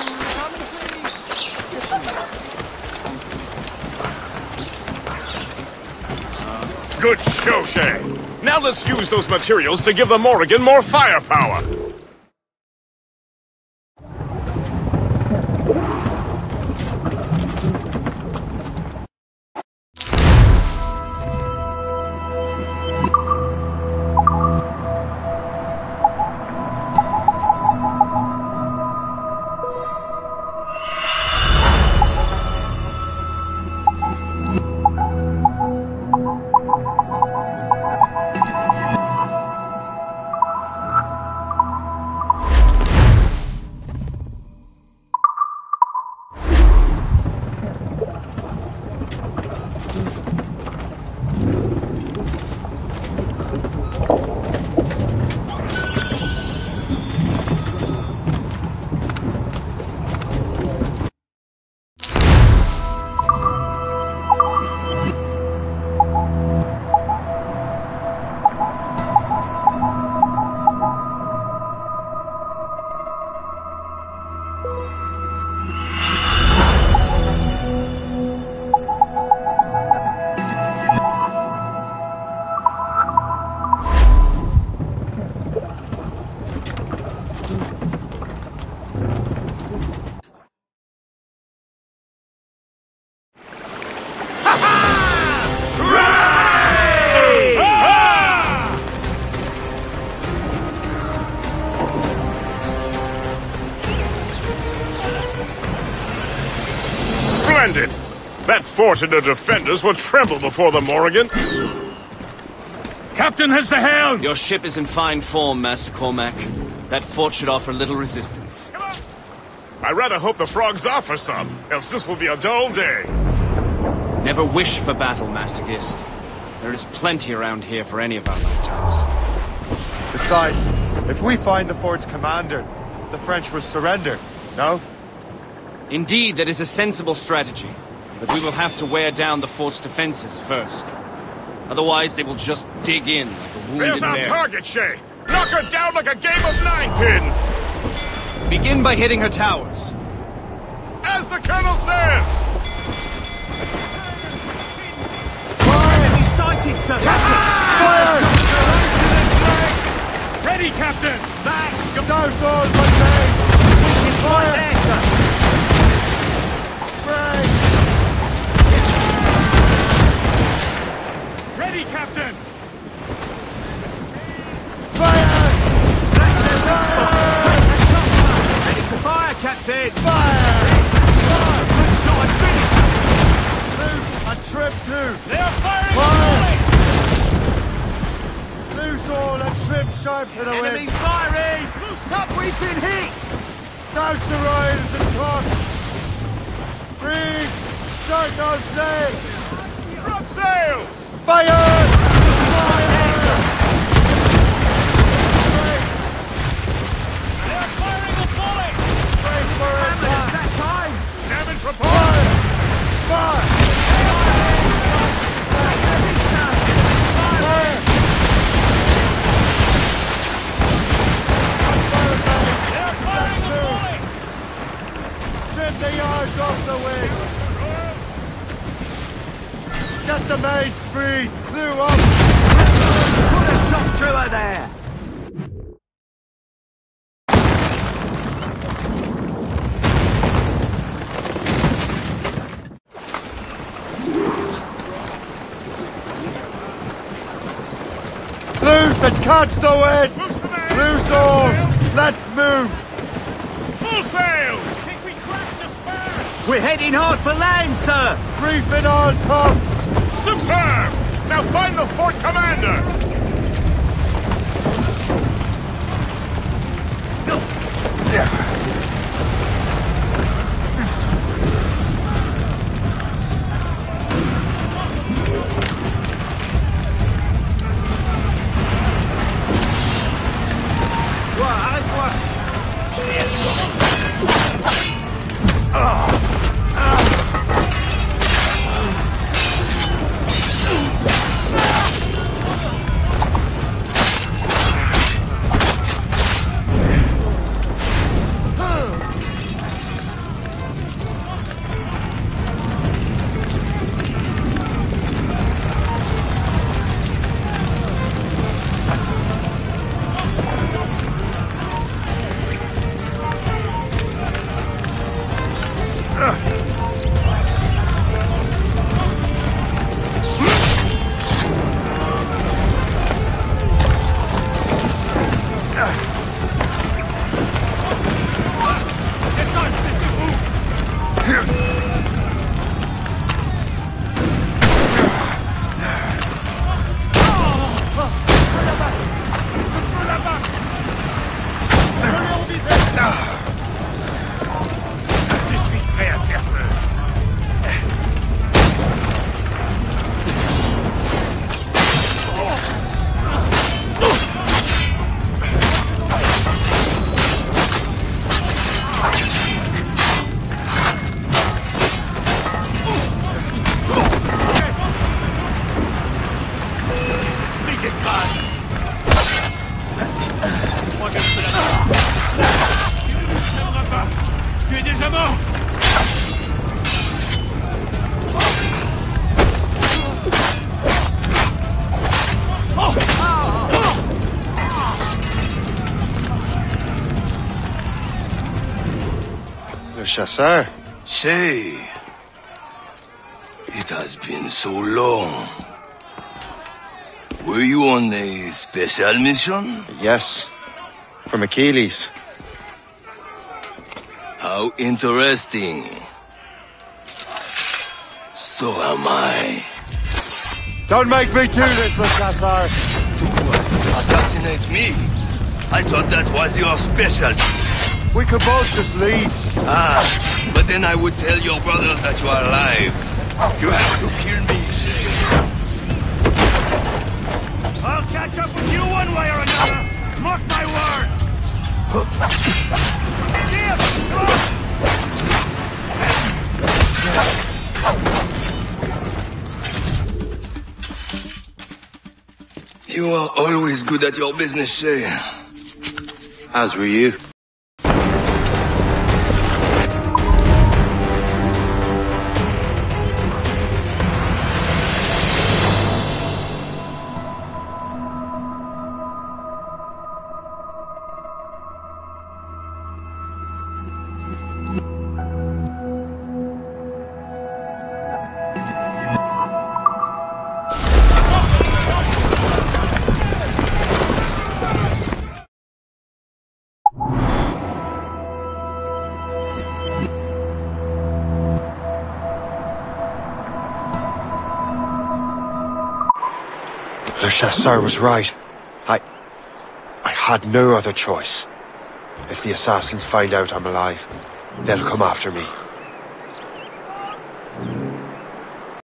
Good show, Shay. Now let's use those materials to give the Morrigan more firepower. Splendid! That fort and the defenders will tremble before the Morrigan. Captain has the helm! Your ship is in fine form, Master Cormac. That fort should offer little resistance. I rather hope the frogs offer some, else this will be a dull day. Never wish for battle, Master Gist. There is plenty around here for any of our lifetimes. Besides, if we find the fort's commander, the French will surrender, no? Indeed, that is a sensible strategy. But we will have to wear down the fort's defenses first. Otherwise, they will just dig in like a wounded There's our bear. target, Shay! Knock her down like a game of ninepins! Begin by hitting her towers. As the Colonel says! Enemy sighted, sir! Fire! Ready, Captain! That's go sword, my man! He's right there, sir! Ready, Captain! Fire! Ready to fire, Captain! Fire! Good shot, finish! Loose and trip two! They are firing! Fire! Loose all and trim sharp to the wind! Enemies firing! Loose up, we've been hit! Douse the riders and talk! Breathe! Start on sail! Drop sails! Fire! Damage report! Fire! Trim the yards off the wing! Get the mains free! Blew up! Put a shot through her there! Loose and catch the wind! Loose all! Let's move! Full sails! We're heading hard for land, sir! Reefing all tops! Superb! Now find the fort commander! Tu es déjà mort! Le chasseur. Shay, it has been so long. Were you on a special mission? Yes. From Achilles. How interesting. So am I. Don't make me do this, Le Chasseur! Do what? Assassinate me? I thought that was your specialty. We could both just leave. Ah, but then I would tell your brothers that you are alive. You have to kill me, Shay. I'll catch up with you one way or another! Mark my word! You are always good at your business, Shay. As were you. Le Chasseur was right. I had no other choice. If the assassins find out I'm alive, they'll come after me.